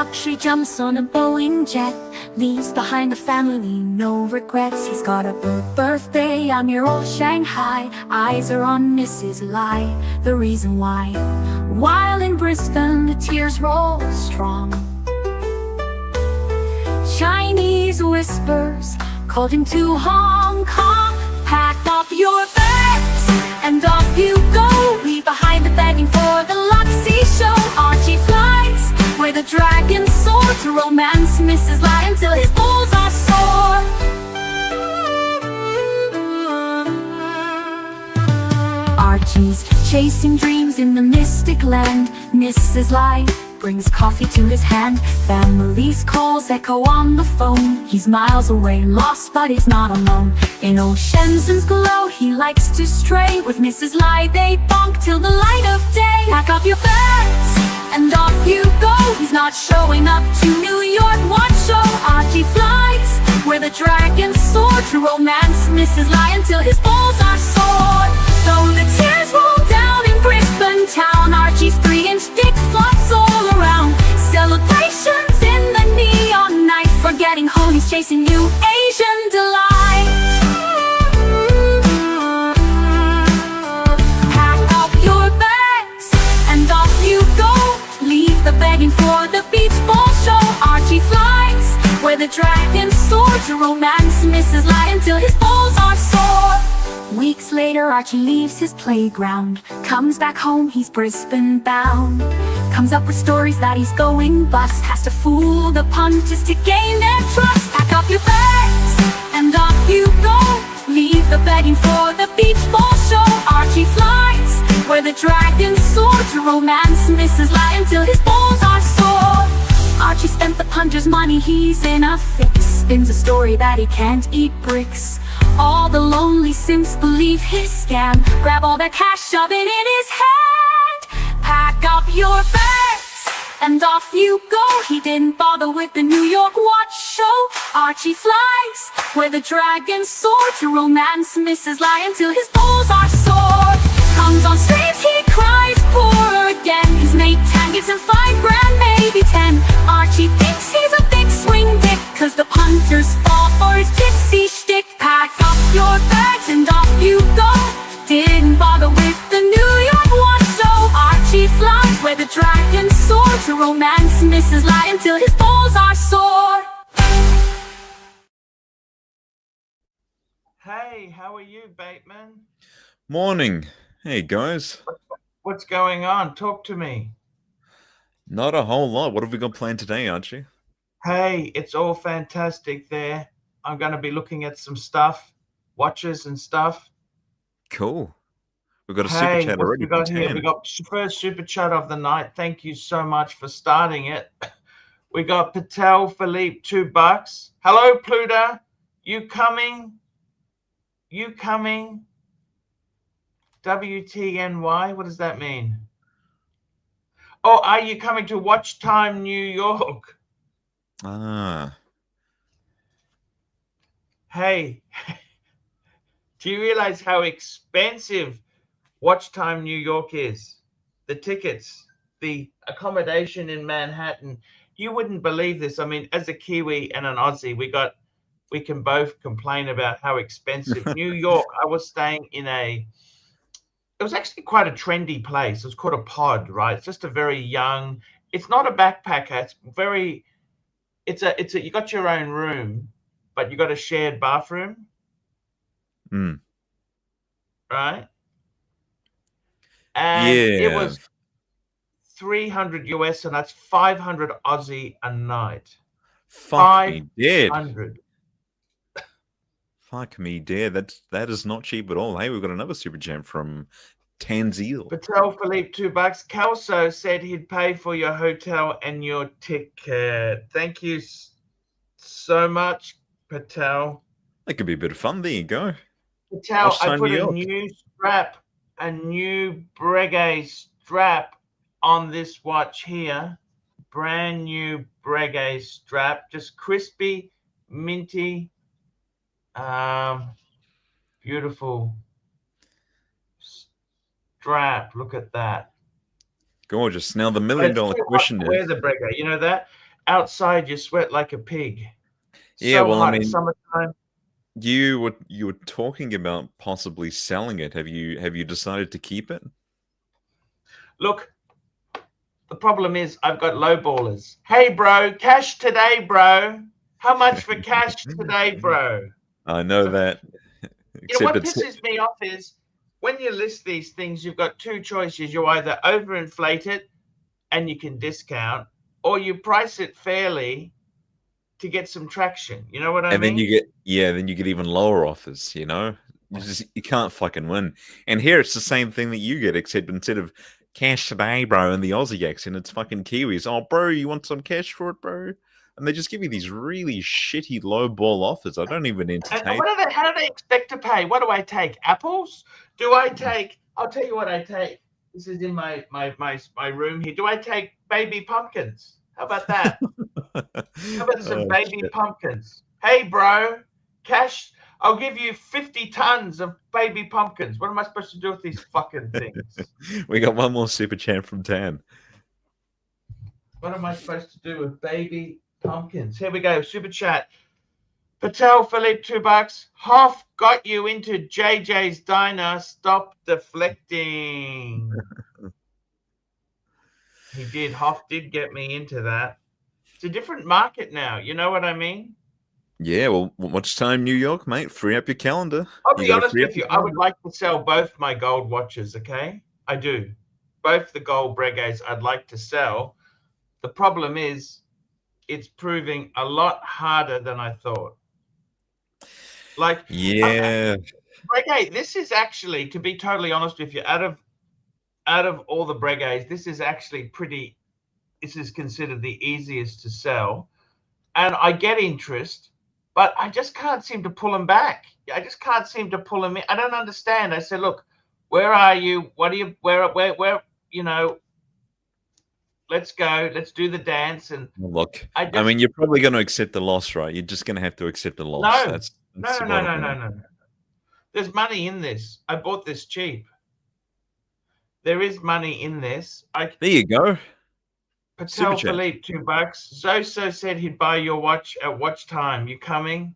luxury, jumps on a Boeing jet, leaves behind the family, no regrets. He's got a birthday on your old Shanghai, eyes are on Mrs. Lai, the reason why. While in Brisbane the tears roll strong, Chinese whispers called him to Hong Kong. Pack up your bags and off you go, leave behind the begging for the Luxy show. Archie flies where the dragons soar, to romance Mrs. Lai until his balls are sore. Archie's chasing dreams in the mystic land. Mrs. Lai brings coffee to his hand. Family's calls echo on the phone. He's miles away, lost but he's not alone. In old Shenzhen's glow, he likes to stray. With Mrs. Lai they bonk till the light of day. Pack up your bags and off you go. He's not showing up to New York watch show. Archie flies where the dragons soar, to romance Mrs. Lai until his balls are sore. Though the tears roll down in Brisbane town, Archie's 3-inch dick flops all around. Celebrations in the neon night, forgetting home he's chasing new Asian delight. Pack up your bags and off you go, leave the begging for the beach ball show. Archie flies where the dragons soar, to romance Mrs. Lai until his balls are sore. Weeks later Archie leaves his playground, comes back home, he's Brisbane bound. Comes up with stories that he's going bust, has to fool the punters to gain their trust. Pack up your bags and off you go, leave the begging for the beach ball show. Archie flies where the dragons soar, to romance Mrs. Lai until his balls are sore. Archie spent the punter's money, he's in a fix, spins a story that he can't eat bricks. All the lonely simps believe his scam, grab all their cash, shove it in his hand. Pack up your bags and off you go, he didn't bother with the New York watch show. Archie flies where the dragons soar, to romance Mrs. Lai until his balls are sore. Comes on stage, he cries poor again, his mate Tan gives him $5 grand, maybe 10. Archie thinks he's a big swing dick, cause the punters fall for his gypsy shtick. Pack up your bags and off you go, didn't bother with the New York watch show. Archie flies where the dragons soar, to romance Mrs. Lai until his balls are sore. Hey, how are you, Bateman? Morning. Hey, guys. What's going on? Talk to me. Not a whole lot. What have we got planned today, Archie? Hey, it's all fantastic there. I'm going to be looking at some stuff, watches and stuff. Cool. We've got a super chat already. We got here? We got first super chat of the night. Thank you so much for starting it. We got Patel Philippe, $2. Hello, Pluto. You coming? You coming? WTNY? What does that mean? Oh, are you coming to Watch Time New York? Ah. Hey, do you realize how expensive Watch Time New York is? The tickets, the accommodation in Manhattan. You wouldn't believe this. I mean, as a Kiwi and an Aussie, we can both complain about how expensive New York. I was staying in it was actually quite a trendy place. It was called a pod, right? It's just a very young, it's not a backpacker. You got your own room, but you got a shared bathroom. Right? And it was 300 US, and that's 500 Aussie a night. Fuck me dead. 500. Fuck me dead. That is not cheap at all. Hey, we've got another super jam from Tanzil. Patel Philippe, $2. Calso said he'd pay for your hotel and your ticket. Thank you so much, Patel. That could be a bit of fun. There you go. Patel, I put a new Breguet strap on this watch here. Brand new Breguet strap, just crispy, minty, beautiful strap. Look at that. Gorgeous. Now the $1 million question is, where's the Breguet? You know that outside you sweat like a pig. Yeah, So well, I hot, mean, summertime. you were talking about possibly selling it. Have you decided to keep it? Look, the problem is I've got low ballers. Hey, bro, cash today, bro. How much for cash today, bro? I know that. You know, Except what it's pisses me off is when you list these things, you've got two choices. You either overinflate it and you can discount, or you price it fairly to get some traction. You know what I and then mean? then you get even lower offers, you know? You can't fucking win. And here it's the same thing that you get, except instead of cash today, bro, in the Aussie accent, it's fucking Kiwis. Oh, bro, you want some cash for it, bro? And they just give you these really shitty low ball offers. I don't even And entertain. how do they expect to pay? What do I take? Apples? Do I take? I'll tell you what I take. This is in my room here. Do I take baby pumpkins? How about that? How about some Oh, baby shit. pumpkins? Hey, bro, cash. I'll give you 50 tons of baby pumpkins. What am I supposed to do with these fucking things? We got one more super chat from Tan. What am I supposed to do with baby pumpkins? Here we go. Super chat. Patel Philippe, $2. Hoff got you into JJ's diner. Stop deflecting. He did. Hoff did get me into that. It's a different market now. You know what I mean? Yeah, well, watch time, New York, mate. Free up your calendar. I'll You be got to honest free up with your you. I would calendar. like to sell both my gold watches, okay? I do. Both the gold Breguets I'd like to sell. The problem is it's proving a lot harder than I thought. Like, Yeah. Breguet, this is actually, to be totally honest with you, out of all the Breguets, this is actually this is considered the easiest to sell. And I get interest, but I just can't seem to pull them back. I just can't seem to pull them in. I don't understand. I said, look, where are you? What are you, where, you know, let's go. Let's do the dance. And Well, look, I I just, mean, you're probably going to accept the loss, right? You're just going to have to accept the loss. no, That's no, the no, bottom no, no, line. no, no. There's money in this. I bought this cheap. There is money in this. There you go. Super Patel chat. Philippe, $2. Zoso said he'd buy your watch at watch time. You coming?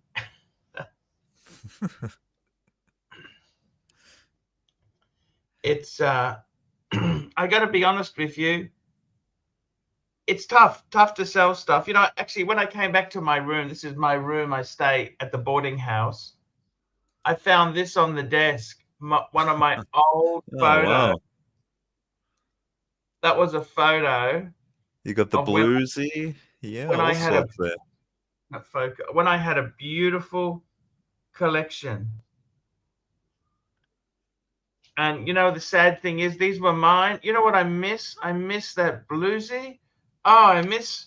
It's I got to be honest with you. It's tough to sell stuff. You know, actually, when I came back to my room, this is my room. I stay at the boarding house. I found this on the desk. One of my old Oh, photos. wow. That was a photo You got the of when bluesy. Yeah, I all had a sorts there. when I had a beautiful collection. And you know, the sad thing is these were mine. You know what I miss? I miss that bluesy. Oh, I miss.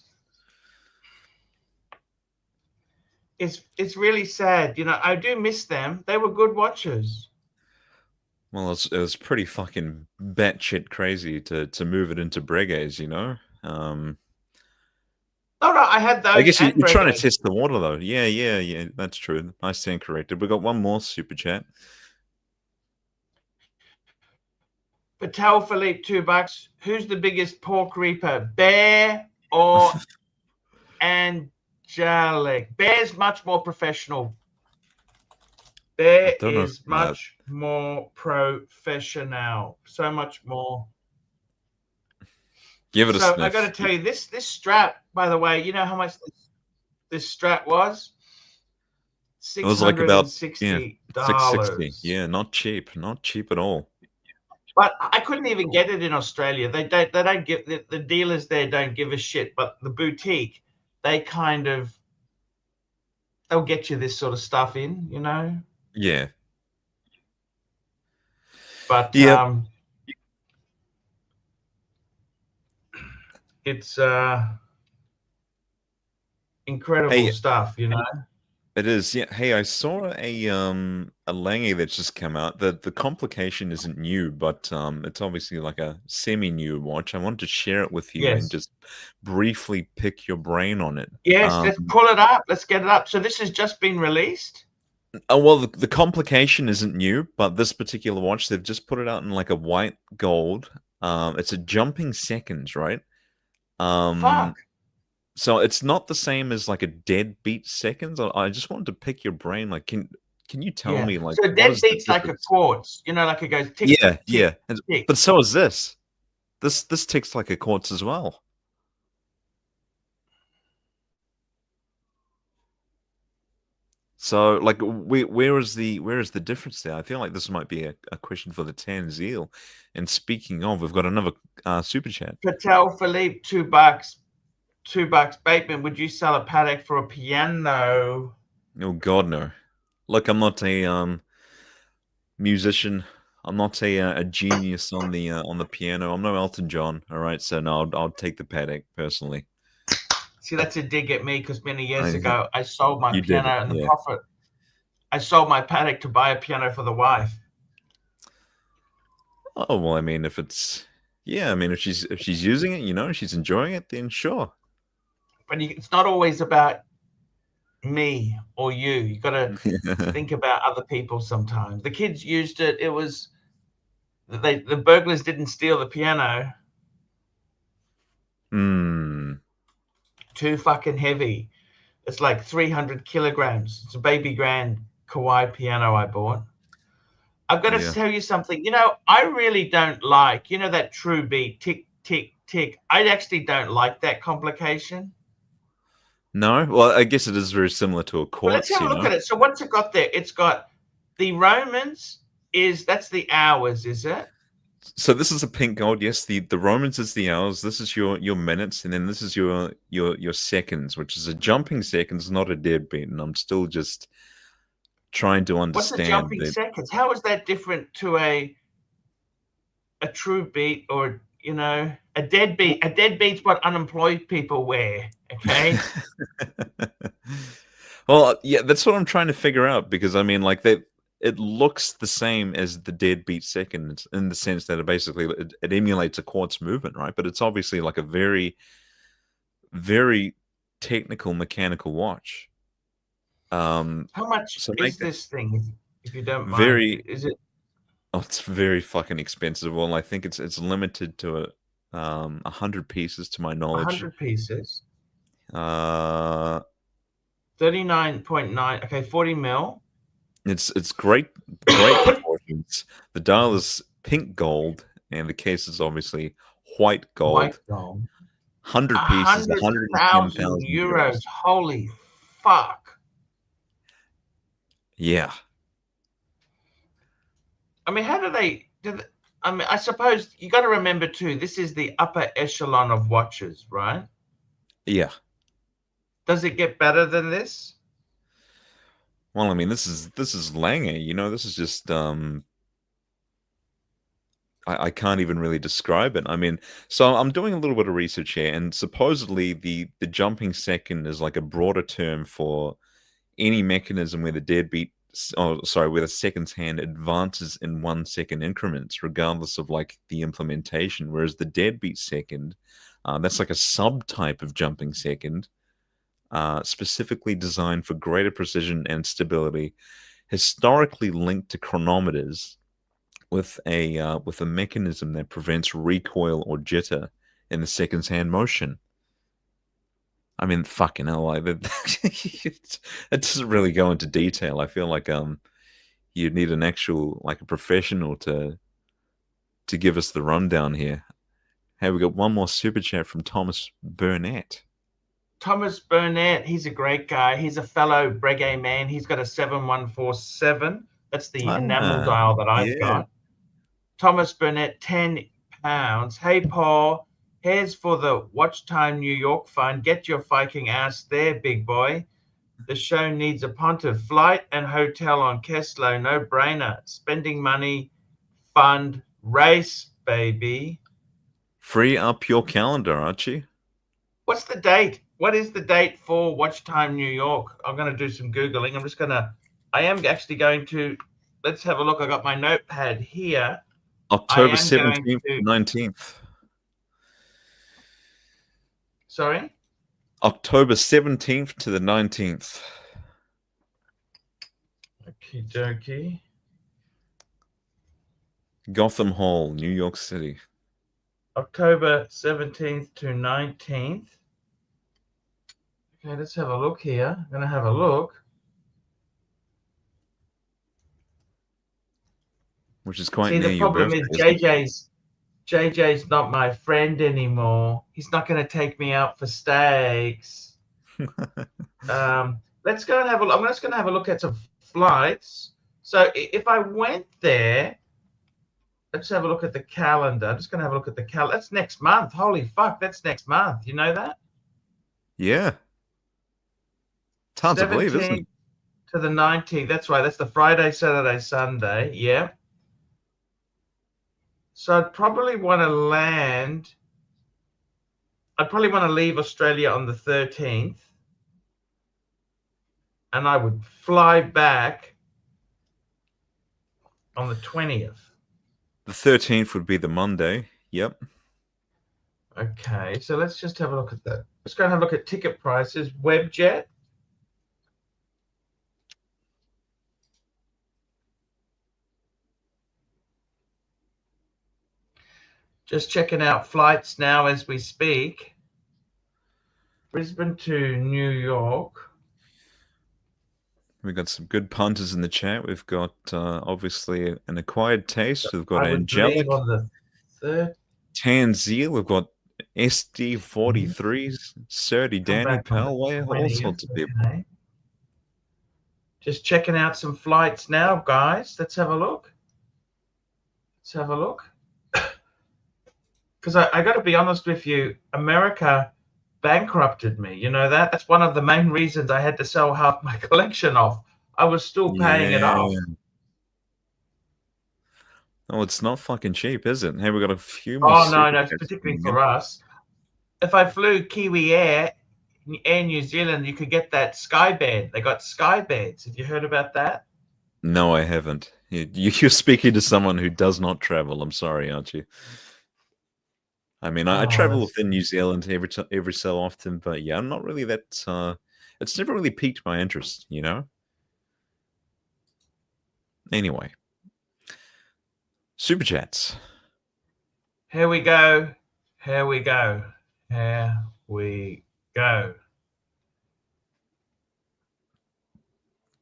It's really sad. You know, I do miss them. They were good watches. Well, it was pretty fucking batshit crazy to move it into Breguets, you know? No, I had I those guess and you're trying to Breguet. test the water, though. Yeah, that's true. I stand corrected. We got one more super chat. Patel Philippe, $2. Who's the biggest pork reaper, Bear or Angelic? Bear's much more professional. I Bear don't know if is much more professional. So much more. give it a So I sniff. got to tell you, this strap, by the way, you know how much this strap was? It was like about $660. $660. Yeah, not cheap at all. But I couldn't even get it in Australia. They don't give the dealers there don't give a shit. But the boutique, they kind of they'll get you this sort of stuff in, you know. Yeah. But Yep. it's incredible Hey, stuff, you know. it is. Yeah. Hey, I saw a Lange that's just come out. The complication isn't new, but it's obviously like a semi-new watch. I wanted to share it with you and Yes. just briefly pick your brain on it. Yes, let's pull it up. Let's get it up. So this has just been released? Oh, well, the complication isn't new, but this particular watch, they've just put it out in like a white gold. It's a jumping seconds, right? Fuck. So it's not the same as like a deadbeat seconds. I just wanted to pick your brain. Like, can you tell Yeah. me like So what dead is the beats like a difference? quartz, you know, like it goes tick, Yeah, tick, yeah. tick. But so is this. This ticks like a quartz as well. So like where is the difference there? I feel like this might be a question for the Tanzil. And speaking of, we've got another super chat. Patel Philippe, $2. $2. Bateman, would you sell a paddock for a piano? Oh God, no. Look, I'm not a musician. I'm not a genius on the piano. I'm no Elton John. All right, so no, I'll take the paddock personally. See, that's a dig at me because many years I ago I sold my you did, piano and the yeah. profit. I sold my paddock to buy a piano for the wife. Oh well, I mean, if it's yeah, I mean, if she's using it, you know, she's enjoying it, then sure. But it's not always about me or you. You got to think about other people sometimes. The kids used it. It was the burglars didn't steal the piano. Hmm. Too fucking heavy. It's like 300 kilograms. It's a baby grand Kawai piano I bought. I've got to Yeah. tell you something. You know, I really don't like, you know, that true beat, tick, tick, tick. I actually don't like that complication. No? Well, I guess it is very similar to a But let's quartz, have a you look know? at it. So what's it got there? It's got the Romans that's the hours, is it? So this is a pink gold. Yes, the Romans is the hours. This is your minutes, and then this is your seconds, which is a jumping seconds, not a deadbeat. And I'm still just trying to What's a understand jumping that. seconds? How is that different to a true beat or, you know, a deadbeat? A deadbeat's what unemployed people wear, okay? Well, yeah, that's what I'm trying to figure out because I mean, like it looks the same as the deadbeat seconds in the sense that it emulates a quartz movement, right? But it's obviously like a very, very technical mechanical watch. How much So make is that this thing, if you don't mind? very. Is it Oh, it's very fucking expensive. Well, I think it's limited to 100 pieces, to my knowledge. 100 pieces? Uh, 39.9, okay, 40 mil. it's great proportions. The dial is pink gold, and the case is obviously white White gold. gold. 100 pieces, 100,000 €110,000. euros. Holy fuck. Yeah, I mean, how I mean, I suppose you got to remember too, this is the upper echelon of watches, right? yeah. Does it get better than this? Well, I mean, this is Lange. You know, this is just I can't even really describe it. I mean, so I'm doing a little bit of research here, and supposedly the jumping second is like a broader term for any mechanism where the deadbeat, oh sorry, where the seconds hand advances in 1 second increments, regardless of like the implementation. Whereas the deadbeat second, that's like a subtype of jumping second, specifically designed for greater precision and stability, historically linked to chronometers with a mechanism that prevents recoil or jitter in the seconds hand motion. I mean, fucking hell, like it doesn't really go into detail. I feel like you'd need an actual like a professional to give us the rundown here. Hey, we got one more super chat from Thomas Burnett. Thomas Burnett, he's a great guy. He's a fellow Breguet man. He's got a 7147. That's the enamel Ah, dial that I've yeah. got. Thomas Burnett, £10. Hey, Paul, here's for the Watch Time New York fund. Get your Viking ass there, big boy. The show needs a pontiff. Flight and hotel on Keslow, no brainer. Spending money, fund, race, baby. Free up your calendar, Archie. What's the date? What is the date for Watch Time New York? I'm going to do some Googling. I am actually going to, let's have a look. I got my notepad here. I October am going 17th to, to 19th. sorry? October 17th to the 19th. Okie dokie. Gotham Hall, New York City. October 17th to 19th. Okay, let's have a look here. I'm going to have a look. Which is quite See, near the your problem birthday, is isn't it? JJ's not my friend anymore. He's not going to take me out for steaks. Let's go and have a look. I'm just going to have a look at some flights. So if I went there, let's have a look at the calendar. I'm just going to have a look at the calendar. That's next month. Holy fuck, that's next month. You know that? Yeah. It's hard to believe, isn't 17th it? to the 19th. That's right. That's the Friday, Saturday, Sunday. Yeah. So I'd probably want to land. I'd probably want to leave Australia on the 13th. And I would fly back on the 20th. The 13th would be the Monday. Yep. Okay, so let's just have a look at that. Let's go and have a look at ticket prices. Webjet. Just checking out flights now as we speak. Brisbane to New York. We've got some good punters in the chat. We've got obviously an acquired taste. We've got I would angelic, leave on the 3rd. Tanzil. We've got SD43s, Surdy, Come Danny, back on the Palway, all 20th. sorts of people. Okay. Just checking out some flights now, guys. Let's have a look. Let's have a look. Because I got to be honest with you, America bankrupted me. You know that? That's one of the main reasons I had to sell half my collection off. I was still paying it off. Oh, it's not fucking cheap, is it? Hey, we've got a few more. Oh, no, it's particularly for us. If I flew Kiwi Air New Zealand, you could get that sky bed. They got sky beds. Have you heard about that? No, I haven't. You're speaking to someone who does not travel. I'm sorry, aren't you? I mean, I travel within New Zealand every so often, but yeah, I'm not really that. It's never really piqued my interest, you know. Anyway, super chats. Here we go. Here we go. Here we go.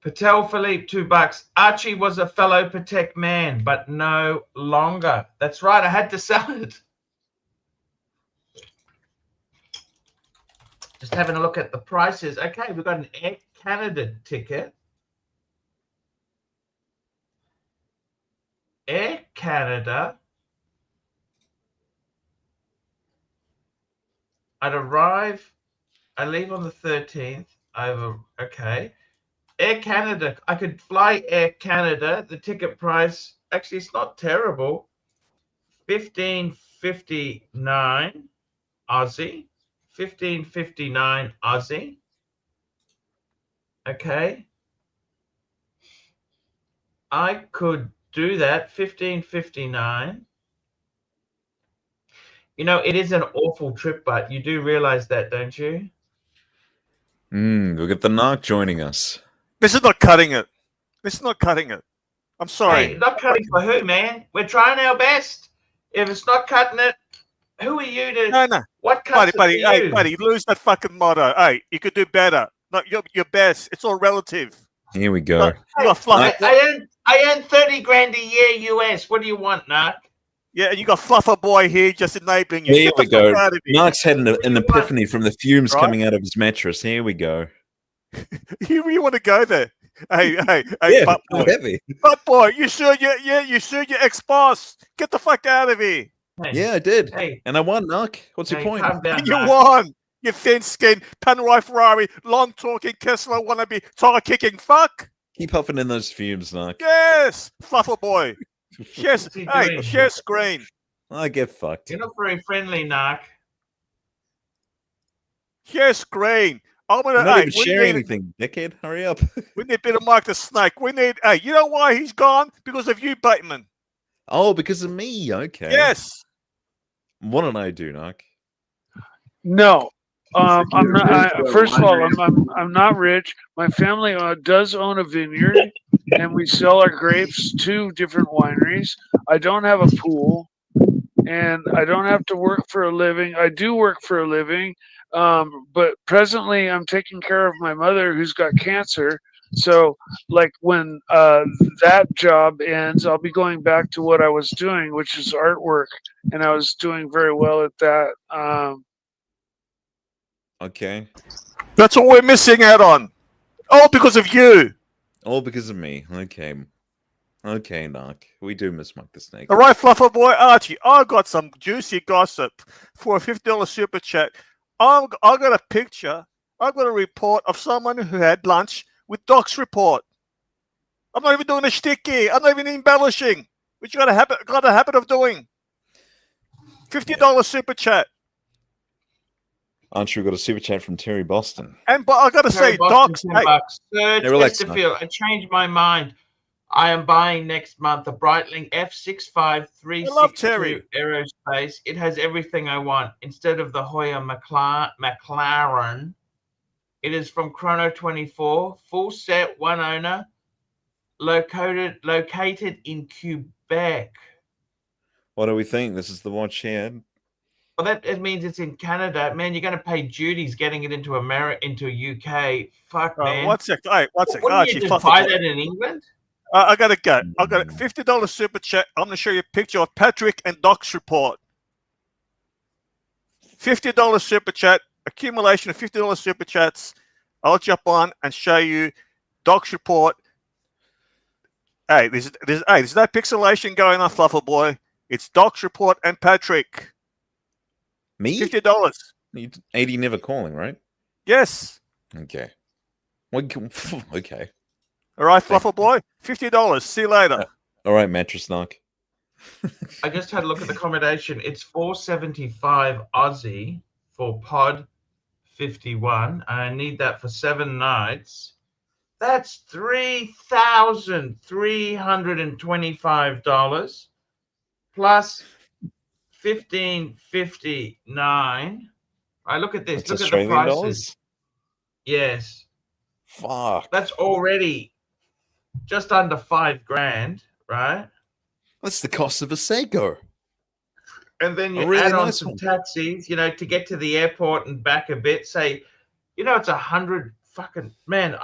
Patel Philippe, $2. Archie was a fellow Patek man, but no longer. That's right. I had to sell it. Just having a look at the prices. Okay, we've got an Air Canada ticket. Air Canada. I leave on the 13th. Okay. Air Canada. I could fly Air Canada. The ticket price, actually, it's not terrible. $15.59 Aussie. $15.59 Aussie. Okay. I could do that. $15.59. You know, it is an awful trip, but you do realize that, don't you? We'll get the Narc joining us. This is not cutting it. This is not cutting it. I'm sorry. Hey, not cutting for who, man? We're trying our best. If it's not cutting it, who are you to? No. What cuts buddy, it for you? hey, buddy, lose that fucking motto. Hey, you could do better. Not your best. It's all relative. Here we go. I earn 30 grand a year US. What do you want, Narc? Yeah, and you got Fluffer Boy here just enabling you. Here we go. Out of Narc's had an epiphany from the fumes coming out of his mattress. Here we go. You want to go there? Hey, Yeah, butt boy. heavy. Butt boy, you sure you sure your ex-boss? Get the fuck out of here. Hey, Yeah, I did. Hey, And I won, Narc. What's your point? calm down, You Narc. won. You thin-skinned, Panerai Ferrari, long-talking, Kessler wannabe, tire-kicking fuck. Keep huffing in those fumes, Narc. Yes, Fluffer Boy. Share, What's he doing? share screen. I get fucked. You're not very friendly, Narc. Share screen. I'm gonna. I'm not Hey, even we sharing need, anything, dickhead. Hurry up. we need a bit of Mike the Snake. We need. Hey, you know why he's gone? Because of you, Bateman. Oh, because of me. Okay. Yes. What did I do, Narc? No, I'm not. First of all, I'm not rich. My family does own a vineyard, and we sell our grapes to different wineries. I don't have a pool, and I don't have to work for a living. I do work for a living. But presently, I'm taking care of my mother who's got cancer. So, like when that job ends, I'll be going back to what I was doing, which is artwork, and I was doing very well at that. Okay. That's all we're missing out on. All because of you. All because of me. Okay. Okay, Narc. We do miss Mike the Snake. All right, Fluffer Boy Archie, I got some juicy gossip for a $50 super chat. I got a picture. I got a report of someone who had lunch with Doc's report. I'm not even doing a sticky. I'm not even embellishing, which you got a habit of doing. $50 super chat. Aren't you got a super chat from Terry Boston? And but I got to say, Doc's. Hey, Sir relax, Chesterfield, I changed my mind. I am buying next month a Breitling F65 362 Aerospace. It has everything I want. Instead of the Hoyer McLaren, it is from Chrono 24, full set, one owner, located in Quebec. What do we think? This is the watch here. Well, that means it's in Canada. Man, you're going to pay duties getting it into America, into UK. Fuck, man. One sec. Hey, one sec. Wouldn't you just buy that in England? I got to go. I got a $50 super chat. I'm going to show you a picture of Patrick and Doc's report. $50 super chat. Accumulation of $50 super chats. I'll jump on and show you Doc's report. Hey, there's no pixelation going on, Fluffer Boy. It's Doc's report and Patrick. Me? $50. 80 never calling, right? Yes. Okay. Okay. All right, Fluffer Boy. $50. See you later. All right, Mattress Knock. I just had a look at the accommodation. It's $475 Aussie for pod 51. I need that for 7 nights. That's $3,325 plus $1,559. I look at this. That's look Australian at the prices. Dollars? Yes. Fuck. That's already just under $5,000, right? That's the cost of a Seiko. And then you really add on nice some one. taxis, to get to the airport and back a bit. Say, it's 100 fucking man.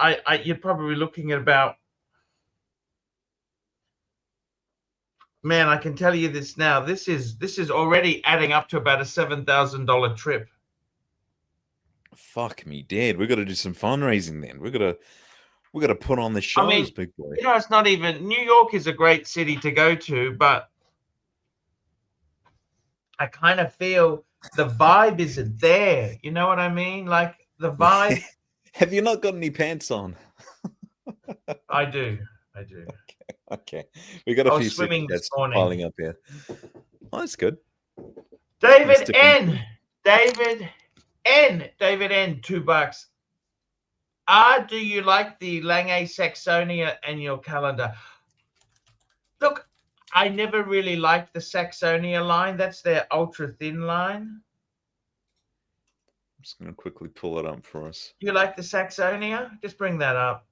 You're probably looking at about. Man, I can tell you this now. This is already adding up to about a $7,000 trip. Fuck me dead. We got to do some fundraising then. We got to put on the shows, big boy. It's not even New York is a great city to go to, but I kind of feel the vibe isn't there. You know what I mean? Like the vibe. Have you not got any pants on? I do. Okay. We got a few swimming this morning. piling up here. Oh, that's good. David N. David N. $2. Do you like the Lange Saxonia annual calendar? Look, I never really liked the Saxonia line. That's their ultra thin line. I'm just going to quickly pull it up for us. You like the Saxonia? Just bring that up.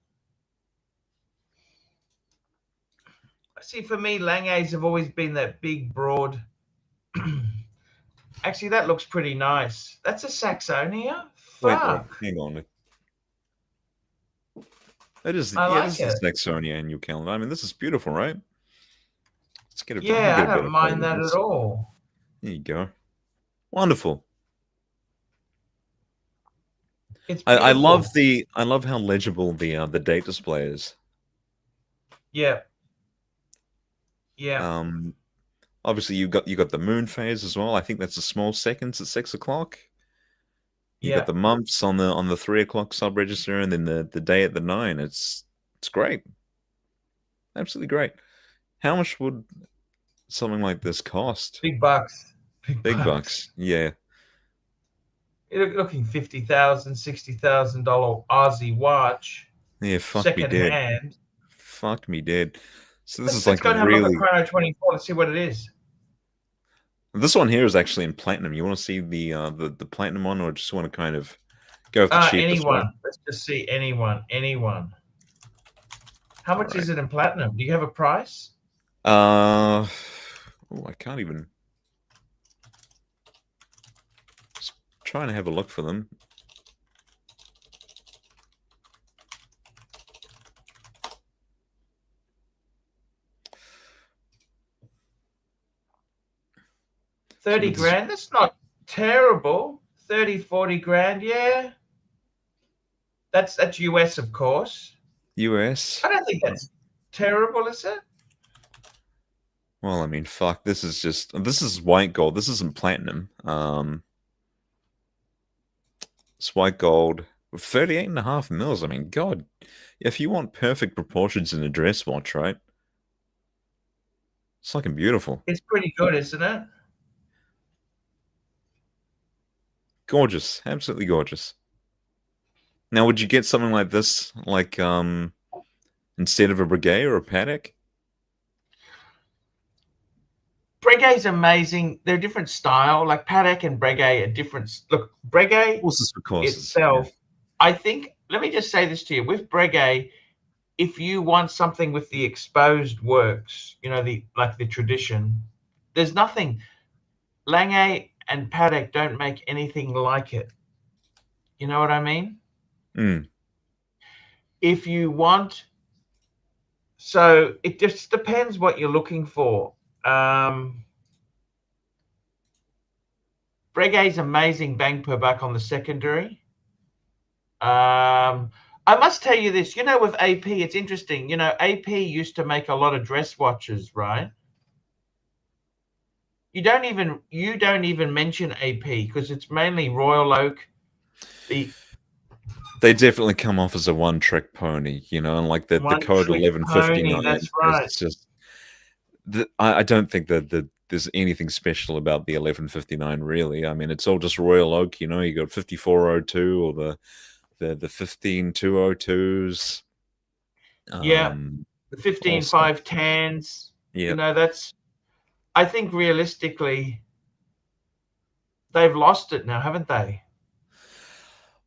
See, for me, Lange's have always been that big, broad. Actually, that looks pretty nice. That's a Saxonia? Wait, Fuck. hang on. That is, this is the Saxonia annual calendar. I mean, this is beautiful, right? Let's get it. Yeah, I don't mind that at all. There you go. Wonderful. I love how legible the date display is. Yeah. Obviously you got the moon phase as well. I think that's a small seconds at 6 o'clock. You got the months on the 3 o'clock sub register, and then the day at the 9. It's great. Absolutely great. How much would something like this cost? Big bucks. Big bucks. Yeah. You're looking $50,000, $60,000 Aussie watch. Yeah, fuck me dead. Hand. Fuck me dead. So this is Let's like go and have really. a look at Chrono 24 and see what it is. This one here is actually in platinum. You want to see the platinum one, or just want to kind of go with the cheapest anyone. one? Let's just see anyone. How much is it in platinum? Do you have a price? I can't even. Just trying to have a look for them. $30 grand. That's not terrible. 30, 40 grand. Yeah. That's US, of course. US. I don't think that's terrible, is it? Well, I mean, fuck. This is white gold. This isn't platinum. It's white gold with 38.5 mils. I mean, God, if you want perfect proportions in a dress watch, right? It's fucking beautiful. It's pretty good, isn't it? Gorgeous. Absolutely gorgeous. Now, would you get something like this, like, instead of a Breguet or a Patek? Breguet's amazing. They're a different style. Like Patek and Breguet are different. Look, Breguet itself, I think, let me just say this to you. With Breguet, if you want something with the exposed works, you know, like the tradition, there's nothing. Lange and Patek don't make anything like it. You know what I mean? Mm. If you want, so it just depends what you're looking for. Breguet's amazing bang per buck on the secondary. I must tell you this, you know, with AP, it's interesting. You know, AP used to make a lot of dress watches, right? You don't even mention AP because it's mainly Royal Oak. They definitely come off as a one-trick pony, you know, and like the code 1159. That's right. It's just, I don't think that there's anything special about the 1159, really. I mean, it's all just Royal Oak, you know. You got 5402 or the 15202s. Yeah, the 15510s. Yeah, you know, that's. I think realistically, they've lost it now, haven't they?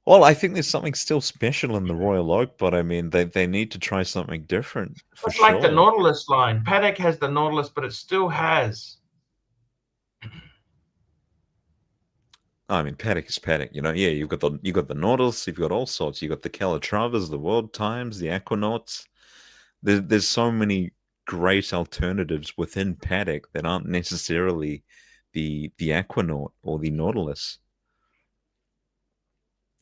Well, I think there's something still special in the Royal Oak, but I mean, they need to try something different. It's like the Nautilus line. Patek has the Nautilus, but it still has. I mean, Patek is Patek, you know. Yeah, you've got the Nautilus, you've got all sorts. You've got the Calatravas, the World Times, the Aquanauts. There's so many great alternatives within Patek that aren't necessarily the Aquanaut or the Nautilus.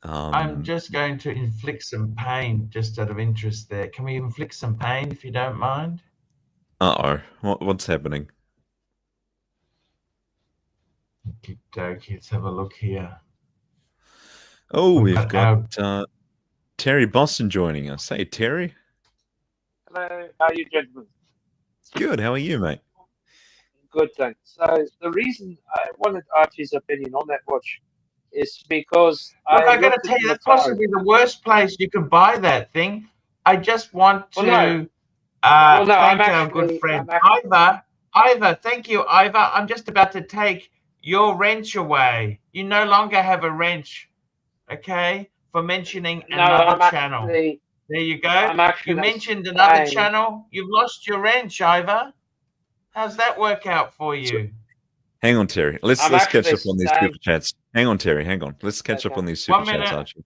I'm just going to inflict some pain just out of interest there. Can we inflict some pain if you don't mind? Uh-oh. What's happening? Okey-dokey, let's have a look here. Oh, we've got Terry Boston joining us. Hey, Terry. Hello, how are you, gentlemen? Good, how are you, mate? Good, thanks. So the reason I wanted Archie's opinion on that watch is because I got to tell you, that's possibly the worst place you can buy that thing. I just want to thank our good friend Ivor. Thank you, Ivor. I'm just about to take your wrench away. You no longer have a wrench, okay, for mentioning another channel. There you go. You mentioned another channel. You've lost your wrench, Ivor. How's that work out for you? Hang on, Terry. Let's catch up on these super chats. Hang on, Terry. Hang on. Let's catch up on these super chats, Archie.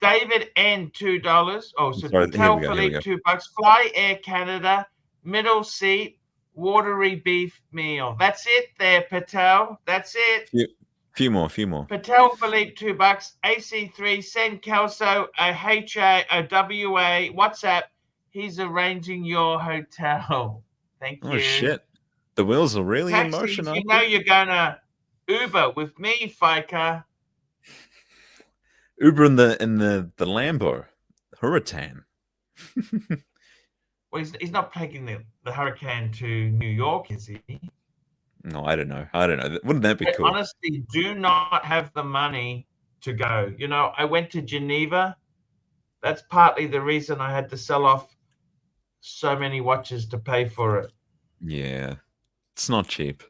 David N, $2. Oh, so Patel Philippe, $2. Fly Air Canada, middle seat, watery beef meal. That's it there, Patel. That's it. Few more. Patel Philippe, $2. AC3, send Kelso a WA WhatsApp. He's arranging your hotel. Thank you. Oh shit. The wheels are really in motion. You know you're gonna Uber with me, Fiker. Uber in the Lambo Hurricane. Well, he's not taking the Hurricane to New York, is he? No, I don't know. Wouldn't that be cool? I honestly do not have the money to go. You know, I went to Geneva. That's partly the reason I had to sell off so many watches to pay for it. Yeah. It's not cheap.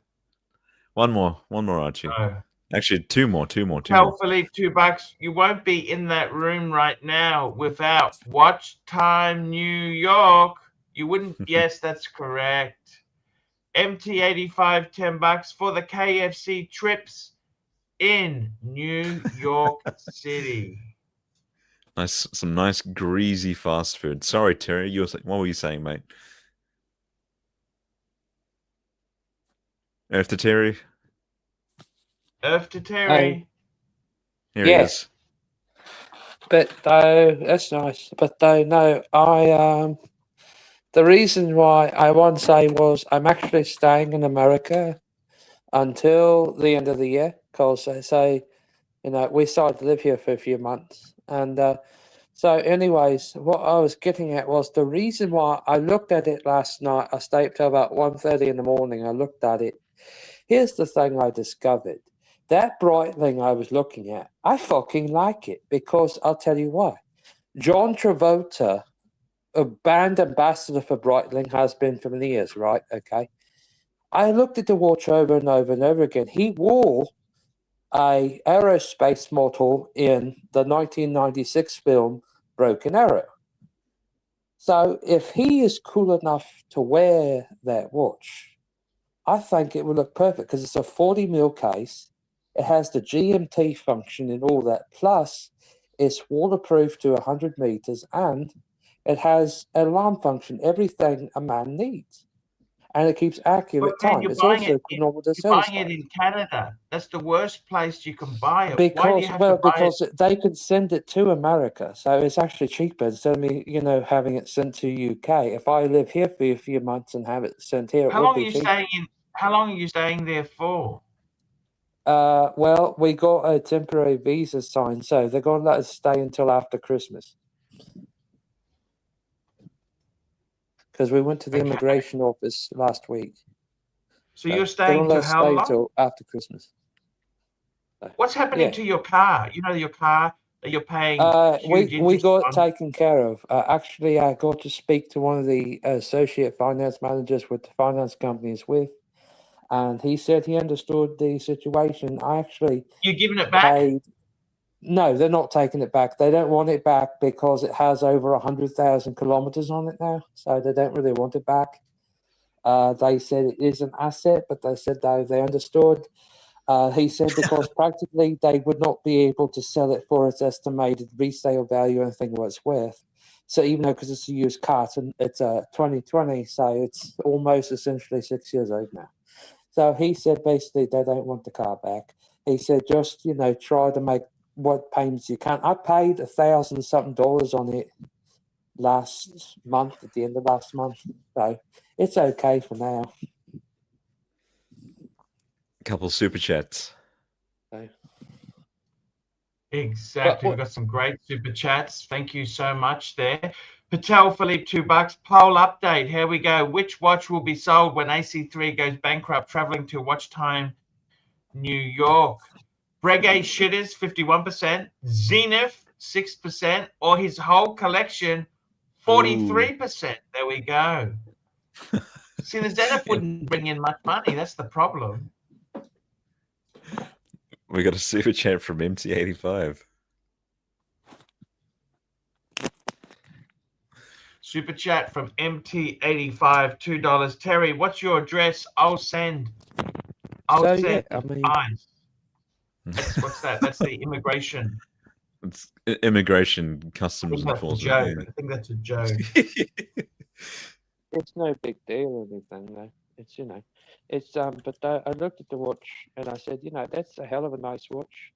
One more, Archie. No. Actually, two more. Tell Philippe, $2. You won't be in that room right now without Watch Time New York. You wouldn't. Yes, that's correct. MT85, $10 for the KFC trips. in New York City. Nice, some nice greasy fast food. Sorry, Terry, what were you saying, mate? After Terry, After Terry. here he Yeah. is. But though that's nice. But though no, the reason why I want to say was I'm actually staying in America until the end of the year because they say, we started to live here for a few months. And so, anyways, what I was getting at was the reason why I looked at it last night. I stayed up till about 1:30 in the morning. I looked at it. Here's the thing I discovered. That Breitling I was looking at, I fucking like it because I'll tell you why. John Travolta, a band ambassador for Breitling, has been for many years, right? Okay. I looked at the watch over and over and over again. He wore a aerospace model in the 1996 film Broken Arrow. So if he is cool enough to wear that watch, I think it would look perfect because it's a 40 mil case. It has the GMT function and all that. Plus, it's waterproof to 100 meters and it has an alarm function, everything a man needs. And it keeps But accurate man, time. It's also normal to you're buying it satisfy. in Canada. That's the worst place you can buy it. Why do you have to buy it? Because they can send it to America, so it's actually cheaper instead of me, having it sent to UK. If I live here for a few months and have it sent here, it How would long are be you cheaper. staying in? How long are you staying there for? Well, we got a temporary visa signed, so they're going to let us stay until after Christmas. Because we went to the Okay. immigration office last week. So you're They're staying going to till let us how stay long? till after Christmas. So, What's happening yeah. to your car? You know, your car that you're paying huge We interest got it on. taken care of. Actually, I got to speak to one of the associate finance managers with the finance companies with, and he said he understood the situation. I actually You're giving it back? paid. No, they're not taking it back. They don't want it back because it has over 100,000 kilometers on it now, so they don't really want it back. They said it is an asset, but they said they understood. He said because practically they would not be able to sell it for its estimated resale value and think what it's worth. So even though because it's a used car, it's a 2020, so it's almost essentially 6 years old now. So he said basically they don't want the car back. He said just try to make what payments you can. I paid $1,000 something on it last month at the end of last month, so it's okay for now. Couple super chats. So. Exactly. We've got some great super chats. Thank you so much there. Patel Philippe, $2. Poll update. Here we go. Which watch will be sold when AC3 goes bankrupt traveling to Watch Time New York? Breguet shitters, 51%. Zenith, 6%. Or his whole collection, 43%. There we go. See, the Zenith wouldn't bring in much money. That's the problem. We got a super chat from MT85. Super chat from MT85, $2. Terry, what's your address? I'll send. Eyes. What's that? That's the immigration. It's immigration, customs enforcement. I think that's a joke. It's no big deal or anything, though. It's it's But I looked at the watch and I said, that's a hell of a nice watch.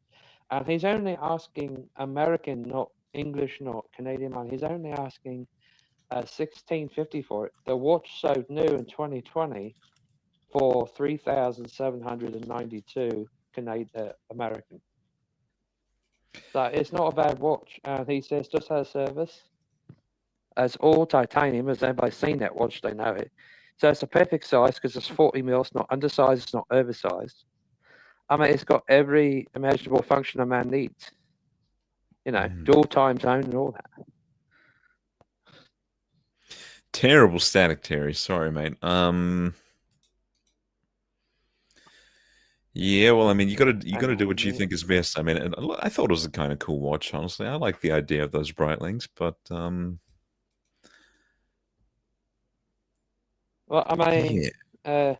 And he's only asking American, not English, not Canadian money. He's only asking $1,650 for it. The watch sold new in 2020 for 3,792 Canadian American. So it's not a bad watch. And he says just has service. It's all titanium. As anybody's seen that watch, they know it. So it's a perfect size because it's 40 mils, not undersized, it's not oversized. I mean, it's got every imaginable function a man needs. Dual time zone and all that. Terrible static, Terry. Sorry, mate. Yeah, well, I mean, you got to do what you think is best. I mean, I thought it was a kind of cool watch, honestly. I like the idea of those Breitlings, but well, I mean, yeah.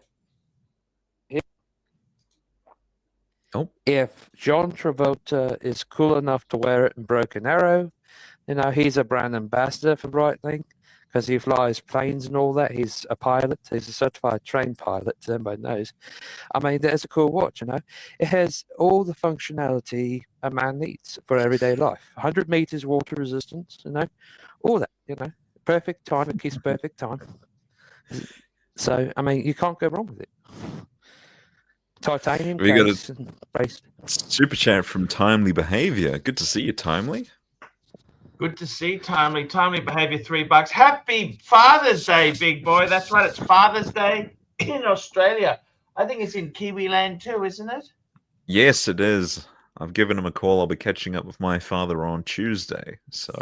Oh. If John Travolta is cool enough to wear it in Broken Arrow, he's a brand ambassador for Breitling because he flies planes and all that. He's a pilot. He's a certified trained pilot, so everybody knows. I mean, there's a cool watch, It has all the functionality a man needs for everyday life. 100 meters water resistance, all that, Perfect time. It keeps perfect time. So, I mean, you can't go wrong with it. Titanium We got case and brace. Super chat from Timely Behavior. Good to see you, Timely. Good to see Timely. Timely Behavior, $3. Happy Father's Day, big boy. That's right. It's Father's Day in Australia. I think it's in Kiwi land too, isn't it? Yes, it is. I've given him a call. I'll be catching up with my father on Tuesday. So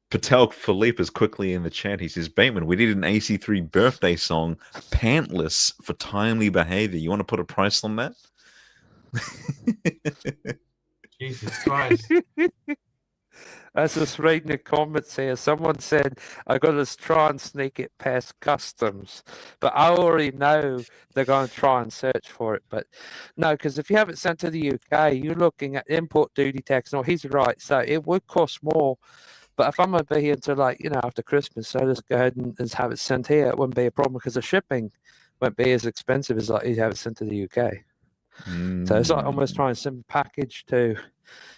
Patel Philippe is quickly in the chat. He says, Bateman, we need an AC3 birthday song, Pantless, for Timely Behavior. You want to put a price on that? Jesus Christ. I was just reading the comments here. Someone said, I got to try and sneak it past customs. But I already know they're going to try and search for it. But no, because if you have it sent to the UK, you're looking at import duty tax. No, he's right. So it would cost more. But if I'm going to be here until after Christmas, so let's go ahead and have it sent here. It wouldn't be a problem because the shipping won't be as expensive as you have it sent to the UK. So it's like almost trying to send a package to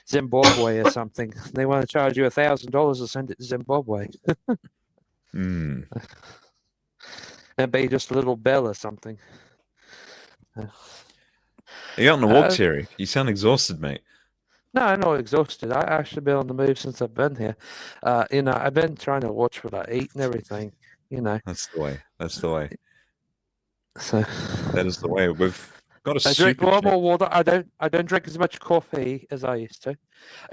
Zimbabwe or something. They want to charge you $1,000 to send it to Zimbabwe. It'd be just a little bell or something. You out on the walk, Terry? You sound exhausted, mate. No, I'm not exhausted. I actually been on the move since I've been here. I've been trying to watch what I eat and everything. That's the way. That's the way. So that is the way. We've got a I drink more water. I don't drink as much coffee as I used to.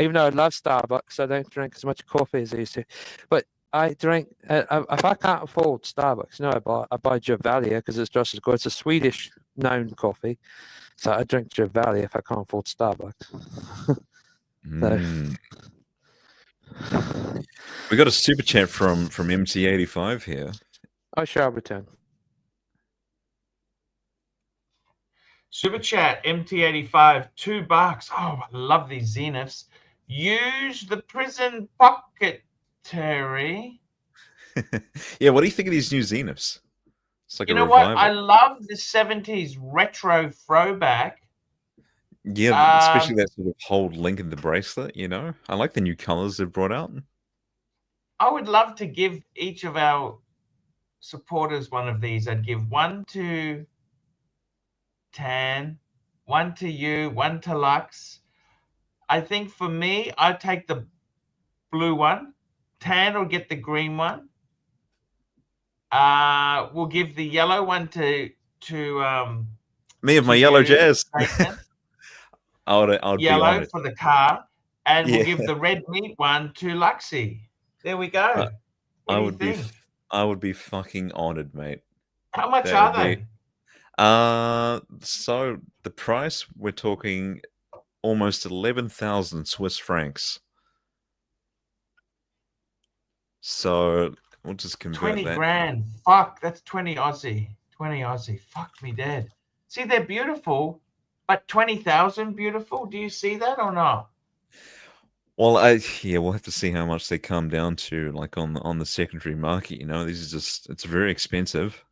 Even though I love Starbucks, I don't drink as much coffee as I used to. But I drink if I can't afford Starbucks, I buy Javalia because it's just as good. It's a Swedish known coffee, so I drink Javalia if I can't afford Starbucks. We got a super chat from MC85 here. I shall return. Super chat, MT85, $2. Oh, I love these Zeniths. Use the prison pocket, Terry. Yeah, what do you think of these new Zeniths? It's like you know what? I love the 70s retro throwback. Yeah, especially that sort of hold link in the bracelet, I like the new colors they've brought out. I would love to give each of our supporters one of these. I'd give one to Tan, one to you, one to Lux. I think for me, I'd take the blue one. Tan will get the green one. We'll give the yellow one to me of my yellow jazz. I'll yellow for the car, and we'll give the red meat one to Luxy. There we go. I would be fucking honored, mate. How much are they? So the price, we're talking almost 11,000 Swiss francs. So we'll just convert 20 that. grand. Fuck, that's 20 Aussie. 20 Aussie. Fuck me dead. See, they're beautiful, but 20,000 beautiful. Do you see that or not? Well, we'll have to see how much they come down to, like on the secondary market. These are it's very expensive.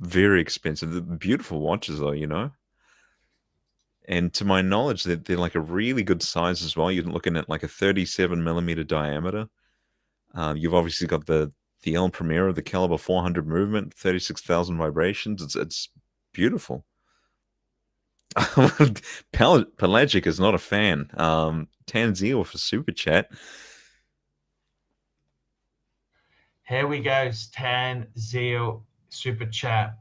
Very expensive. They're beautiful watches, though. And to my knowledge, they're like a really good size as well. You're looking at like a 37mm diameter. You've obviously got the El Primero, the caliber 400 movement, 36,000 vibrations. It's beautiful. Pelagic is not a fan. Tanzil for super chat. Here we go. Tanzil super chat.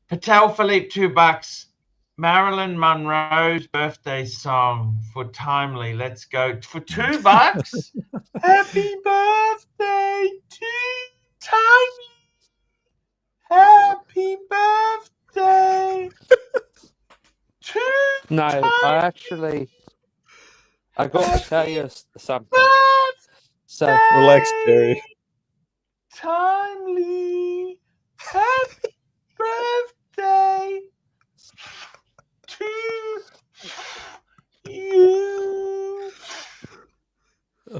Patel Philippe, $2. Marilyn Monroe's birthday song for Timely. Let's go for $2. Happy birthday to Timely. Happy birthday to No, I got to tell you something. So relax, Terry. Timely. Happy birthday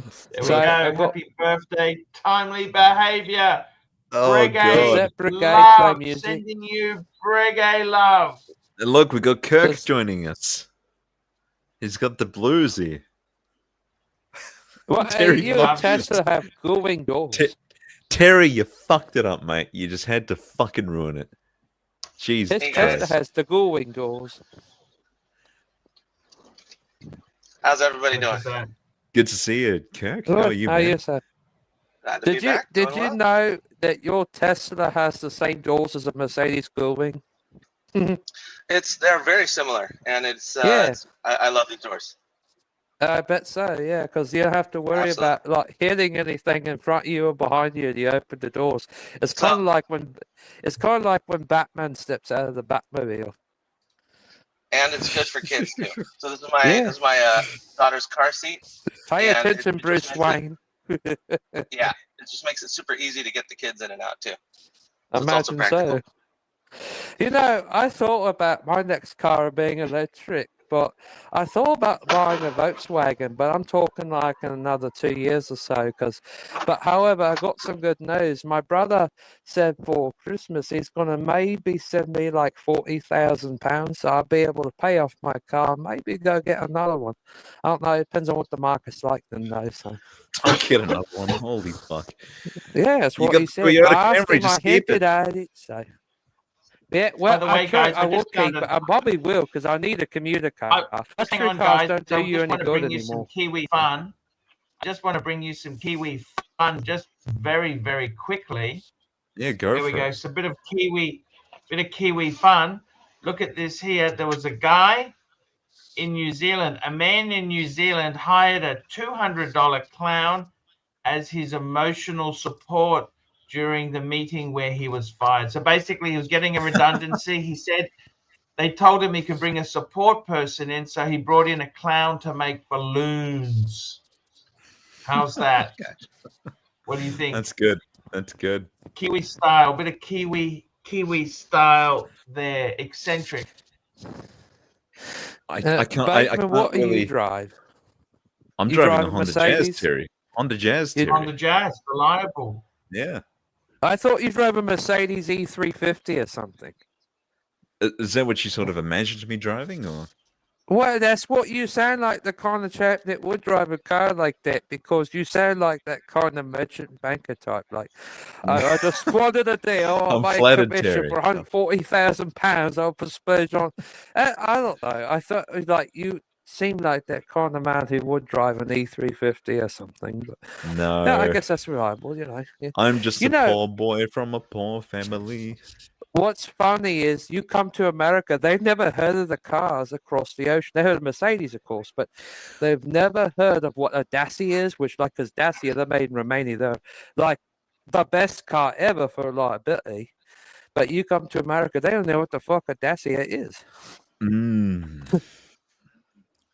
There we So go. I got- Happy birthday, timely behavior. Oh Breguet, god! Except Breguet play love, music. sending you Breguet love. And look, we got Kirk 'Cause- joining us. He's got the bluesy. Well, Terry you and loves Tesla have cooling doors. Terry, you fucked it up, mate. You just had to fucking ruin it. Jesus His guys. Tesla Christ. has the cooling doors. How's everybody doing? Good to see you, Kirk. How are you, How man? you, sir? Glad to be back. Did Doing you well. know that your Tesla has the same doors as a Mercedes cooling? They're very similar, and Yeah. I love the doors. I bet so, yeah, because you don't have to worry Absolutely. about like hitting anything in front of you or behind you. You open the doors. It's So- kind of like when Batman steps out of the Batmobile. And it's good for kids too. So this is my daughter's car seat. Pay And attention, it Bruce just makes Wayne. Yeah, it just makes it super easy to get the kids in and out too. So it's also Imagine practical. so. You know, I thought about my next car being electric, but I thought about buying a Volkswagen, but I'm talking like in another 2 years or so. But however, I got some good news. My brother said for Christmas he's gonna maybe send me like £40,000, so I'll be able to pay off my car. Maybe go get another one. I don't know. It depends on what the market's like then, though. So I'll get another one. Holy fuck. yeah, that's You what got he the said. Toyota I asked Camry, him, I just keep it. hinted at it, so. Yeah, well, the way, guys, I I will just found keep it. a- I probably will because I need a commuter car. Just hang Luxury on, cars guys. don't do I you just any want to good bring you some anymore. Kiwi fun. I just want to bring you some Kiwi fun, just very, very quickly. Yeah, go Here we for go. it. So bit of Kiwi fun. Look at this here. There was a guy in New Zealand. A man in New Zealand hired a $200 clown as his emotional support during the meeting where he was fired. So basically, he was getting a redundancy. He said they told him he could bring a support person in, so he brought in a clown to make balloons. How's that? What do you think? That's good. That's good. Kiwi style, bit of Kiwi style there, eccentric. I can't. I Bateman, can't what do really. you drive? I'm you driving drive a a Honda Mercedes? Jazz, Terry. Honda Jazz, You- Terry. On the Jazz, reliable. Yeah. I thought you drove a Mercedes E350 or something. Is that what you sort of imagined me driving, or? Well, that's what you sound like, the kind of chap that would drive a car like that, because you sound like that kind of merchant banker type. Like, I just squandered a deal. I I'm made flattered, commission Terry. for £140,000. I'll splurge on. I don't know. I thought like you seemed like that kind of man who would drive an E350 or something. But No. yeah, I guess that's reliable. You know. Yeah. I'm just You a know- poor boy from a poor family. What's funny is you come to America, they've never heard of the cars across the ocean. They heard of Mercedes, of course, but they've never heard of what a Dacia is, which, like, because Dacia, they're made in Romania. They're like the best car ever for reliability. But you come to America, they don't know what the fuck a Dacia is. Mm.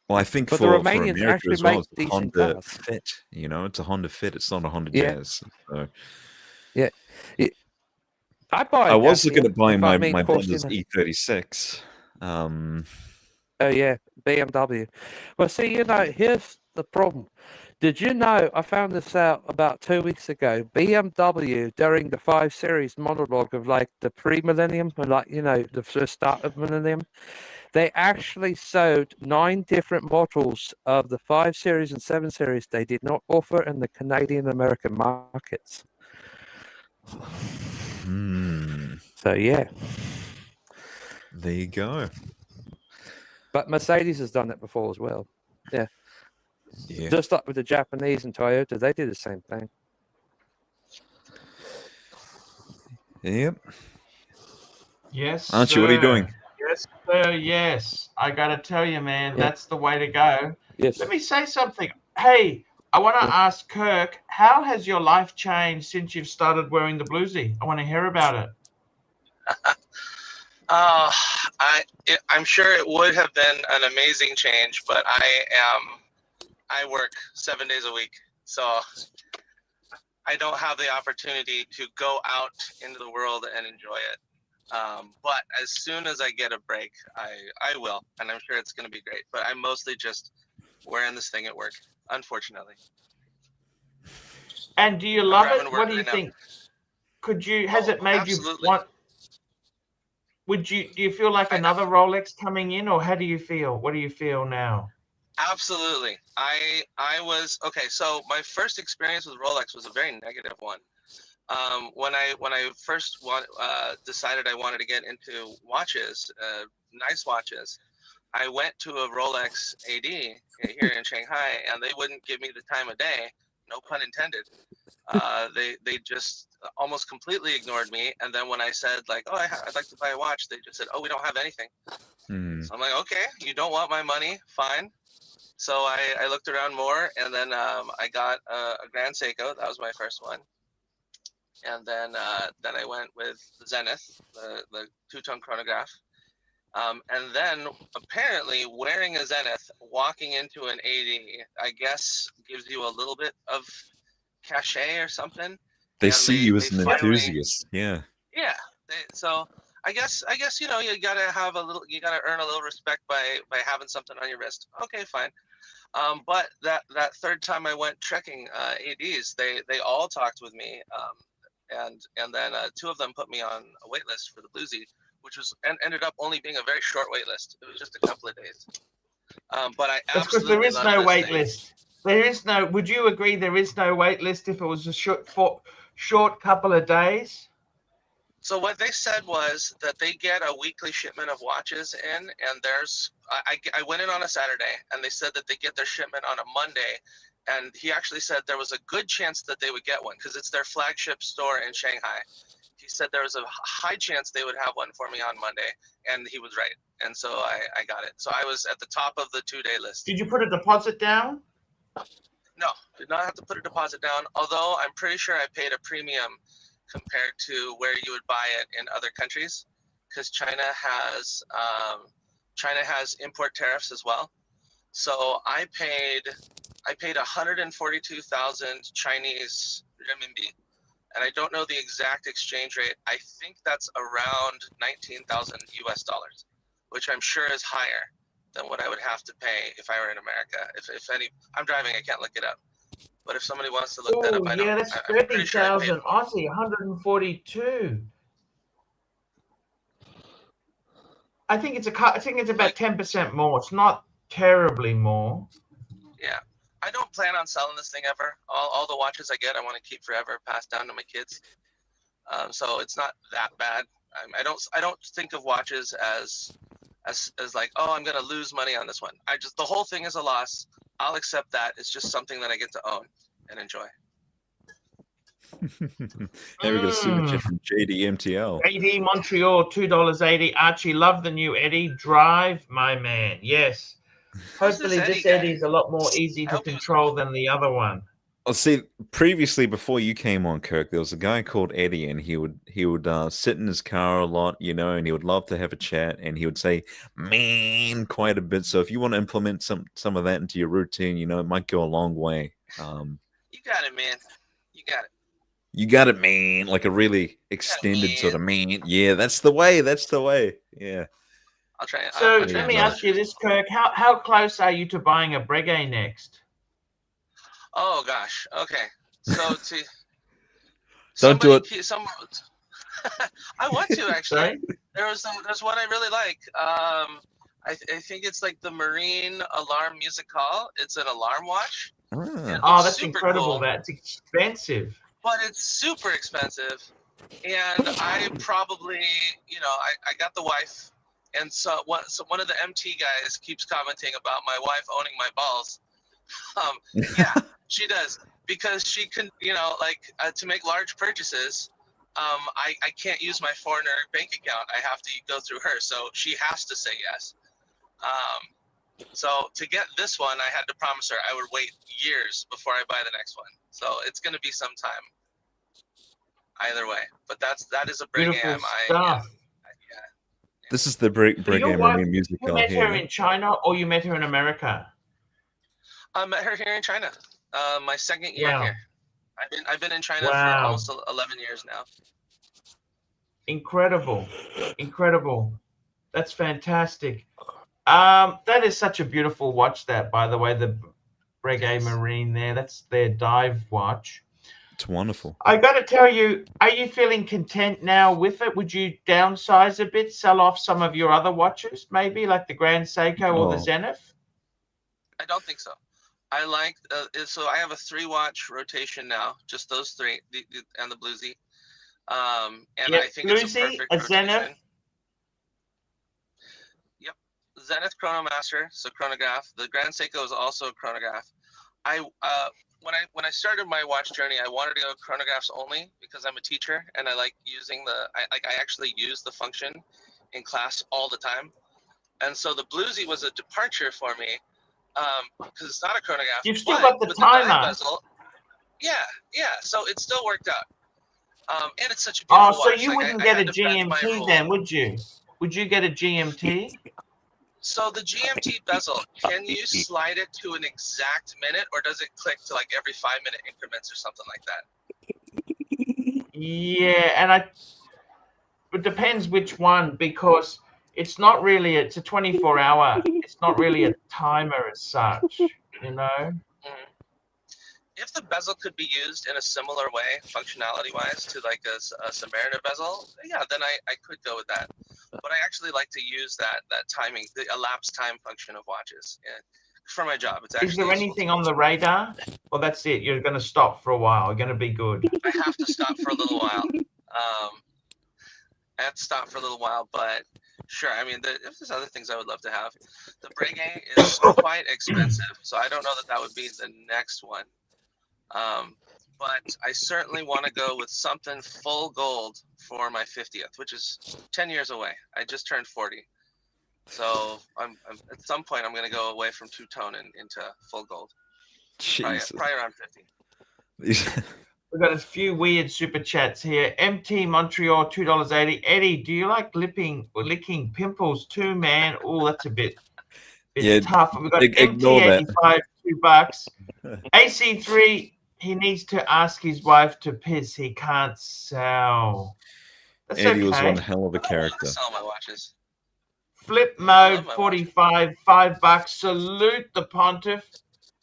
Well, I think But the for Romanians America actually as well, make it's a decent Honda cars. Fit. You know, it's a Honda Fit. It's not a Honda Yeah. Jazz. So I buy. I was Dacia, looking at buying if I my, mean, my of course, you brother's know. E36. Oh yeah, BMW. Well, see, you know, here's the problem. Did you know? I found this out about 2 weeks ago. BMW during the 5 Series monologue of like the pre-millennium, or like, you know, the first start of millennium, they actually sold 9 different models of the 5 Series and 7 Series they did not offer in the Canadian American markets. So yeah, There you go. but Mercedes has done it before as well. Yeah. Yeah. Just like with the Japanese and Toyota, they do the same thing. Yep. Yes, Archie, what are you sir. doing? Yes, sir. Yes. I got to tell you, man, Yeah. that's the way to go. Yes. Let me say something. Hey, I want to ask Kirk, how has your life changed since you've started wearing the bluesy? I want to hear about it. I'm sure it would have been an amazing change, but I work 7 days a week, so I don't have the opportunity to go out into the world and enjoy it. But as soon as I get a break, I will, and I'm sure it's going to be great. But I'm mostly just wearing this thing at work, unfortunately. And do you I'm love driving it? to what work do you right now. think? Could you? Has Oh, it made absolutely. you want? Would you? Do you feel like another Rolex coming in, or how do you feel? What do you feel now? Absolutely. I was okay. So my first experience with Rolex was a very negative one. When I first decided I wanted to get into watches, nice watches, I went to a Rolex AD here in Shanghai, and they wouldn't give me the time of day. No pun intended. They just almost completely ignored me. And then when I said like, oh, I'd like to buy a watch, they just said, oh, we don't have anything. So I'm like, okay, you don't want my money, fine. So I looked around more, and then I got a Grand Seiko. That was my first one. And then I went with the Zenith, the two-tone chronograph. And then apparently wearing a Zenith, walking into an 80, I guess gives you a little bit of cachet or something. They And see you as they an finally- enthusiast. Yeah. Yeah. So I guess you know, you gotta earn a little respect by having something on your wrist. Okay, fine. But that third time I went trekking ADs, they all talked with me. And then two of them put me on a wait list for the Bluesy, which ended up only being a very short wait list. It was just a couple of days. But I That's because absolutely there is love no this wait thing. list. There is no. Would you agree there is no wait list if it was a short couple of days? So what they said was that they get a weekly shipment of watches in, and I went in on a Saturday, and they said that they get their shipment on a Monday, and he actually said there was a good chance that they would get one because it's their flagship store in Shanghai. He said there was a high chance they would have one for me on Monday, and he was right. And so I got it. So I was at the top of the 2-day list. Did you put a deposit down? No, did not have to put a deposit down, although I'm pretty sure I paid a premium compared to where you would buy it in other countries, because China has import tariffs as well. So I paid 142,000 Chinese renminbi, and I don't know the exact exchange rate. I think that's around 19,000 US dollars, which I'm sure is higher than what I would have to pay if I were in America. If any, I'm driving, I can't look it up. But if somebody wants to look that up, I don't. Yeah, that's I'm pretty sure I paid 30,000 Aussie, 142. I think it's about 10% more. It's not terribly more. Yeah, I don't plan on selling this thing ever. All the watches I get, I want to keep forever, pass down to my kids. So it's not that bad. I don't think of watches as like, oh, I'm gonna lose money on this one. The whole thing is a loss. I'll accept that. It's just something that I get to own and enjoy. Now we got a super chat from JDMTL. Eddie Montreal, $2.80. Archie, love the new Eddie. Drive, my man. Yes. Hopefully this Eddie is a lot more easy to control than the other one. I'll see. Previously, before you came on, Kirk, there was a guy called Eddie, and he would sit in his car a lot, you know, and he would love to have a chat, and he would say "man" quite a bit. So if you want to implement some of that into your routine, you know, it might go a long way. You got it, man. You got it. You got it, man. Like a really extended sort of man. Yeah, that's the way. That's the way. Yeah. I'll try. So let me ask you this, Kirk. How close are you to buying a Breguet next? Oh gosh. Okay. So Don't do it. I want to actually. Sorry? There's one I really like. I think it's like the Marine Alarm Musical. It's an alarm watch. Oh, that's incredible. Cool. That's expensive. But it's super expensive. And I probably, you know, I got the wife. And so one of the MT guys keeps commenting about my wife owning my balls. Yeah, she does. Because she can, you know, like to make large purchases, I can't use my foreigner bank account. I have to go through her. So she has to say yes. So to get this one, I had to promise her I would wait years before I buy the next one. So it's going to be some time. Either way, but that is a Breguet. Stuff. This is the Breguet Marine music. You met her in China, or you met her in America? I met her here in China. My second year here. I've been in China for almost 11 years now. Incredible, incredible. That's fantastic. That is such a beautiful watch. That, by the way, the Breguet Marine there. That's their dive watch. It's wonderful. I got to tell you, are you feeling content now with it? Would you downsize a bit, sell off some of your other watches, maybe like the Grand Seiko or the Oh. Zenith? I don't think so. I like so I have a 3-watch rotation now, just those three, and the Bluesy. And Yep, I think it's a Bluesy, perfect a rotation. Zenith. Yep, Zenith Chronomaster, so chronograph. The Grand Seiko is also a chronograph. When I started my watch journey, I wanted to go chronographs only because I'm a teacher and I like using I actually use the function in class all the time. And so the Bluesy was a departure for me because it's not a chronograph. You've still but got the with dive timer. bezel, yeah, so it still worked out. And it's such a Oh, beautiful so watch. you Like, wouldn't I get a had to bend my GMT rule. then, would you? Would you get a GMT? So the GMT bezel, can you slide it to an exact minute, or does it click to like every 5-minute increments or something like that? Yeah, and it depends which one, because it's not really, it's a 24-hour, it's not really a timer as such, you know? If the bezel could be used in a similar way, functionality-wise, to like a Submariner bezel, yeah, then I could go with that. But I actually like to use that timing, the elapsed time function of watches for my job. It's actually Is there useful to anything me. on the radar? Well, that's it. You're going to stop for a while. You're going to be good. I have to stop for a little while. I have to stop for a little while, but sure. I mean, if there's other things I would love to have, the Breguet is quite expensive, so I don't know that would be the next one. But I certainly want to go with something full gold for my 50th, which is 10 years away. I just turned 40. So I'm at some point I'm going to go away from two-tone and into full gold. Jesus. Probably around 50. We've got a few weird super chats here. MT Montreal, $2.80. Eddie, do you like licking pimples too, man? Oh, that's a bit tough. We've got MT85, $2. AC3, he needs to ask his wife to piss. He can't sell. That's Eddie was okay. one hell of a I character. sell my watches. Flip mode, 45, $5. Salute the Pontiff.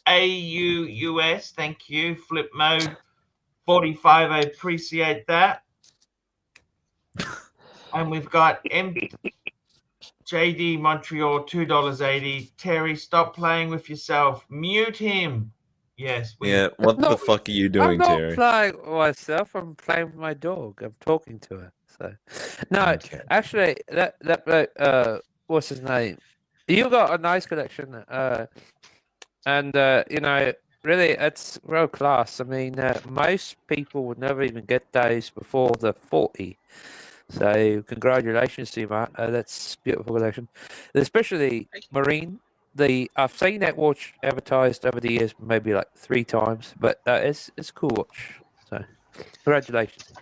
AUUS, thank you. Flip mode, 45. I appreciate that. And we've got JD Montreal, $2.80. Terry, stop playing with yourself. Mute him. Yes. Yeah, what the fuck are you doing, Terry? I'm not playing with myself. I'm playing with my dog. I'm talking to her. So, no, Okay. actually, that what's his name? You got a nice collection, and you know, really, it's real class. I mean, most people would never even get those before the 40. So, congratulations to you, Matt. That's a beautiful collection, especially Marine. I've seen that watch advertised over the years, maybe like 3 times, but it's a cool watch. So, congratulations.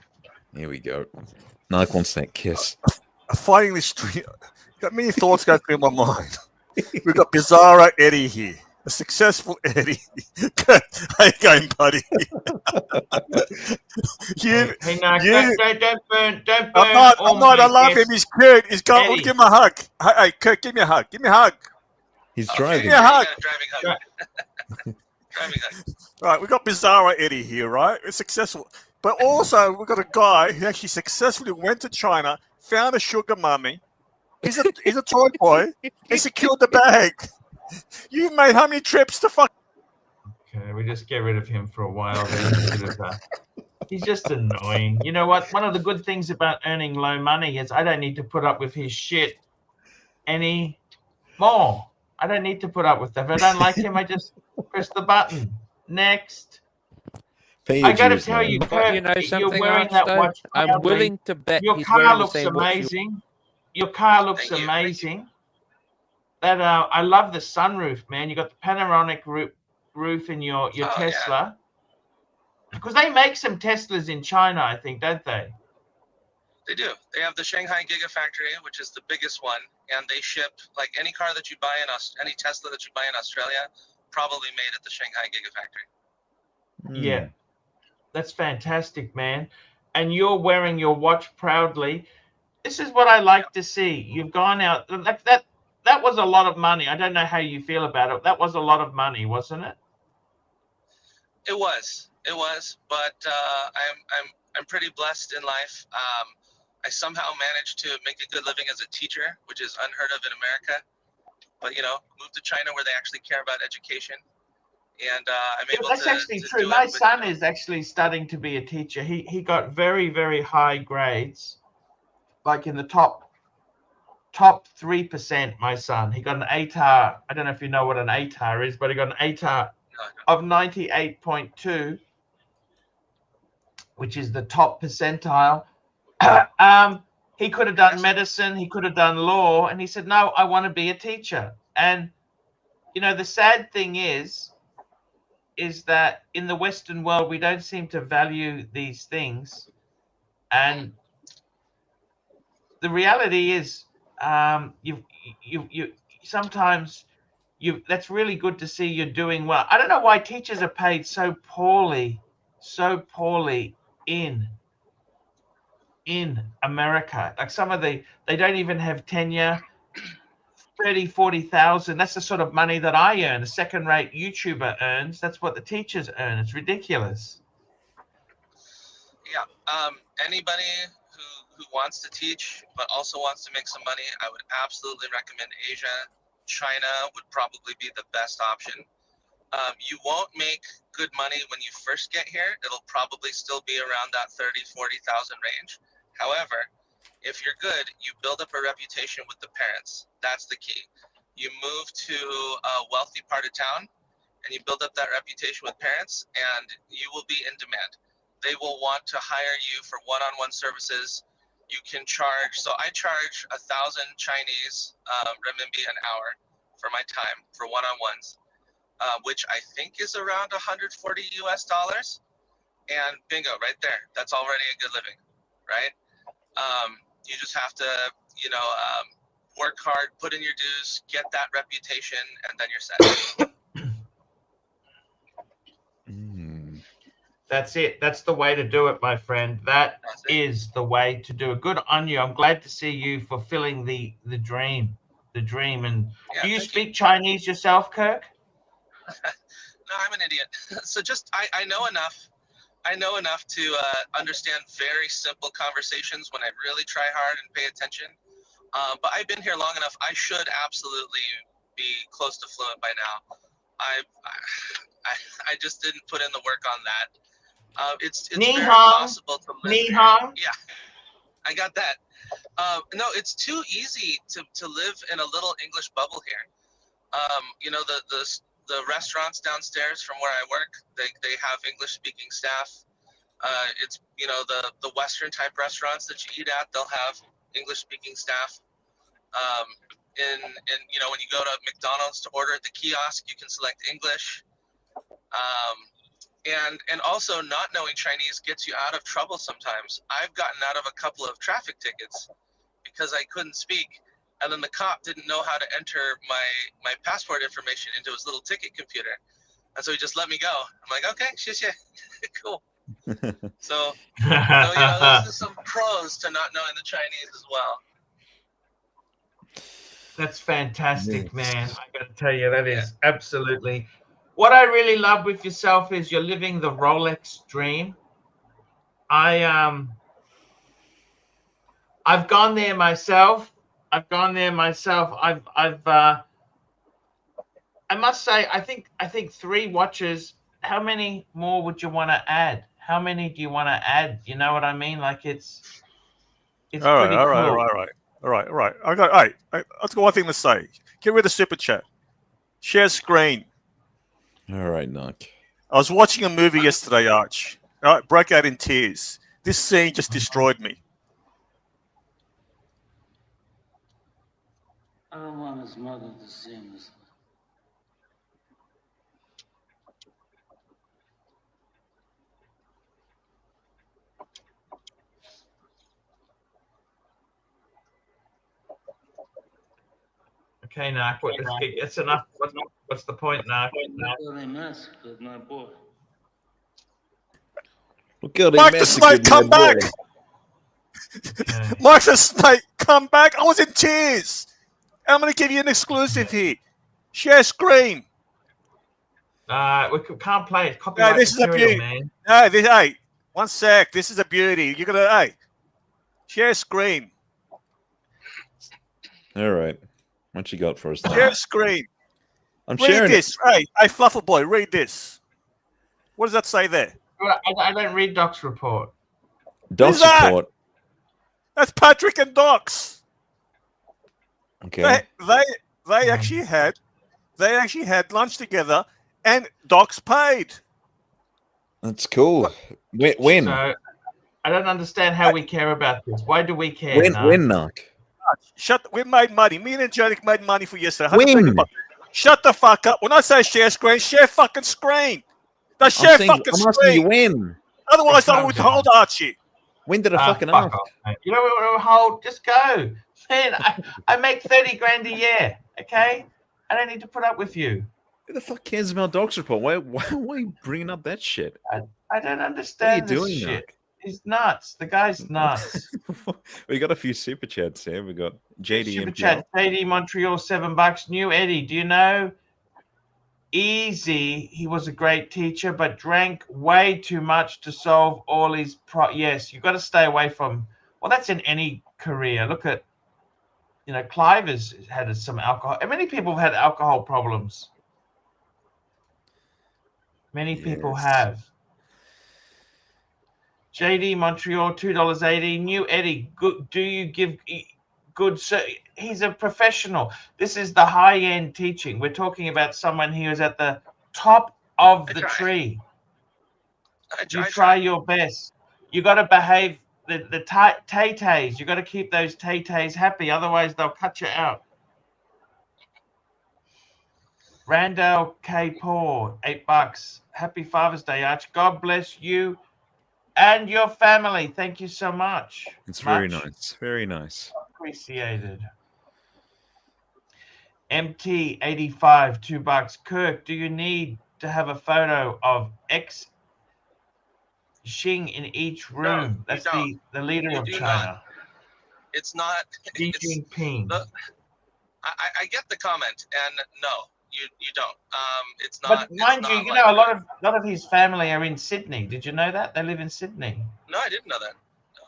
Here we go. Nike wants that kiss. Fighting this street, got many thoughts going through my mind. We've got Bizarro Eddie here, a successful Eddie. How you going, buddy? Hey, no, don't burn. I'm not. I love him. He's good. He's going. Eddie. Give him a hug. Hey, Kirk, give me a hug. Give me a hug. He's Okay, driving. Yeah, hug. Driving hug. Driving hug. Right, we've got Bizarro Eddie here, right? It's successful. But also, we've got a guy who actually successfully went to China, found a sugar mummy. He's a toy boy. He secured the bag. You've made how many trips to fuck? Okay, we just get rid of him for a while. Then. He's just annoying. You know what? One of the good things about earning low money is I don't need to put up with his shit anymore. I don't need to put up with that. If I don't like him, I just press the button. Next. I got to tell you, Kirk, you know something, you're wearing that Archie, watch I'm proudly. willing to bet Your he's car wearing the looks same watch amazing. Your car looks Thank you. amazing. That I love the sunroof, man. You got the panoramic roof in your Tesla. Because they make some Teslas in China, I think, don't they? They do. They have the Shanghai Gigafactory, which is the biggest one, and they ship like any car that you buy any Tesla that you buy in Australia, probably made at the Shanghai Gigafactory. Yeah, that's fantastic, man. And you're wearing your watch proudly. This is what I like to see. You've gone out. That was a lot of money. I don't know how you feel about it. That was a lot of money, wasn't it? It was. it was, but I'm pretty blessed in life. I somehow managed to make a good living as a teacher, which is unheard of in America. But moved to China where they actually care about education, and I'm able That's to. actually to true. do My it with, son is actually studying to be a teacher. He got very, very high grades, like in the top 3%. My son, he got an ATAR. I don't know if you know what an ATAR is, but he got an ATAR of 98.2, which is the top percentile. He could have done medicine, he could have done law, and he said, no, I want to be a teacher. And the sad thing is that in the Western world we don't seem to value these things. And the reality is, you sometimes that's really good to see you're doing well. I don't know why teachers are paid so poorly in America. Like they don't even have tenure. 30,000-40,000. That's the sort of money that I earn. A second-rate YouTuber earns. That's what the teachers earn. It's ridiculous. Yeah. Anybody who wants to teach but also wants to make some money, I would absolutely recommend Asia. China would probably be the best option. You won't make good money when you first get here. It'll probably still be around that 30,000-40,000 range. However, if you're good, you build up a reputation with the parents. That's the key. You move to a wealthy part of town and you build up that reputation with parents, and you will be in demand. They will want to hire you for one-on-one services. You can charge, so I charge 1,000 Chinese renminbi an hour for my time for one-on-ones, which I think is around 140 US dollars. And bingo, right there. That's already a good living, right? You just have to, work hard, put in your dues, get that reputation, and then you're set. That's it. That's the way to do it, my friend. That is the way to do it. Good on you. I'm glad to see you fulfilling the dream. And Yeah, do you speak Chinese yourself, Kirk? No, I'm an idiot. So just I know enough. I know enough to understand very simple conversations when I really try hard and pay attention. But I've been here long enough. I should absolutely be close to fluent by now. I just didn't put in the work on that. It's very possible to live here. Yeah, I got that. No, it's too easy to live in a little English bubble here. The restaurants downstairs from where I work, they have English speaking staff. It's the Western type restaurants that you eat at, they'll have English speaking staff. And when you go to McDonald's to order at the kiosk, you can select English. And also not knowing Chinese gets you out of trouble sometimes. I've gotten out of a couple of traffic tickets because I couldn't speak. And then the cop didn't know how to enter my passport information into his little ticket computer. And so he just let me go. I'm like, okay, shit, cool. So there's some pros to not knowing the Chinese as well. That's fantastic, man. I got to tell you, that is absolutely. What I really love with yourself is you're living the Rolex dream. I've gone there myself. I must say, I think 3 watches. How many more would you want to add? How many do you want to add? You know what I mean? Like it's pretty cool. All right. I've got one thing to say. Get rid of super chat. Share screen. All right, Nick. I was watching a movie yesterday, Arch. All right, broke out in tears. This scene just destroyed me. I don't want his mother to see this. Okay, Narc, it's enough. What's the point, Narc? Look at Mike the Snake, come back! Mike the Snake, come back! I was in tears! I'm going to give you an exclusive here. Share screen. Can't play it. No, Copyright this is a material, beauty. man. No, hey, one sec. This is a beauty. You're gonna, hey, share screen. All right. What you got for us? Share screen. I'm Read sharing this. Hey, Fluffle Boy, read this. What does that say there? I don't read Doc's report. it. Dog Who's that? support. That's Patrick and Docs. Okay. They actually had lunch together, and Docs paid. That's cool. When? So I don't understand how we care about this. Why do we care? When, Narc? We made money. Me and Angelic made money for yesterday. When? Shut the fuck up. When I say share screen, share fucking screen. No, share fucking I'm asking you screen. when. Otherwise, I will withhold Archie. When did I fucking fuck ask? off, mate. You know what? Hold. Just go. Man, I make 30 grand a year. Okay, I don't need to put up with you. Who the fuck cares about Dog's report? Why are you bringing up that shit? I don't understand this doing, shit. Narc? He's nuts. The guy's nuts. We got a few super chats here. We got JD Super MPL. chat. JD Montreal, $7. New Eddie. Do you know? Easy. He was a great teacher, but drank way too much to solve all his Yes, you got to stay away from. Well, that's in any career. Look at, Clive has had some alcohol. Many people have had alcohol problems. Many people Yes. have. JD Montreal, $2.80. New Eddie, good. Do you give good? He's a professional. This is the high-end teaching. We're talking about someone who is at the top of the tree. You try your best. You got to behave. The tay-tays. You got to keep those tay-tays happy. Otherwise, they'll cut you out. Randall K. Paul, $8. Happy Father's Day, Arch. God bless you and your family. Thank you so much. It's very nice. Very nice. Appreciated. MT85, $2. Kirk, do you need to have a photo of X Xing in each room? That's the leader of China. It's not. Xi Jinping. I get the comment, and no, you don't. It's not. But mind you, a lot of his family are in Sydney. Did you know that? They live in Sydney. No, I didn't know that. No.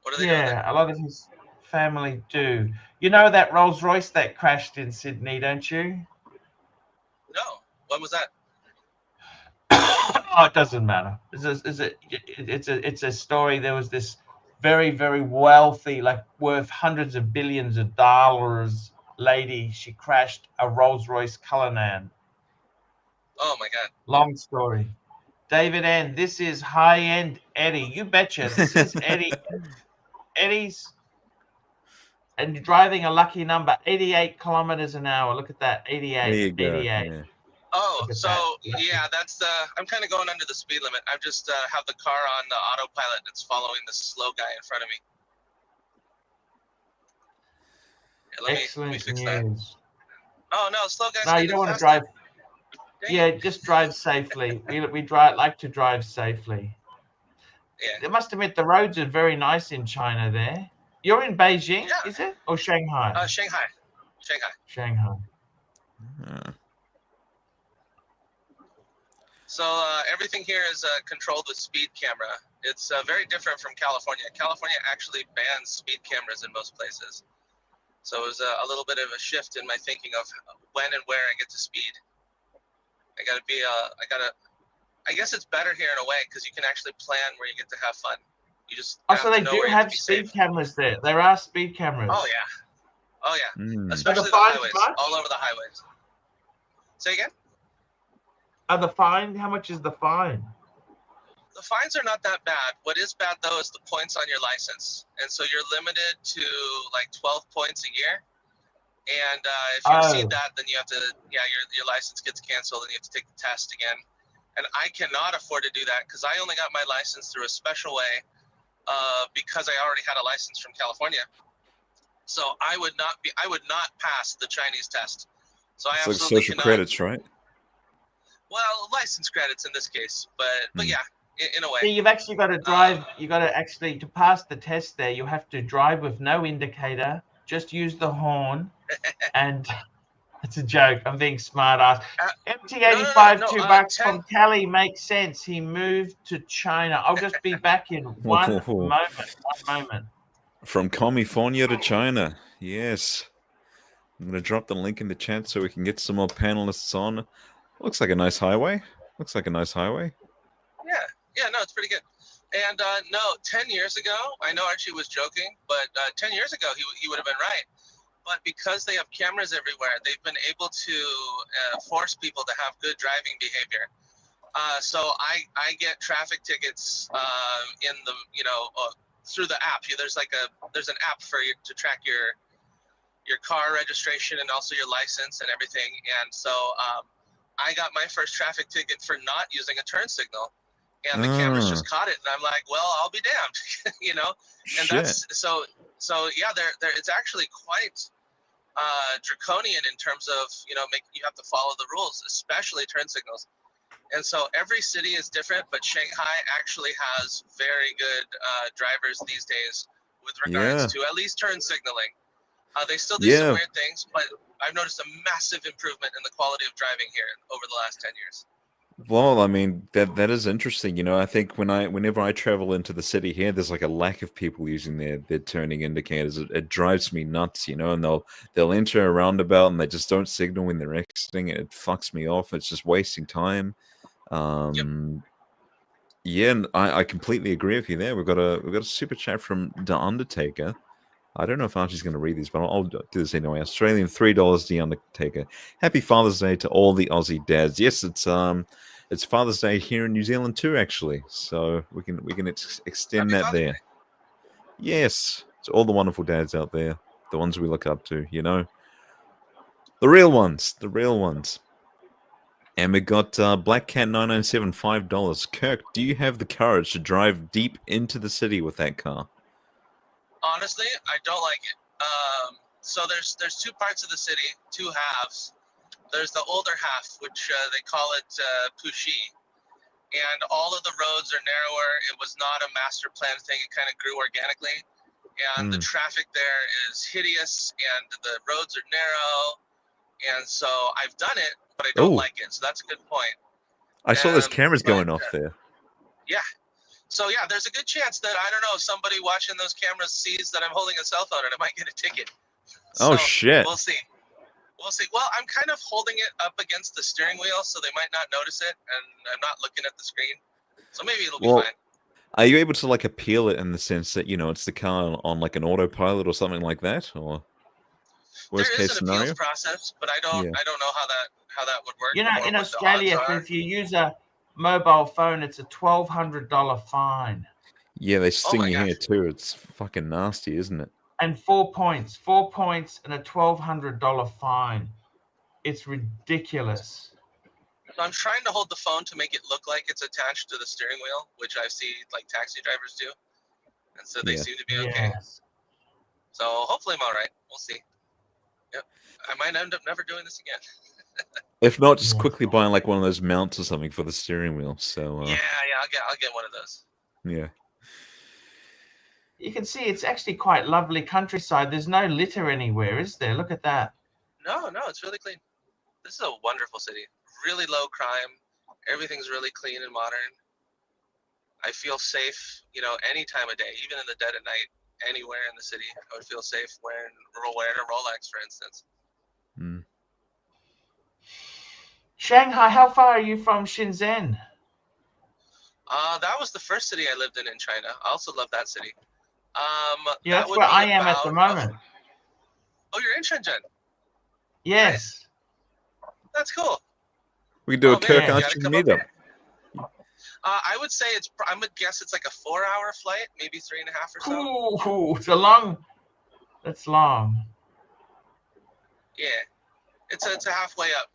What are they doing there? Yeah, a lot of his family do. You know that Rolls Royce that crashed in Sydney, don't you? No. When was that? Oh, it doesn't matter. It's a story. There was this very, very wealthy, like worth hundreds of billions of dollars lady. She crashed a Rolls Royce Cullinan. Oh my God. Long story. David N. This is high-end Eddie. You betcha. This is Eddie. Eddie's and you're driving a lucky number, 88 kilometers an hour. Look at that, 88. There you go. 88. Yeah. Oh, so yeah, that's the. I'm kind of going under the speed limit. I've just have the car on the autopilot that's following the slow guy in front of me. Yeah, let me fix that. Oh no, slow guys. No, you don't want to drive. Yeah, just drive safely. We like to drive safely. Yeah. I must admit, the roads are very nice in China. There, you're in Beijing, is it, or Shanghai? Shanghai. Shanghai. So everything here is controlled with speed camera. It's very different from California. California actually bans speed cameras in most places. So it was a little bit of a shift in my thinking of when and where I get to speed. I guess it's better here in a way because you can actually plan where you get to have fun. You just so they do have speed cameras there. There are speed cameras. Oh yeah, especially the highways, all over the highways. Say again? Are the fine? How much is the fine? The fines are not that bad. What is bad though is the points on your license, and so you're limited to like 12 points a year. And if you exceed that, then you have to, your license gets canceled and you have to take the test again. And I cannot afford to do that because I only got my license through a special way because I already had a license from California. So I would not pass the Chinese test. So I it's absolutely like social cannot. Credits, right? Well, license credits in this case, but yeah, in a way. See, you've actually got to drive. You got to actually to pass the test there. You have to drive with no indicator. Just use the horn, and It's a joke. I'm being smart ass. MT85 no, $2 10 from Cali makes sense. He moved to China. I'll just be back in one moment. From California to China. Yes. I'm going to drop the link in the chat so we can get some more panelists on. Looks like a nice highway. Looks like a nice highway. Yeah, no, it's pretty good. And no, 10 years ago, I know Archie was joking, but 10 years ago, he would have been right. But because they have cameras everywhere, they've been able to force people to have good driving behavior. So I get traffic tickets in the, through the app. There's an app for you to track your car registration and also your license and everything. And so I got my first traffic ticket for not using a turn signal. And the cameras just caught it, and I'm like, well, I'll be damned, And that's so yeah. It's actually quite draconian in terms of you have to follow the rules, especially turn signals. And so every city is different, but Shanghai actually has very good drivers these days with regards to at least turn signaling. They still do some weird things, but I've noticed a massive improvement in the quality of driving here over the last 10 years. Well, I mean, that is interesting. I think whenever I travel into the city here, there's like a lack of people using their turning indicators. It drives me nuts, and they'll enter a roundabout and they just don't signal when they're exiting. It fucks me off. It's just wasting time. Yeah, and I completely agree with you there. We've got a super chat from The Undertaker. I don't know if Archie's going to read these, but I'll do this anyway. Australian $3, The Undertaker. Happy Father's Day to all the Aussie dads. Yes, it's Father's Day here in New Zealand too, actually. So we can extend that there. Yes, to all the wonderful dads out there, the ones we look up to, the real ones, And we got Black Cat 997 $5. Kirk, do you have the courage to drive deep into the city with that car? Honestly, I don't like it. So there's two parts of the city, two halves. There's the older half, which they call it Puxi, and all of the roads are narrower. It was not a master plan thing. It kind of grew organically, and the traffic there is hideous, and the roads are narrow, and so I've done it, but I don't like it. So that's a good point. I saw those cameras going off there. Yeah. So yeah, there's a good chance that, I don't know, somebody watching those cameras sees that I'm holding a cell phone and I might get a ticket. Oh, So, shit. We'll see. Well, I'm kind of holding it up against the steering wheel, so they might not notice it, and I'm not looking at the screen. So maybe it'll be fine. Are you able to appeal it in the sense that, it's the car on like an autopilot or something like that? Or worst case scenario? Appeals process, but I don't know how that would work. In Australia, if you use a mobile phone, it's a $1,200 fine. Yeah, they sting you here too. It's fucking nasty, isn't it? And 4 points and a $1,200 fine. It's ridiculous. So I'm trying to hold the phone to make it look like it's attached to the steering wheel, which I see like taxi drivers do, and so they seem to be okay. Yes. So hopefully I'm all right. We'll see. Yep, I might end up never doing this again. If not, just quickly buying like one of those mounts or something for the steering wheel. So yeah, I'll get one of those. Yeah. You can see it's actually quite lovely countryside. There's no litter anywhere, is there? Look at that. No, it's really clean. This is a wonderful city. Really low crime. Everything's really clean and modern. I feel safe, any time of day, even in the dead of night, anywhere in the city. I would feel safe wearing a Rolex, for instance. Shanghai, how far are you from Shenzhen? That was the first city I lived in China. I also love that city. Yeah, that's where I am at the moment. Oh, you're in Shenzhen? Yes. Nice. That's cool. We can do a Kirk Archie meetup. I would say I would guess it's like a 4-hour flight, maybe 3.5 or so. Ooh, that's long. Yeah. It's a halfway up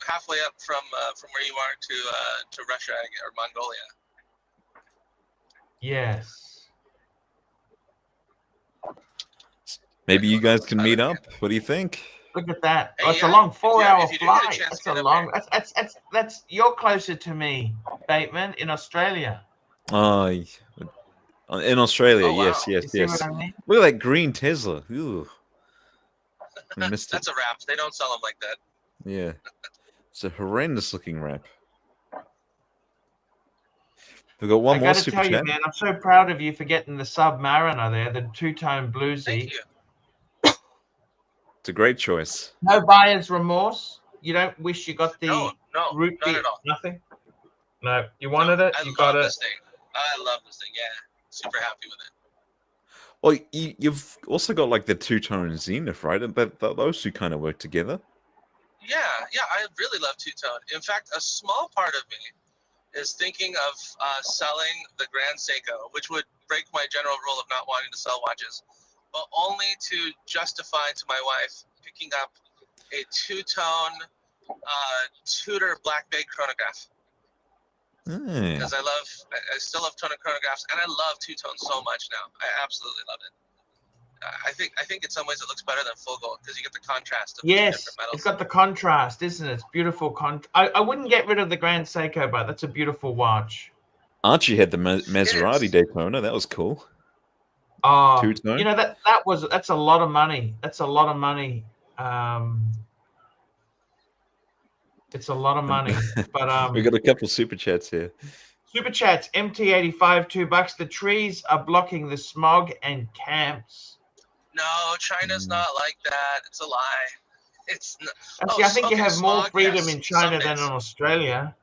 from where you are to Russia or Mongolia. Yes. Maybe you guys can meet up. What do you think? Look at that. Hey, it's a long 4-hour flight. That's a long. That's you're closer to me, Bateman, in Australia. In Australia, wow. yes. You see what I mean? Look at that green Tesla. Ooh. That's a wrap. They don't sell them like that. Yeah. It's a horrendous looking wrap. We've got one I more got to super tell you, chat. man, I'm so proud of you for getting the Submariner there, the two-tone bluesy. Thank you. It's a great choice. No buyer's remorse. You don't wish you got the No, root none beer, at all. nothing. No, you wanted No, it. I You love got it. this thing. I love this thing. Yeah, super happy with it. Well, you've also got like the two-tone Zenith, right? And those two kind of work together. Yeah, I really love two-tone. In fact, a small part of me is thinking of selling the Grand Seiko, which would break my general rule of not wanting to sell watches, but only to justify to my wife picking up a two-tone Tudor Black Bay chronograph. Because I still love tone chronographs, and I love two-tone so much now. I absolutely love it. I think in some ways it looks better than full gold because you get the contrast of the Yes, different metals. it's got the contrast, isn't it? It's beautiful. I wouldn't get rid of the Grand Seiko, but that's a beautiful watch. Archie had the Maserati Daytona. That was cool. Oh, Two-tone. you know that's a lot of money. That's a lot of money. It's a lot of money. But we got a couple super chats here. Super chats, MT85, $2. The trees are blocking the smog and camps. No, China's not like that. It's a lie. It's not. Actually, I think you have more smog, freedom yes, in China some than in days. Australia.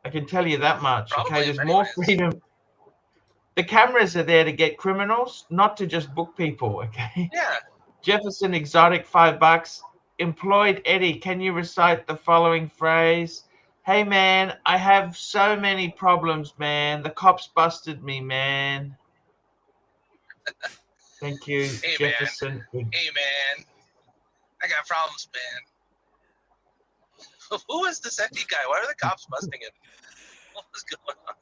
I can tell you that much. Probably, okay, there's in more many ways. freedom. The cameras are there to get criminals, not to just book people. Okay. Yeah. Jefferson Exotic, $5. Employed Eddie, can you recite the following phrase? Hey man, I have so many problems, man. The cops busted me, man. Thank you, Hey, Jefferson. Man. Hey man, I got problems, man. Who is this empty guy? Why are the cops busting him? What was going on?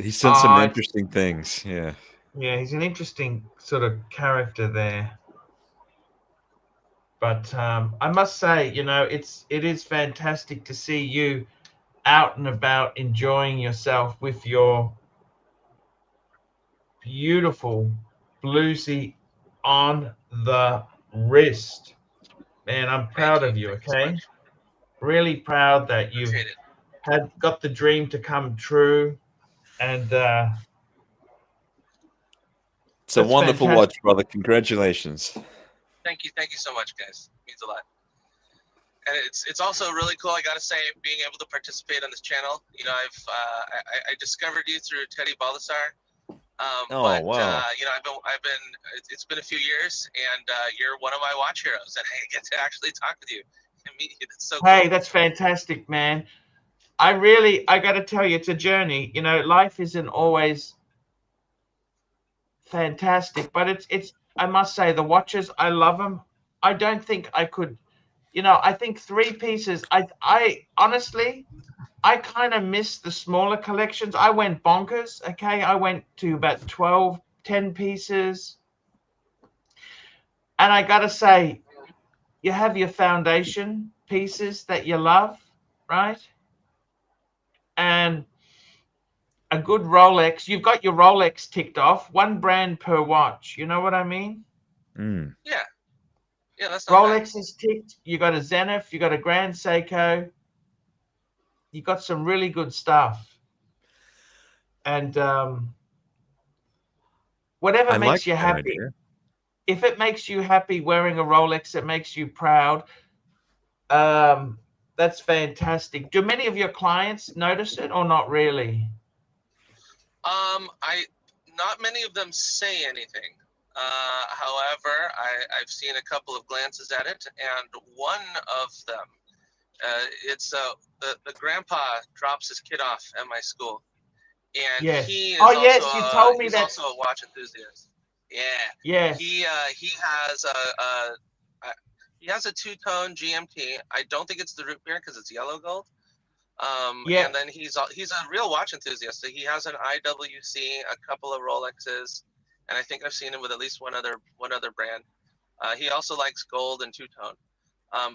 He's done some interesting things. Yeah. Yeah, he's an interesting sort of character there. But I must say, you know, it is fantastic to see you out and about enjoying yourself with your beautiful bluesy on the wrist. Man, I'm proud of you, okay? Really proud that you've got the dream to come true. And it's a wonderful watch, brother. Congratulations. Thank you so much, guys. It means a lot. And it's also really cool. I gotta say, being able to participate on this channel. You know, I discovered you through Teddy Baldassar. Wow! You know, I've been. It's been a few years, and you're one of my watch heroes, and I get to actually talk with you and meet you. That's so cool. Hey, that's fantastic, man. I got to tell you, it's a journey. You know, life isn't always fantastic, but it's. I must say, the watches, I love them. I don't think I could. You know, I think 3 pieces. I honestly, I kind of miss the smaller collections. I went bonkers. Okay, I went to about 12, 10 pieces, and I got to say, you have your foundation pieces that you love, right? And a good Rolex. You've got your Rolex ticked off. 1 brand per watch. You know what I mean? Mm. Yeah. Yeah, that's not Rolex is ticked. You got a Zenith. You got a Grand Seiko. You got some really good stuff. And whatever makes you happy. Idea. If it makes you happy wearing a Rolex, it makes you proud. That's fantastic. Do many of your clients notice it or not really? Not many of them say anything. However, I've seen a couple of glances at it, and one of them, it's the grandpa drops his kid off at my school, and yes. he is you told me he's that. also a watch enthusiast. Yeah. Yes. He has a two-tone GMT. I don't think it's the root beer because it's yellow gold. Yeah. And then he's a real watch enthusiast. So he has an IWC, a couple of Rolexes, and I think I've seen him with at least one other brand. He also likes gold and two-tone,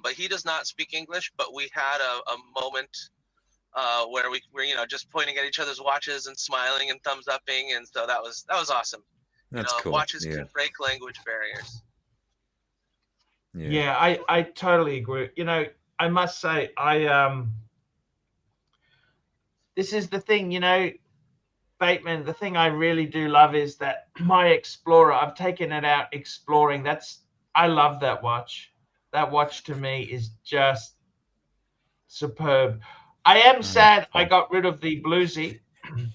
but he does not speak English. But we had a moment where we were, you know, just pointing at each other's watches and smiling and thumbs upping, and so that was awesome. That's cool. Watches can break language barriers. Yeah, I totally agree. You know, I must say, this is the thing, you know, Bateman, the thing I really do love is that my Explorer, I've taken it out exploring. I love that watch. That watch to me is just superb. I am sad I got rid of the Bluesy.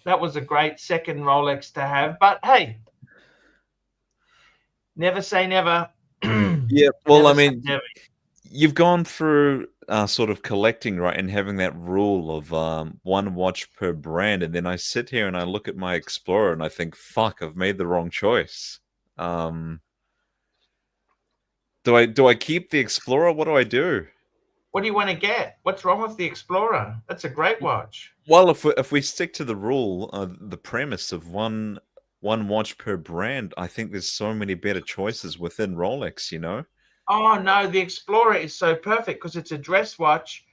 That was a great second Rolex to have, but hey, never say never. Yeah, well, Never I say mean, never. you've gone through sort of collecting, right, and having that rule of one watch per brand, and then I sit here and I look at my Explorer and I think, fuck, I've made the wrong choice. Do I keep the Explorer? What do I do? What do you want to get? What's wrong with the Explorer? That's a great watch. Well, if we stick to the rule, the premise of one watch per brand, I think there's so many better choices within Rolex, you know? Oh no, the Explorer is so perfect because it's a dress watch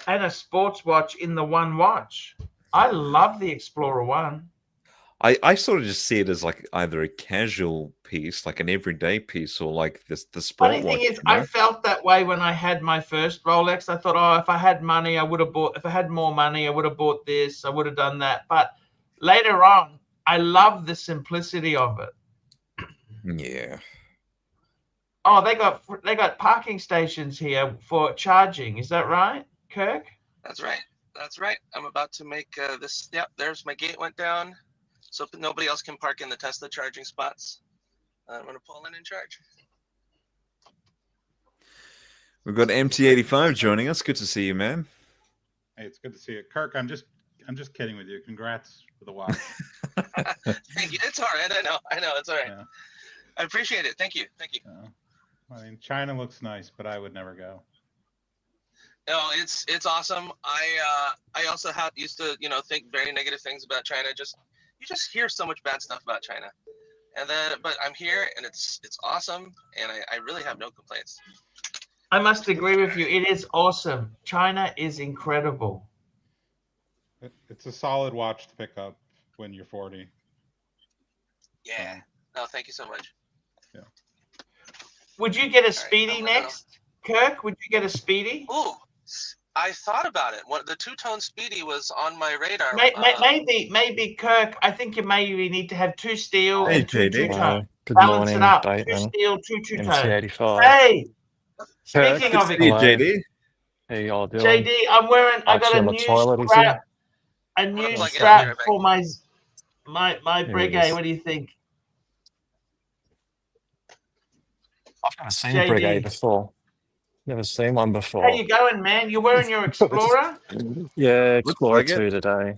and a sports watch in the one watch. I love the Explorer one. I sort of just see it as like either a casual piece, like an everyday piece, or like the sport Funny thing watch, is, you I know? felt that way when I had my first Rolex. I thought, oh, if I had money, I would have bought. If I had more money, I would have bought this. I would have done that. But later on, I love the simplicity of it. Yeah. Oh, they got parking stations here for charging. Is that right, Kirk? That's right. That's right. I'm about to make this. Yep, there's my gate went down, so nobody else can park in the Tesla charging spots. I'm gonna pull in and charge. We've got MT85 joining us. Good to see you, man. Hey, it's good to see you, Kirk. I'm just kidding with you. Congrats for the watch. Thank you. It's all right. I know. It's all right. Yeah. I appreciate it. Thank you. I mean, China looks nice, but I would never go. No, it's awesome. I also used to think very negative things about China. You just hear so much bad stuff about China, and then but I'm here and it's awesome, and I really have no complaints. I must agree with you. It is awesome. China is incredible. It's a solid watch to pick up when you're 40. Yeah. No, thank you so much. Yeah. Would you get a Speedy next, Kirk? Would you get a Speedy? Ooh, I thought about it. The two-tone Speedy was on my radar. Maybe Kirk. I think you maybe need to have two steel Hey, and two JD. two-tone. Good Balance it morning, up. Two Bateman. steel, two two-tone. MC85. Hey, Kirk, speaking Good of to it, see you, hello. JD. How you all doing? JD, I got Archie a on the new toilet, is strap. A I'm gonna new plug it. I'll be strap right back. for my Here he Breguet. is. What do you think, I've never seen a Breguet JD? before. Never seen one How before. you going, man? You wearing your Explorer? Yeah, Looks Explorer like it. 2 today.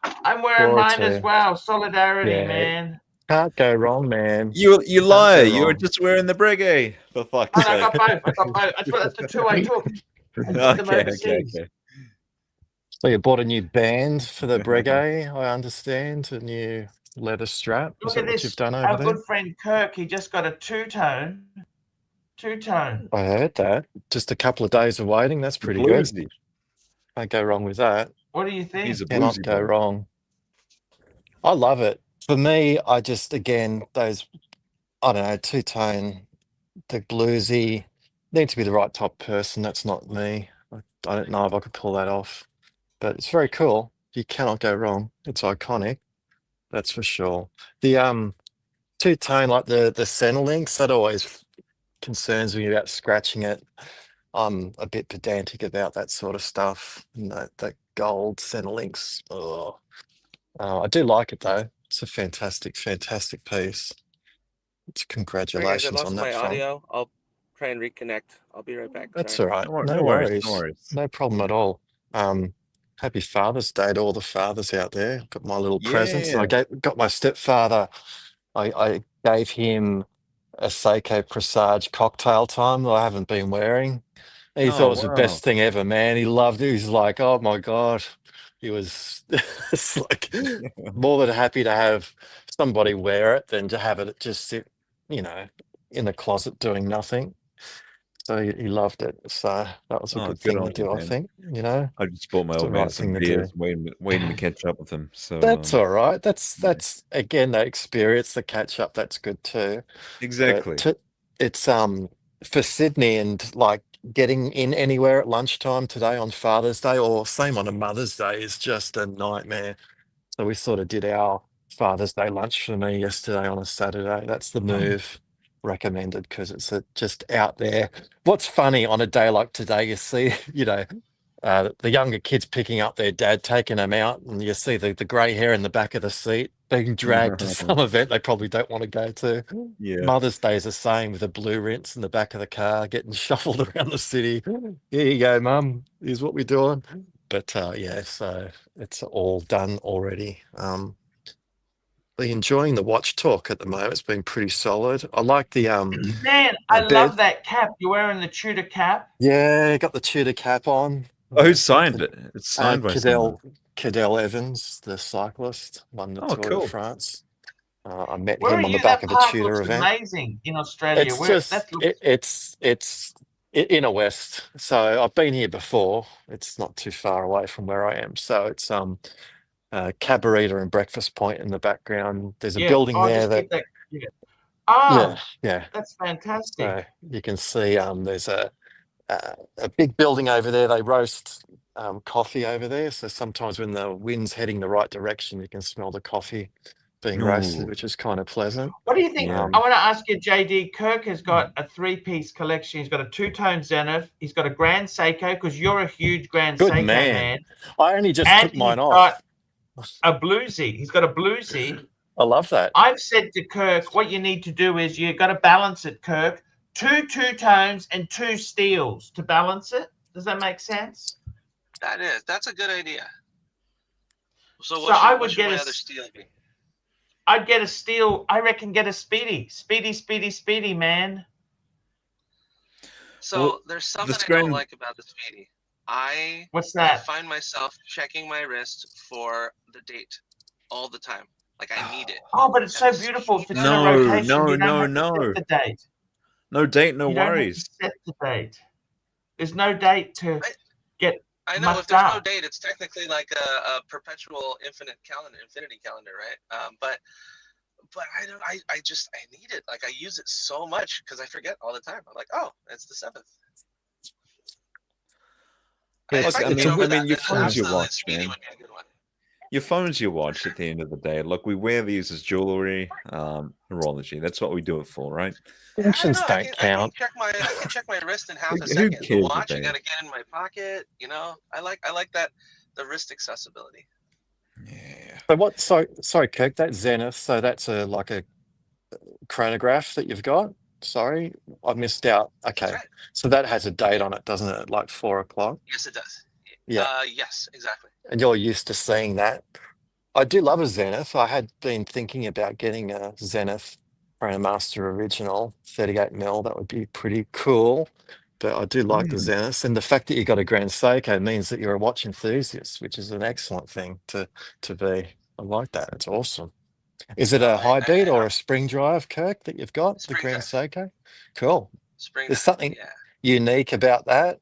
I'm wearing Explorer mine as 2. well. Solidarity, Yeah. man. Can't go wrong, man. You Can't lie. go You were wrong. just wearing the Breguet, for fuck's Oh, no, I sake. got both. That's the two I took. I took them overseas. Okay. So you bought a new band for the Breguet, I understand, a new leather strap. Is Look that at what this. you've done Our over there? good friend Kirk, he just got a two-tone. Two-tone. I heard that. Just a couple of days of waiting. That's pretty good. Bluesy. Can't go wrong with that. What do you think? He's a Cannot bluesy go boy. wrong. I love it. For me, I just, again, those, I don't know, two-tone, the bluesy, need to be the right type of person. That's not me. I don't know if I could pull that off. But it's very cool. You cannot go wrong. It's iconic. That's for sure. The two-tone, like the center links, that always concerns me about scratching it. I'm a bit pedantic about that sort of stuff. That gold center links. Oh. I do like it though. It's a fantastic, fantastic piece. It's congratulations on that front. audio. I'll try and reconnect. I'll be right back. That's all right. No No worries. worries. No problem at all. Happy Father's Day to all the fathers out there. Got my little presents. And I got my stepfather. I gave him a Seiko Presage cocktail time that I haven't been wearing. He thought it was the best thing ever, man. He loved it. He's like, oh my God. He was it's like more than happy to have somebody wear it than to have it just sit, in the closet doing nothing. So he loved it. So that was a good thing to do, I think. I just bought my It's the old man right some thing to beers, do. waiting to catch up with him. So That's all right. That's again that experience, the catch up. That's good too. exactly. But it's for Sydney and like getting in anywhere at lunchtime today on Father's Day, or same on a Mother's Day, is just a nightmare. So we sort of did our Father's Day lunch for me yesterday on a Saturday. That's the move. Recommended because it's just out there. What's funny on a day like today, you see, the younger kids picking up their dad, taking them out, and you see the grey hair in the back of the seat being dragged to some event they probably don't want to go to. Yeah. Mother's Day is the same, with a blue rinse in the back of the car, getting shuffled around the city. Here you go, Mum. Here's what we're doing. But yeah, so it's all done already. Been enjoying the watch talk at the moment. It's been pretty solid. I like the Man, I bed. love that cap. You're wearing the Tudor cap. Yeah, got the Tudor cap on. Oh, who signed it? It's signed by someone. Cadell Evans, the cyclist, won the Tour cool. de France. I met Where him are on the you? back That of a park Tudor looks event. amazing in Australia. It's Where, just that looks... it's inner west. So I've been here before. It's not too far away from where I am. So it's Cabarita and Breakfast Point in the background. There's a building I'll there just that keep that. Yeah. Oh, yeah. that's fantastic. So you can see there's a big building over there. They roast coffee over there. So sometimes when the wind's heading the right direction, you can smell the coffee being roasted, Ooh. which is kind of pleasant. What do you think? Yeah. I want to ask you, JD. Kirk has got a three-piece collection. He's got a two-tone Zenith. He's got a Grand Seiko, because you're a huge Grand Good Seiko man. man. I only just And took mine he's off. got a bluesy. He's got a bluesy. I love that. I've said to Kirk, what you need to do is you've got to balance it, Kirk. Two two-tones and two steels to balance it. Does that make sense? That's a good idea. So what should my other steel be? I'd get a steel. I reckon get a speedy, man. So Well, there's something this I don't grand- like about the speedy. What's I that? find myself checking my wrist for the date all the time. Like I need it. Oh, but it's so beautiful. If it's in a No, rotation, no, you don't no, have to no. set the date. No date, no You don't have to worries. set the date. There's no date to get I know if mucked there's no up. date, it's technically like a perpetual infinity calendar, right? But I don't. I need it. Like I use it so much because I forget all the time. I'm like, oh, it's the 7th. Yeah, If it's- I I could mean, get over I mean, that, your then phone's your absolutely watch, speedy man. would be a good one. Your phone's your watch at the end of the day. Look, we wear these as jewelry, horology. That's what we do it for, right? I don't Functions know. don't count. I can check my wrist in half Who a second. The cares watch, I about gotta get in my pocket. You know, I like that the wrist accessibility. Yeah. But what? Sorry, Kirk. That Zenith. So that's like a chronograph that you've got. Sorry, I missed out. Okay, That's right. so that has a date on it, doesn't it? Like 4 o'clock. Yes, it does. Yeah. Yes, exactly. And you're used to seeing that. I do love a Zenith. I had been thinking about getting a Zenith Chronomaster Original 38mm. That would be pretty cool. But I do like the Zenith, and the fact that you got a Grand Seiko means that you're a watch enthusiast, which is an excellent thing to be. I like that. It's awesome. Is it a high beat or a spring drive, Kirk, that you've got, the Spring Grand drive. Seiko? Cool. Spring. There's something Yeah. unique about that.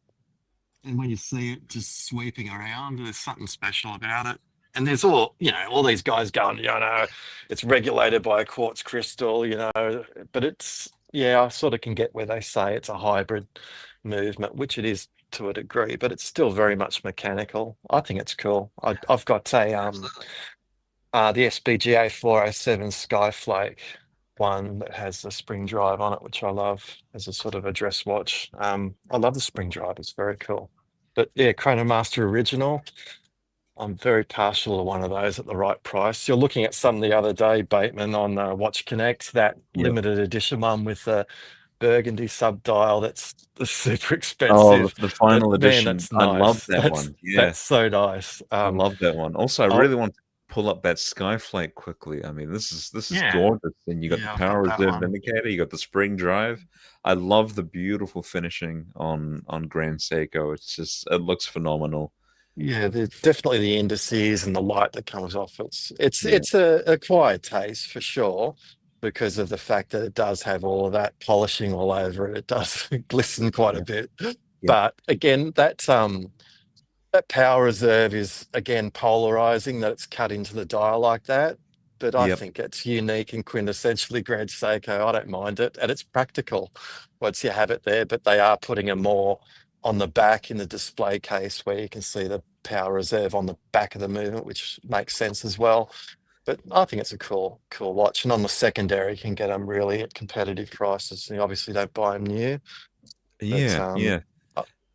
And when you see it just sweeping around, there's something special about it. And there's all these guys going, it's regulated by a quartz crystal, but I sort of can get where they say it's a hybrid movement, which it is to a degree, but it's still very much mechanical. I think it's cool. I've got Absolutely. the SBGA 407 Skyflake one that has the spring drive on it, which I love as a sort of a dress watch. I love the spring drive. It's very cool. But yeah, Chronomaster Original, I'm very partial to one of those at the right price. You're looking at some the other day, Bateman, on Watch Connect, that limited edition one with the burgundy subdial that's super expensive. Oh, the final But, edition. Man, that's I nice. love that one. Yeah, That's so nice. I love that one. Also, I I'll- really want to pull up that Skyflake quickly. I mean, this is Yeah. gorgeous. And you got Yeah, the I've power got that reserve one. indicator. You got the spring drive. I love the beautiful finishing on Grand Seiko. It looks phenomenal. Yeah, there's definitely the indices and the light that comes off. It's a acquired taste for sure, because of the fact that it does have all of that polishing all over it. It does glisten quite a bit. But again, that power reserve is again polarizing, that it's cut into the dial like that. but I Yep. think it's unique and quintessentially Grand Seiko. I don't mind it, and it's practical once you have it there. But they are putting a more on the back in the display case where you can see the power reserve on the back of the movement, which makes sense as well. But I think it's a cool watch. And on the secondary, you can get them really at competitive prices. You obviously don't buy them new. Yeah, yeah.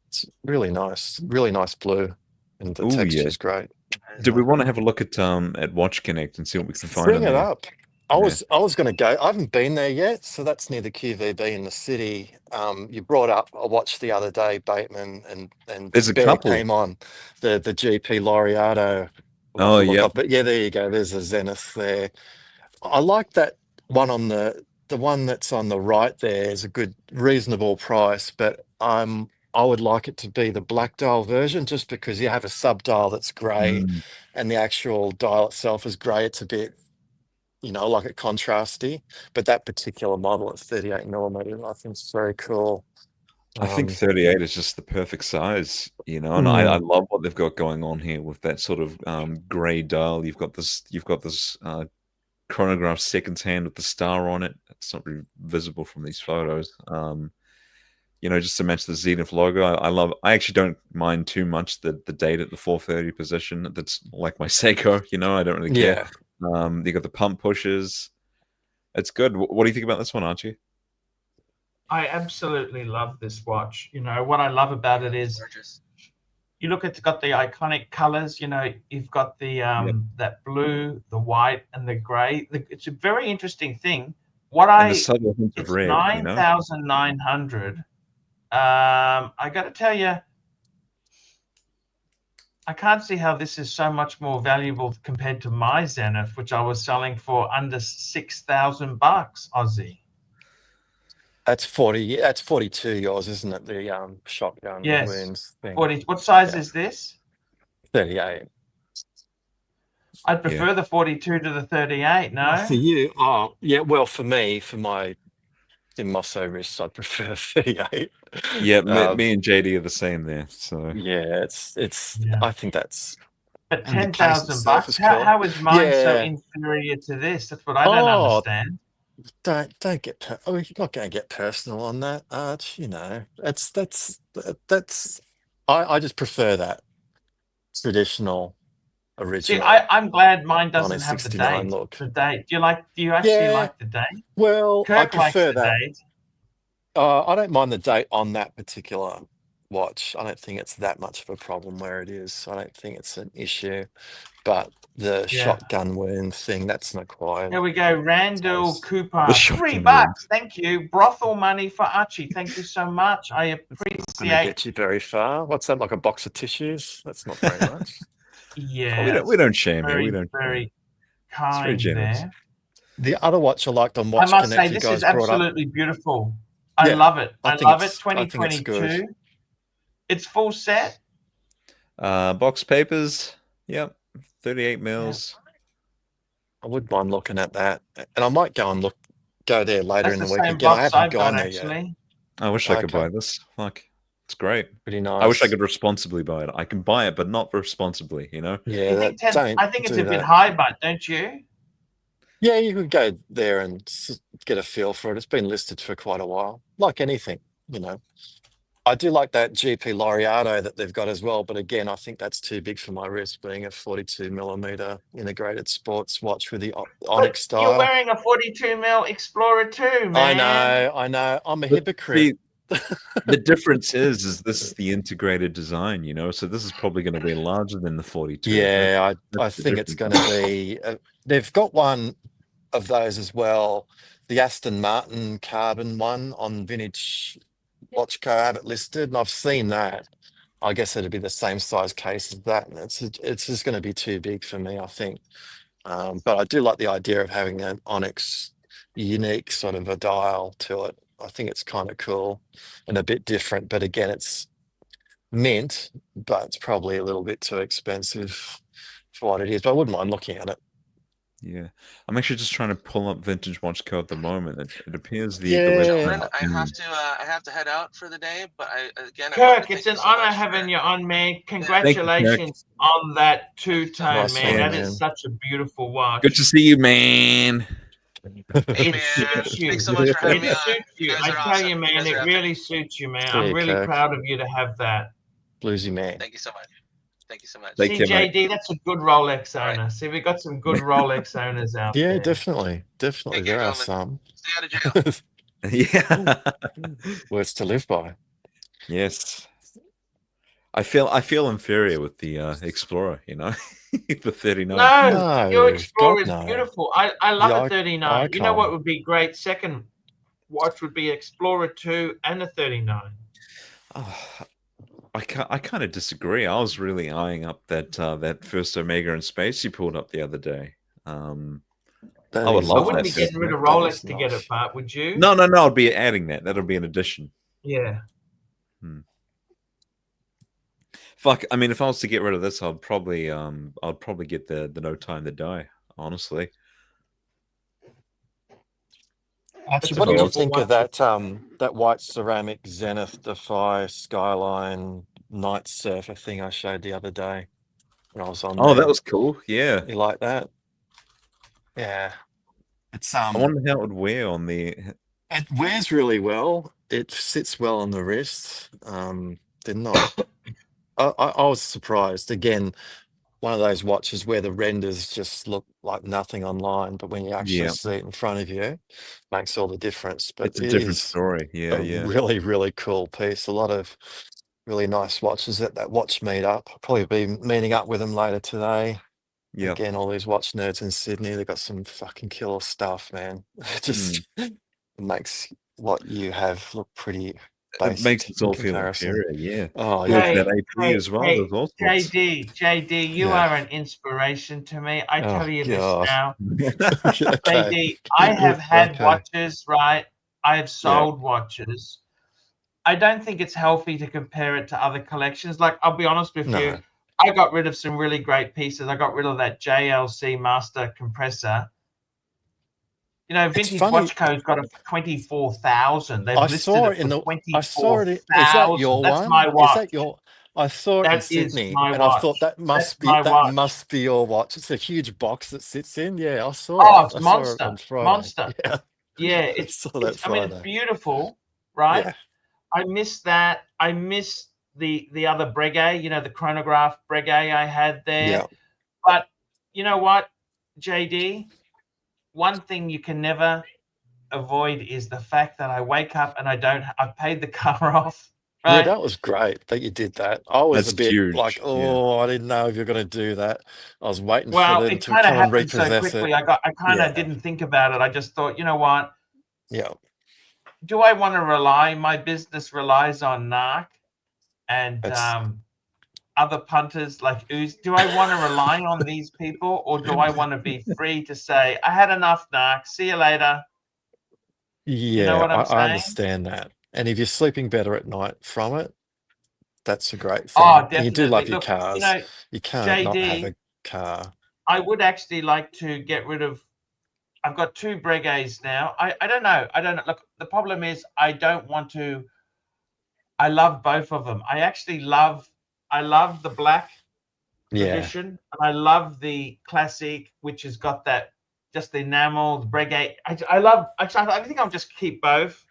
It's really nice blue, and the Oh yeah. texture's great. Do we want to have a look at Watch Connect and see what we can find Bring on it there? up. I was going to go. I haven't been there yet, so that's near the QVB in the city. You brought up a watch the other day, Bateman, and There's a Bear couple. came on the GP Laureato. Oh, yeah. But yeah, there you go. There's a Zenith there. I like that one on the one that's on the right there is a good, reasonable price, but I would like it to be the black dial version, just because you have a sub dial that's grey Mm. and the actual dial itself is grey. It's a bit, like a contrasty, but that particular model at 38mm, I think it's very cool. I think 38 is just the perfect size, and I love what they've got going on here with that sort of grey dial. You've got this chronograph seconds hand with the star on it. It's not really visible from these photos. Just to match the Zenith logo. I actually don't mind too much the date at the 4:30 position. That's like my Seiko, I don't really care. You got the pump pushes. It's good. What do you think about this one, Archie? I absolutely love this watch. What I love about it is you look, it's got the iconic colors. You've got the that blue, the white, and the gray. It's a very interesting thing. And the subtle hint of It's red, 9,900. I got to tell you, I can't see how this is so much more valuable compared to my Zenith, which I was selling for under $6,000 Aussie. That's 40. That's 42. Yours, isn't it? The shotgun wounds thing. 40. What size is this? 38. I'd prefer the 42 to the 38. No, For you? Oh, yeah. Well, for me, for my Mosso wrists, I'd prefer 38. Yeah, me and JD are the same there. So yeah, it's. I think that's. but and the case $10,000. itself is How, cool. how is mine so Yeah. inferior to this? That's what I don't understand. Don't get. You're not going to get personal on that, Arch. That's. I just prefer that traditional, See, original. I'm glad mine doesn't on a have the 69 date. look. The date. Do you actually like the date? Well, I Kirk likes prefer the that. date. I don't mind the date on that particular watch. I don't think it's that much of a problem where it is. I don't think it's an issue. But the shotgun wound thing, that's not quite. Here we go. Randall Cooper. The $3. shotgun Thank you. Brothel money for Archie. Thank you so much. I Not going to appreciate. get you very far. What's that, like a box of tissues? That's not very much. Yeah. we don't shame here. Very, We don't. very It's very kind generous. there. The other watch I liked on I Watch must Connect, say, you this guys is brought up. absolutely beautiful. I Yeah, love it. I I think love it. it's- I think it's good. 2022. It's full set. Box papers. Yep. 38 mils. I wouldn't mind looking at that. And I might go there later That's in the the week same again. I box haven't I've got, gone there yet. actually. I wish I could Okay. buy this. Fuck. It's great. Pretty nice. I wish I could responsibly buy it. I can buy it, but not responsibly, Yeah, I think it's a bit that. high, but don't you? Yeah, you could go there and get a feel for it. It's been listed for quite a while, like anything, I do like that GP Laureato that they've got as well, but again, I think that's too big for my wrist, being a 42mm integrated sports watch with the Onyx But you're style. wearing a 42mm Explorer too, man. I know. I'm a But hypocrite. see, the difference is this is the integrated design, so this is probably going to be larger than the 42. Yeah, I That's the think it's going difference. to be. They've got one of those as well, the Aston Martin carbon one on Vintage Watch Co. I have it listed, and I've seen that. I guess it'd be the same size case as that, and it's just going to be too big for me, I think. But I do like the idea of having an Onyx unique sort of a dial to it. I think it's kind of cool and a bit different, but again, it's mint, but it's probably a little bit too expensive for what it is. But I wouldn't mind looking at it. Yeah, I'm actually just trying to pull up Vintage Watch Co at the moment. It appears the Yeah. website. I have to head out for the day, but I wanted to Kirk, thank it's you an so honor much having for- you on, man. Thank you, Kirk. Congratulations on that two-tone, Nice man. one, That is man. such a beautiful watch. Good to see you, man. Hey It man, suits you. thanks so much for having me It on. suits You you. guys I are tell awesome. you, You man, guys are it epic. really suits you, man. See I'm you, really Kirk. proud of you to have that. Bluesy man. Thank you so much. Thank you so much. Take See, care, mate. JD, that's a good Rolex All right. owner. See, we got some good Rolex owners out Yeah, there. definitely. Definitely. Take care, There are gentlemen. some. Stay out of jail. Yeah. Words to live by. Yes. I feel inferior with the Explorer, you know, the 39. No, your No, Explorer God, is no. beautiful. I love The a 39. You know what icon. would be great? Second watch would be Explorer 2 and a 39. Oh, I kind of disagree. I was really eyeing up that first Omega in space you pulled up the other day. That I would is I love wouldn't that. be nice. getting rid of That Rolex is to get nice. it, but would you? No, I'll be adding that. That'll be an addition. Yeah. Fuck. I mean, if I was to get rid of this, I'd probably get the No Time to Die. Honestly. Actually, a what did you beautiful think of watch. that white ceramic Zenith Defy Skyline Night Surfer thing I showed the other day when I was on Oh, there? that was cool. Yeah. You like that? Yeah. It's I wonder how it would wear on the. it wears really well. It sits well on the wrist. They're not. I was surprised. Again, one of those watches where the renders just look like nothing online, but when you actually Yeah. see it in front of you, makes all the difference. But It's a it different is story. Yeah, a yeah. really, really cool piece. A lot of really nice watches at that watch meetup. I'll probably be meeting up with them later today. Yeah. Again, all these watch nerds in Sydney, they've got some fucking killer stuff, man. It just makes what you have look pretty It basic makes in us all feel comparison. inferior. Yeah. Oh, With yeah. that AP as well. There's all sorts. JD, you Yeah. are an inspiration to me. I Oh, tell you this God. now. Okay. JD, I have had Okay. watches, right? I have sold watches. I don't think it's healthy to compare it to other collections. Like, I'll be honest with you, No. I got rid of some really great pieces. I got rid of that JLC master compressor. You know, It's Vintage funny. Watch Co's got it for 24,000. They've I listed saw it it in for the. I saw it. Is that 24,000. your That's one? my Is watch. that your? I saw it in That is Sydney, my and I thought watch. that That's my watch. must be your watch. It's a huge box that sits in. Yeah, I saw Oh, it. it's I saw it monster. on Friday. Monster. Yeah, Yeah, I it's saw that I mean, it's Friday. beautiful, right? Yeah, I miss that. I miss the other Breguet, you know, the chronograph Breguet I had there. yeah. But you know what, JD? One thing you can never avoid is the fact that I wake up and I've paid the car off. Yeah, Right? that was great that you did that. I was That's a bit huge. like, oh, I didn't know if you're going to do that. I was waiting for Well, them it to kind of come and happened so repossess quickly. it. I kind of Yeah, didn't think about it. I just thought, you know what? yeah. Do I want to rely? My business relies on NARC and That's other punters like Ooze. Do I want to rely on these people, or do I want to be free to say, I had enough, NARC, see you later? You know yeah. what I'm I saying? understand that. And if you're sleeping better at night from it, that's a great Oh, thing. And you do definitely. love your Look, you cars. know, You can't not have JD, a car. I would actually like to get rid of. I've got two Breguets now. I don't know. I don't know. Look, the problem is I don't want to. I love both of them. I love the black Yeah, tradition, and I love the classic, which has got that just the enamel, the Breguet. I love. I think I'll just keep both.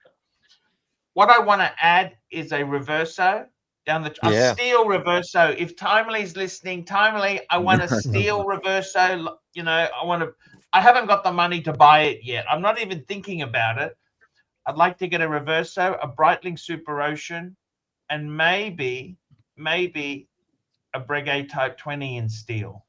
What I want to add is a reverso down a yeah. steel reverso. If Timely's listening, Timely, I want a steel reverso. You know, I haven't got the money to buy it yet. I'm not even thinking about it. I'd like to get a reverso, a Breitling Super Ocean, and maybe a Breguet Type 20 in steel.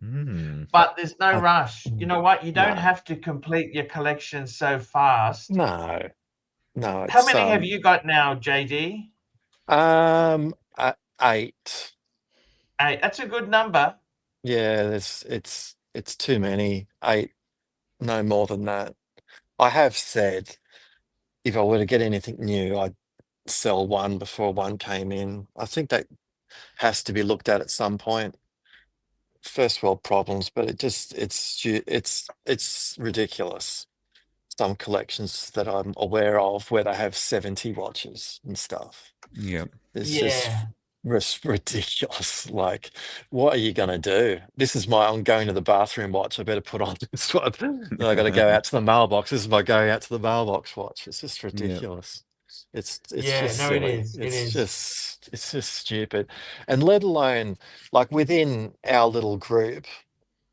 But there's no rush. You know what? You don't No. have to complete your collection so fast. No. How many have you got now, JD? 8. 8. That's a good number. Yeah, it's too many. 8, no more than that. I have said if I were to get anything new, I'd sell one before one came in. I think that has to be looked at some point. first world problems, but it's ridiculous. Some collections that I'm aware of where they have 70 watches and stuff. Yeah. It's Yeah. just ridiculous. Like, what are you going to do? This is my I'm going to the bathroom watch. I better put on this one. Then I got to go out to the mailbox. This is my going out to the mailbox watch. It's just ridiculous. It's Yeah, just no, it silly. is. It is. It's just stupid. And let alone like within our little group,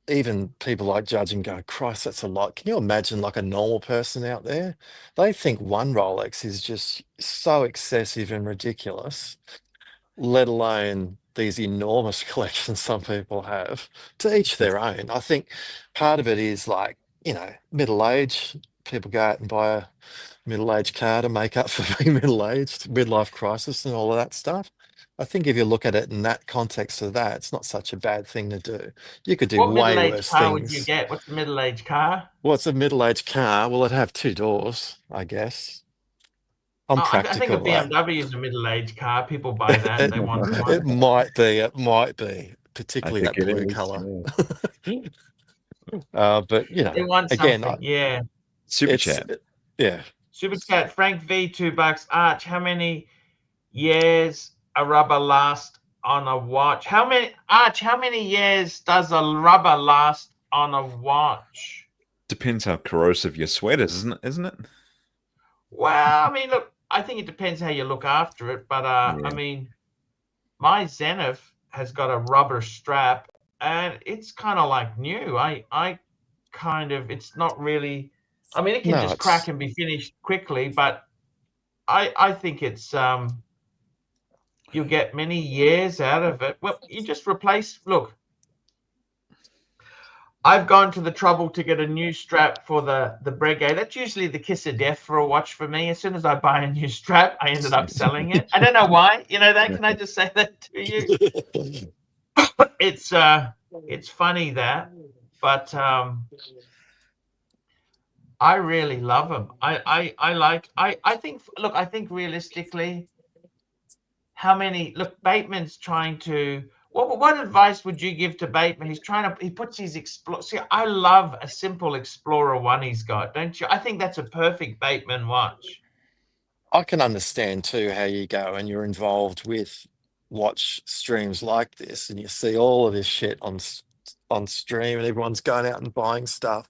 even people like Judge and go, Christ, that's a lot. Can you imagine like a normal person out there? They think one Rolex is just so excessive and ridiculous, let alone these enormous collections some people have. To each their own. I think part of it is like, middle age. People go out and buy a middle-aged car to make up for being middle-aged, midlife crisis and all of that stuff. I think if you look at it in that context of that, it's not such a bad thing to do. You could do What way middle-aged worse car would you things. get? What's a middle-aged car? What's a middle-aged car? Well, it'd have 2 doors, I guess. I'm I think a practical, that. BMW is a middle-aged car. People buy that. They want It one. might be, I particularly think that it blue is. color. Yeah. But They want again, something. Yeah. Super chat. Yeah. Super chat. Frank V, $2. Arch, how many years a rubber last on a watch? How many years does a rubber last on a watch? Depends how corrosive your sweat is, isn't it? Well, I mean, look, I think it depends how you look after it, but Yeah. I mean, my Zenith has got a rubber strap, and it's kind of like new. I kind of, it's not really. I mean, it can No, just crack and be finished quickly, but I think it's you'll get many years out of it. Well, you just replace. Look, I've gone to the trouble to get a new strap for the Breguet. That's usually the kiss of death for a watch for me. As soon as I buy a new strap, I ended up selling it. I don't know why. You know that? Can I just say that to you? It's funny that, but I really love them. I think, look, I think realistically, Bateman's trying to, what advice would you give to Bateman? He puts his see, I love a simple Explorer 1 he's got, don't you? I think that's a perfect Bateman watch. I can understand too how you go and you're involved with watch streams like this and you see all of this shit on stream and everyone's going out and buying stuff.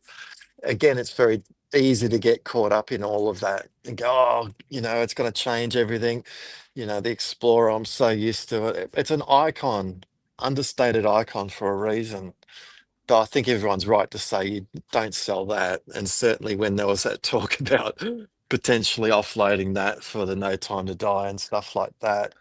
Again, it's very easy to get caught up in all of that and go, oh, it's going to change everything. The Explorer, I'm so used to it. It's an icon, understated icon for a reason. But I think everyone's right to say you don't sell that. And certainly when there was that talk about potentially offloading that for the No Time to Die and stuff like that.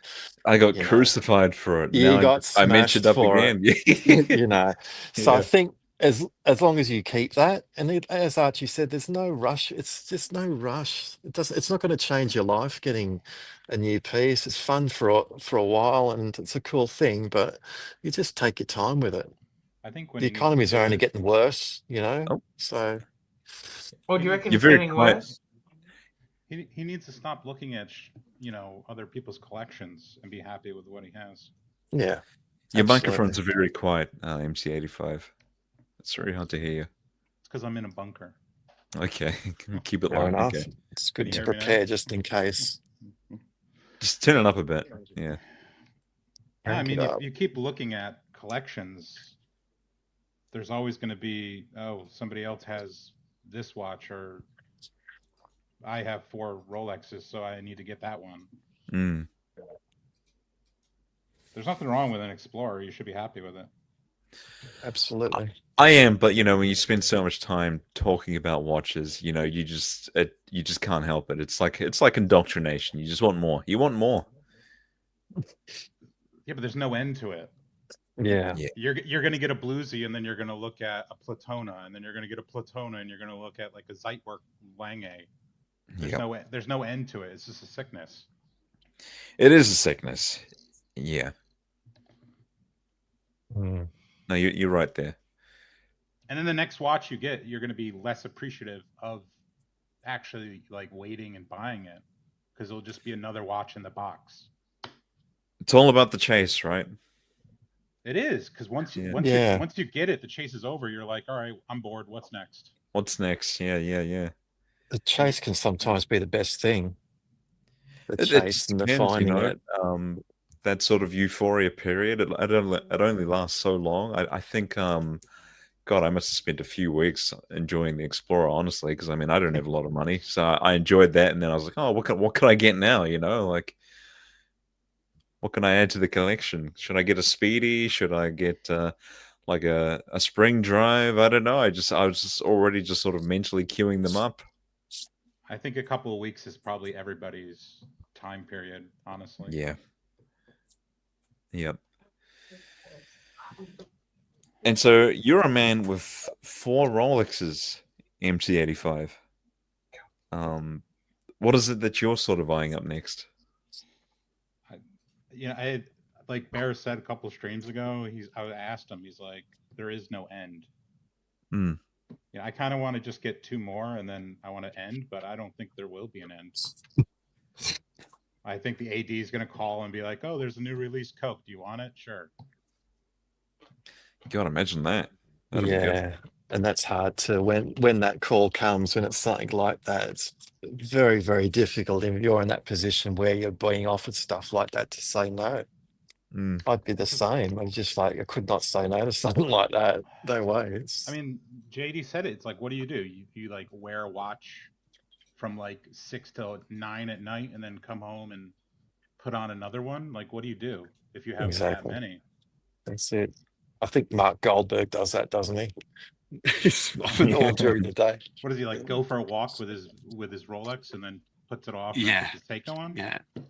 I got crucified for it. You Now got I mentioned smashed up for again. it. So I Yeah. think as long as you keep that, and as Archie said, there's no rush. It's just no rush. It's not going to change your life getting a new piece. It's fun for a while and it's a cool thing, but you just take your time with it. I think when The he needs to economies do are only it- getting worse, Oh. so Well, do you reckon You're it's very getting quiet. worse? He needs to stop looking at other people's collections and be happy with what he has. yeah. Your absolutely. microphones are very quiet, MC85. It's very hard to hear you. It's because I'm in a bunker. Okay, keep it Fair low. enough. Okay, It's good Can to you hear me now? prepare just in case. just turn it up a bit. Yeah. Yeah, I Crank mean, it if up. you keep looking at collections, there's always going to be, oh, somebody else has this watch, or I have 4 Rolexes, so I need to get that one. Mm. There's nothing wrong with an Explorer. You should be happy with it. Absolutely. I am, but when you spend so much time talking about watches, you just can't help it. It's like indoctrination. You just want more. You want more. Yeah, but there's no end to it. Yeah. You're going to get a bluesy, and then you're going to look at a Platona, and then you're going to get a Platona, and you're going to look at like a Zeitwerk Lange. There's no end to it. It's just a sickness. It is a sickness. Yeah. Mm. No, you're right there. And then the next watch you get, you're going to be less appreciative of actually like waiting and buying it, because it'll just be another watch in the box. It's all about the chase, right? It is, because once Yeah. once you get it, the chase is over. You're like, all right, I'm bored. What's next? What's next? Yeah. The chase can sometimes be the best thing. The It chase just and the depends, finding it. that sort of euphoria period. It only lasts so long. I think, God, I must have spent a few weeks enjoying the Explorer, honestly, because I mean, I don't have a lot of money, so I enjoyed that, and then I was like, oh, what can I get now? You know, like, what can I add to the collection? Should I get a Speedy? Should I get like a spring drive? I don't know. I was just already just sort of mentally queuing them up. I think a couple of weeks is probably everybody's time period, honestly. Yeah. Yep. And so you're a man with 4 Rolexes MT85. What is it that you're sort of eyeing up next? I like Bear said a couple of streams ago. I asked him. He's like, there is no end. Mm. I kind of want to just get 2 more, and then I want to end, but I don't think there will be an end. I think the AD is going to call and be like, "Oh, there's a new release Coke. Do you want it? Sure." God, imagine that. That'd be good. And that's hard to when that call comes, when it's something like that. It's very, very difficult if you're in that position where you're being offered stuff like that to say no. Mm. I'd be the same. I'm just like, I could not say no to something like that. No way. I mean, JD said it. It's like, what do? You like wear a watch from like 6 till 9 at night and then come home and put on another one? Like, what do you do if you have that many? That's it. I think Mark Goldberg does that, doesn't he? He's often all during the day. What does he like? Go for a walk with his Rolex and then puts it off and puts his Seiko on?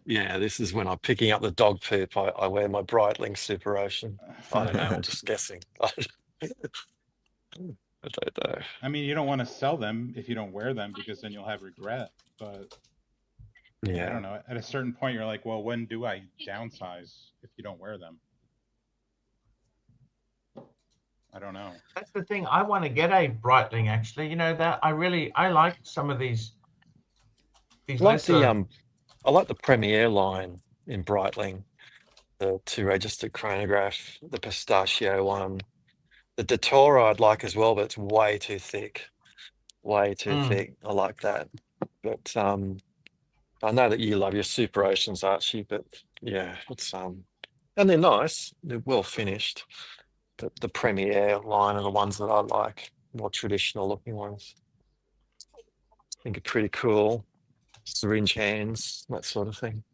Yeah. This is when I'm picking up the dog poop. I wear my Breitling Super Ocean. I don't know. I'm just guessing. I don't know. I mean, you don't want to sell them if you don't wear them, because then you'll have regret. But I don't know. At a certain point, you're like, well, when do I downsize if you don't wear them? I don't know. That's the thing. I want to get a Breitling, actually. You know that I like some of these. I like the Premiere line in Breitling, the 2-registered chronograph, the pistachio one. The Datora I'd like as well, but it's way too thick. Way too thick. I like that. But I know that you love your Super Oceans, Archie, but yeah, it's and they're nice. They're well finished. But the Premiere line are the ones that I like, more traditional looking ones. I think are pretty cool. Syringe hands, that sort of thing.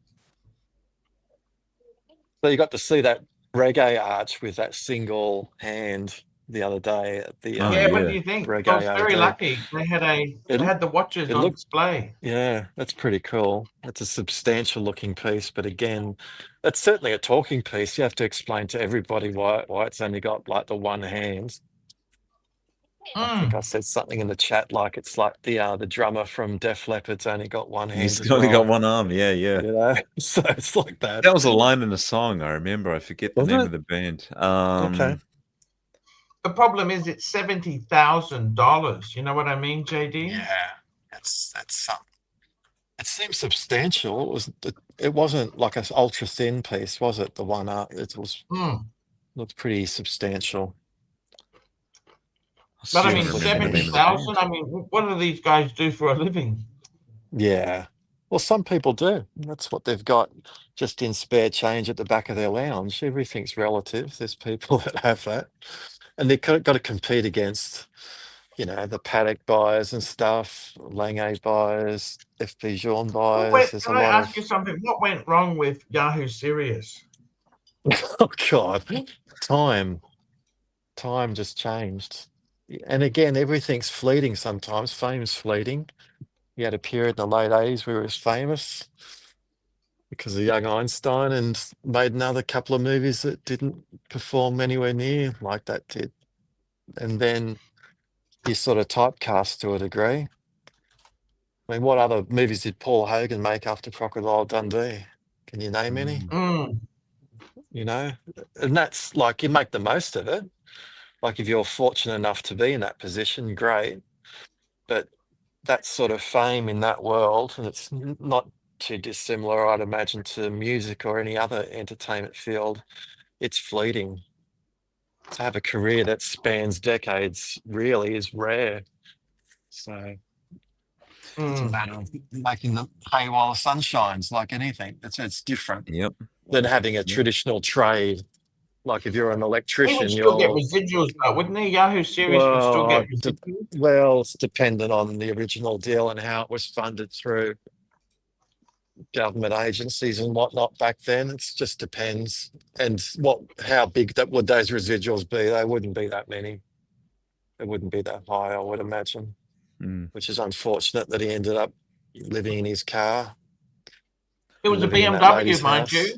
So you got to see that Breguet arch with that single hand the other day at the what do you think? I was very lucky. They had the watches on display. Yeah, that's pretty cool. It's a substantial looking piece, but again, that's certainly a talking piece. You have to explain to everybody why it's only got like the one hand. I think I said something in the chat like it's like the drummer from Def Leppard's only got one hand. He's only got one arm. Yeah. You know? So it's like that. That was a line in a song. I remember. I forget the name of the band. Okay. The problem is it's $70,000. You know what I mean, JD? Yeah, that's something. It seems substantial. It wasn't like an ultra thin piece, was it? The one up. It was looked pretty substantial. But I mean, 70,000. I mean, what do these guys do for a living? Yeah. Well, some people do. That's what they've got just in spare change at the back of their lounge. Everything's relative. There's people that have that. And they've got to compete against, the Patek buyers and stuff, Lange buyers, FP Jean buyers. Can I ask you something? What went wrong with Yahoo Serious? Oh, God. Time just changed. And again, everything's fleeting sometimes. Fame's fleeting. He had a period in the late 80s where he was famous because of Young Einstein and made another couple of movies that didn't perform anywhere near like that did. And then he's sort of typecast to a degree. I mean, what other movies did Paul Hogan make after Crocodile Dundee? Can you name any? And that's like, you make the most of it. Like if you're fortunate enough to be in that position, great. But that sort of fame in that world, and it's not too dissimilar, I'd imagine, to music or any other entertainment field, it's fleeting. to have a career that spans decades really is rare. So it's a matter of making the hay while the sun shines, like anything. It's different Yep. than having a traditional trade. Like if you're an He would electrician, still get you're residuals, though, wouldn't he? Yahoo Serious would still well, get residuals. well, it's dependent on the original deal and how it was funded through government agencies and whatnot back then. It just depends. And how big that would those residuals be? They wouldn't be that many. It wouldn't be that high, I would imagine. Which is unfortunate that he ended up living in his car. It was a living in that BMW, lady's mind house. you.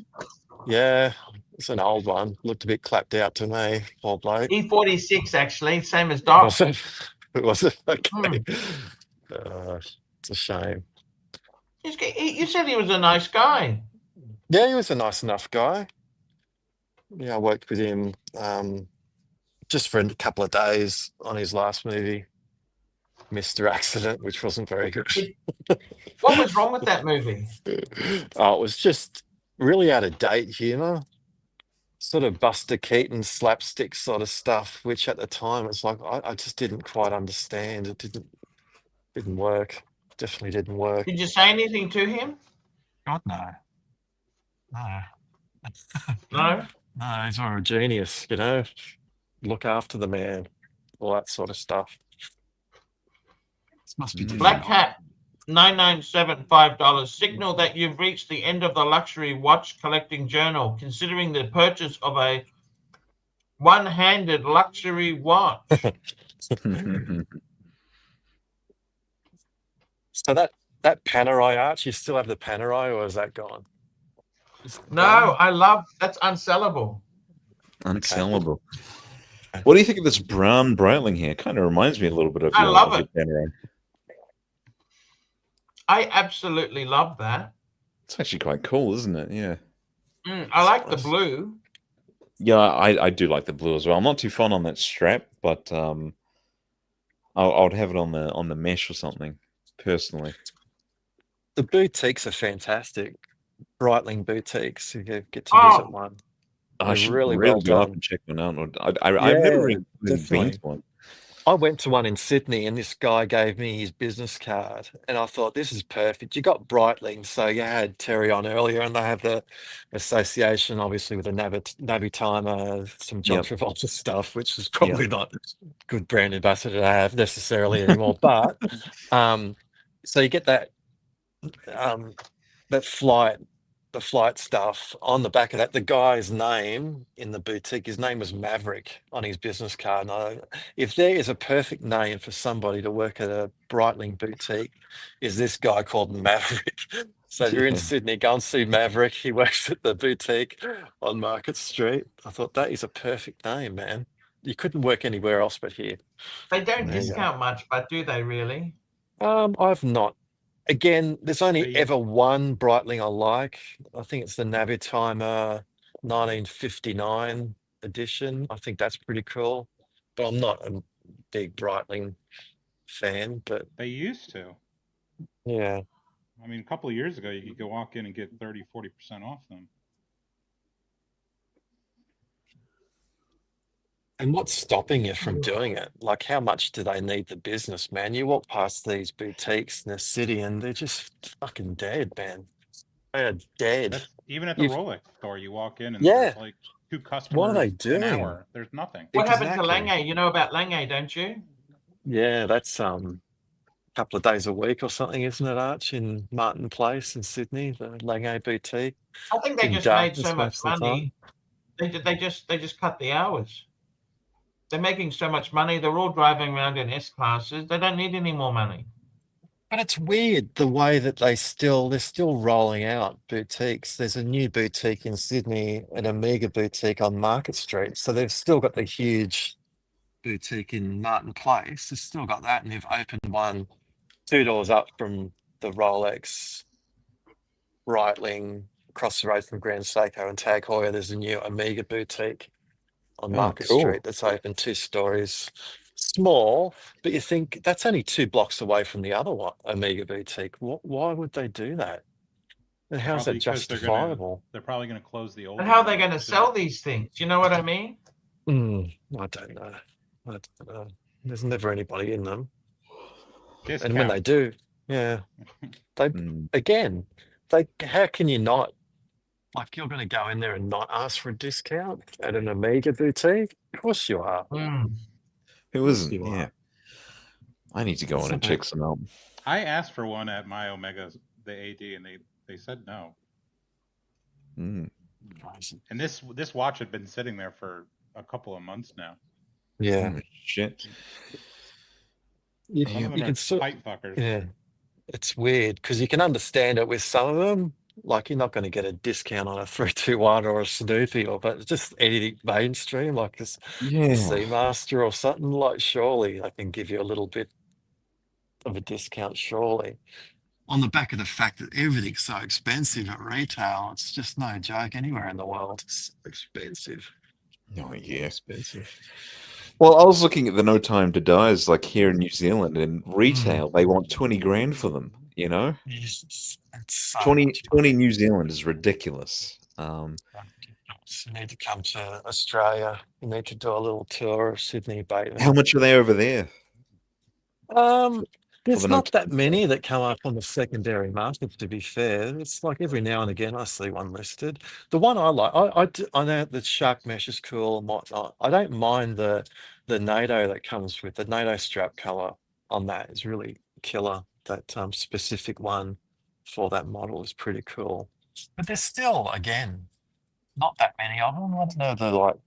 Yeah, it's an old one. Looked a bit clapped out to me, poor bloke. E46, actually, same as Doc. Was it? Was it? Okay. It's a shame. You said he was a nice guy. Yeah, he was a nice enough guy. Yeah, I worked with him just for a couple of days on his last movie, Mr. Accident, which wasn't very good. What was wrong with that movie? Oh, it was just really out of date humor, sort of Buster Keaton slapstick sort of stuff, which at the time it's like I just didn't quite understand. It didn't work. Definitely didn't work. Did you say anything to him? God, no. No. No? No, he's a genius, you know. Look after the man, all that sort of stuff. This must be Black Cat, $997.5. Signal that you've reached the end of the luxury watch collecting journal, considering the purchase of a one-handed luxury watch. So that Panerai Arch, you still have the Panerai, or is that gone? No, I love that's unsellable. Unsellable. What do you think of this brown Breitling here? Kind of reminds me a little bit of I love it. Panerai. I absolutely love that. It's actually quite cool, isn't it? Yeah. I like the blue. Yeah, I do like the blue as well. I'm not too fond on that strap, but I would have it on the mesh or something, personally. The boutiques are fantastic. Breitling boutiques. You get to visit one. I should really really well go up done. and check one out. I've never really been to one. I went to one in Sydney and this guy gave me his business card and I thought, this is perfect. You got Breitling, so you had Terry on earlier and they have the association, obviously, with the Navi Timer, some John Travolta stuff, which is probably not good brand ambassador to have necessarily anymore. But so you get that the flight stuff on the back of that. The guy's name in the boutique, his name was Maverick on his business card. And if there is a perfect name for somebody to work at a Breitling boutique, is this guy called Maverick. So if you're in Sydney, go and see Maverick. He works at the boutique on Market Street. I thought that is a perfect name, man. You couldn't work anywhere else but here. They don't discount much, but do they really? I've not. Again, there's only ever one Breitling I like. I think it's the Navi Timer 1959 edition. I think that's pretty cool. But I'm not a big Breitling fan. But they used to. Yeah. I mean, a couple of years ago, you could go walk in and get 30, 40% off them. And what's stopping you from doing it? Like, how much do they need the business, man? You walk past these boutiques in the city and they're just fucking dead, man. They are dead. Even at the Rolex store, you walk in and Yeah. there's like 2 customers What are they doing? an hour. There's nothing. What happened to Lange? You know about Lange, don't you? Yeah, that's a couple of days a week or something, isn't it, Arch, in Martin Place in Sydney, the Lange boutique? I think they In just made darkness so much most of the money. They just cut the hours. They're making so much money. They're all driving around in S classes. They don't need any more money. But it's weird the way that they're still rolling out boutiques. There's a new boutique in Sydney, an Omega boutique on Market Street. So they've still got the huge boutique in Martin Place. They've still got that, and they've opened one 2 doors up from the Rolex Breitling, across the road from Grand Seiko and Tag Heuer. There's a new Omega boutique on Market Street that's open 2 stories. Small, but you think that's only 2 blocks away from the other one, Omega boutique. Why would they do that? And how's Probably that because justifiable? They're probably going to close the old And how are one they going to too. sell these things? You know what I mean? I don't know. I don't know. There's never anybody in them. Discount. And when they do, yeah, they Mm. again, they how can you not, like, you're going to go in there and not ask for a discount at an Omega boutique? Of course you are. Mm. Who Yes, isn't? you Yeah. are. I need to go on and So, check some out. I asked for one at my Omega, the AD, and they said no. Mm. crazy. And this watch had been sitting there for a couple of months now. Yeah, Oh, shit. you, Some of them you are can sort. tight fuckers. Yeah, it's weird because you can understand it with some of them. Like, you're not going to get a discount on a 321 or a Snoopy, or but just anything mainstream like this, a Yeah. Seamaster or something. Like, surely I can give you a little bit of a discount. Surely, on the back of the fact that everything's so expensive at retail, it's just no joke anywhere in the world. It's so expensive. Oh, yeah. Expensive. Well, I was looking at the No Time to Dies, like here in New Zealand, and retail, they want 20 grand for them, you know? Jesus, it's so 20 much money. New Zealand is ridiculous. You need to come to Australia. You need to do a little tour of Sydney, How Bateman. much are they over there Um, for the there's No not that Time to many Die? that come up on the secondary market, to be fair. It's like every now and again I see one listed. The one I like, I know the shark mesh is cool and whatnot. I don't mind the NATO that comes with the NATO strap color on that is really killer. That specific one for that model is pretty cool. But there's still, again, not that many of them. I don't know, they're like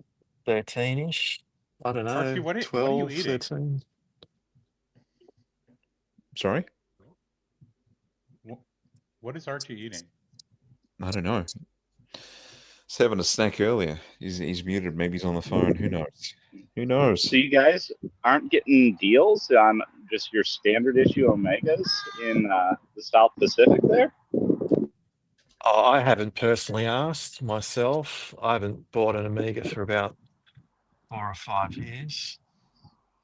13-ish. I don't Archie, know, what are you 12, eating? 13. Sorry? What is Archie eating? I don't know. He's having a snack earlier. He's muted. Maybe he's on the phone. Who knows? Who knows? So you guys aren't getting deals on just your standard issue Omegas in the South Pacific there? Oh, I haven't personally asked myself. I haven't bought an Amiga for about 4 or 5 years.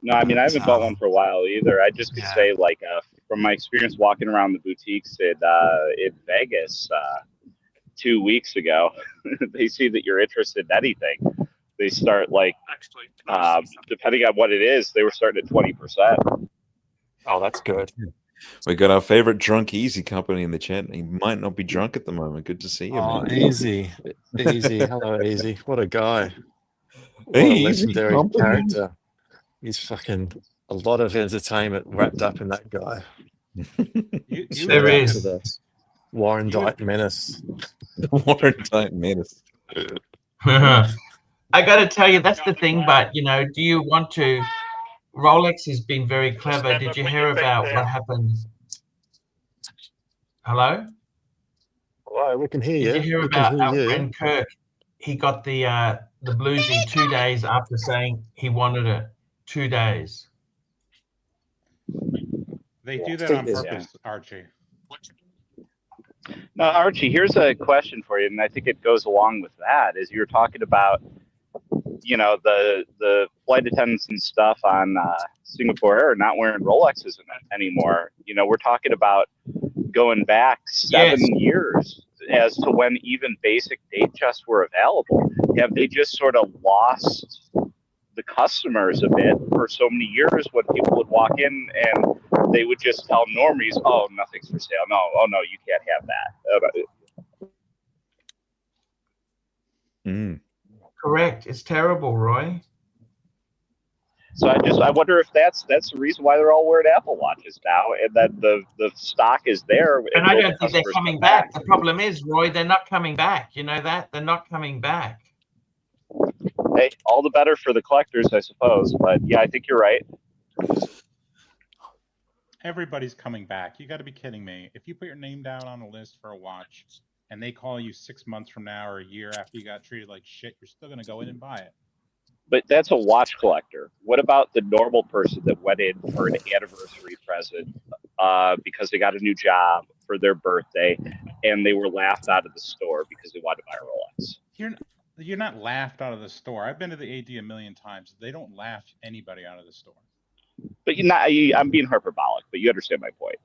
No, I mean, I But haven't bought one for a while either. I just could yeah, say, like, from my experience walking around the boutiques in Vegas 2 weeks ago, they see that you're interested in anything. They start, like, depending on what it is, they were starting at 20%. oh, that's good. We got our favorite drunk Easy company in the chat. He might not be drunk at the moment. Good to see you, Oh, man. Easy. Hello, Easy. What a guy. What a Hey, Easy legendary company. character. He's fucking a lot of entertainment wrapped up in that guy. Shout There out to is. the Warren Dyke Menace. Warren Dyke Menace. I got to tell you, that's the thing. But you know, do you want to? Rolex has been very clever. Did you hear about what happened? Hello? Hello, we can hear you. Did you hear We can about hear our you. friend Kirk? He got the bluesy 2 days after saying he wanted it. 2 days. They do that on purpose, Archie. Now, Archie, here's a question for you, and I think it goes along with that. Is you're talking about, you know, the flight attendants and stuff on Singapore Air not wearing Rolexes anymore. You know, we're talking about going back 7 years as to when even basic date chests were available. Have they just sort of lost the customers a bit for so many years when people would walk in and they would just tell normies, oh, nothing's for sale. No, oh, no, you can't have that. Correct. It's terrible, Roy. So I wonder if that's the reason why they're all wearing Apple Watches now, and that the stock is there. And I don't think they're coming back. The problem is, Roy, they're not coming back. You know that? They're not coming back. Hey, all the better for the collectors, I suppose. But yeah, I think you're right. Everybody's coming back. You got to be kidding me. If you put your name down on a list for a watch and they call you 6 months from now or a year after you got treated like shit, you're still going to go in and buy it. But that's a watch collector. What about the normal person that went in for an anniversary present because they got a new job for their birthday and they were laughed out of the store because they wanted to buy a Rolex? You're not laughed out of the store. I've been to the AD a million times. They don't laugh anybody out of the store. But I'm being hyperbolic, but you understand my point.